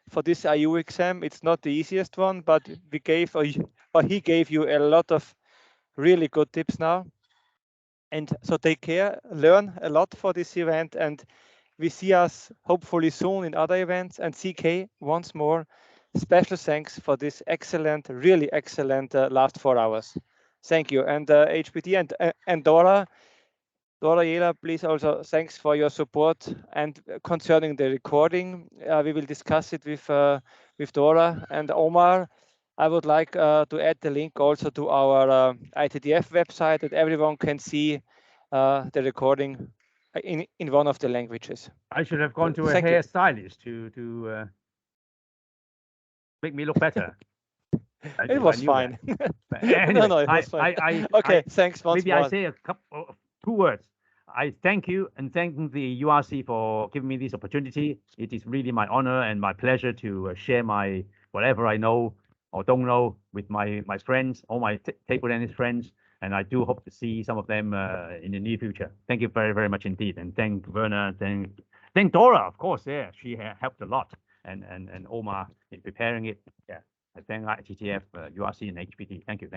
for this IU exam. It's not the easiest one, but he gave you a lot of really good tips now. And so take care, learn a lot for this event, and we see us hopefully soon in other events. And CK, once more, special thanks for this excellent, really excellent last 4 hours. Thank you. And HPD and Dora Yela, please also thanks for your support. And concerning the recording, we will discuss it with Dora and Omar. I would like to add the link also to our ITTF website that everyone can see the recording in one of the languages. I should have gone to a hairstylist to make me look better. It was fine. Anyway, no, it was fine. Okay, thanks once more. Maybe I say a couple, 2 words. I thank you and thank the URC for giving me this opportunity. It is really my honor and my pleasure to share my whatever I know or don't know with my friends, all my table tennis friends. And I do hope to see some of them in the near future. Thank you very, very much indeed. And thank Werner, thank Dora, of course. Yeah, she helped a lot. And Omar in preparing it. Yeah, I thank ITTF, URC, and HPD. Thank you.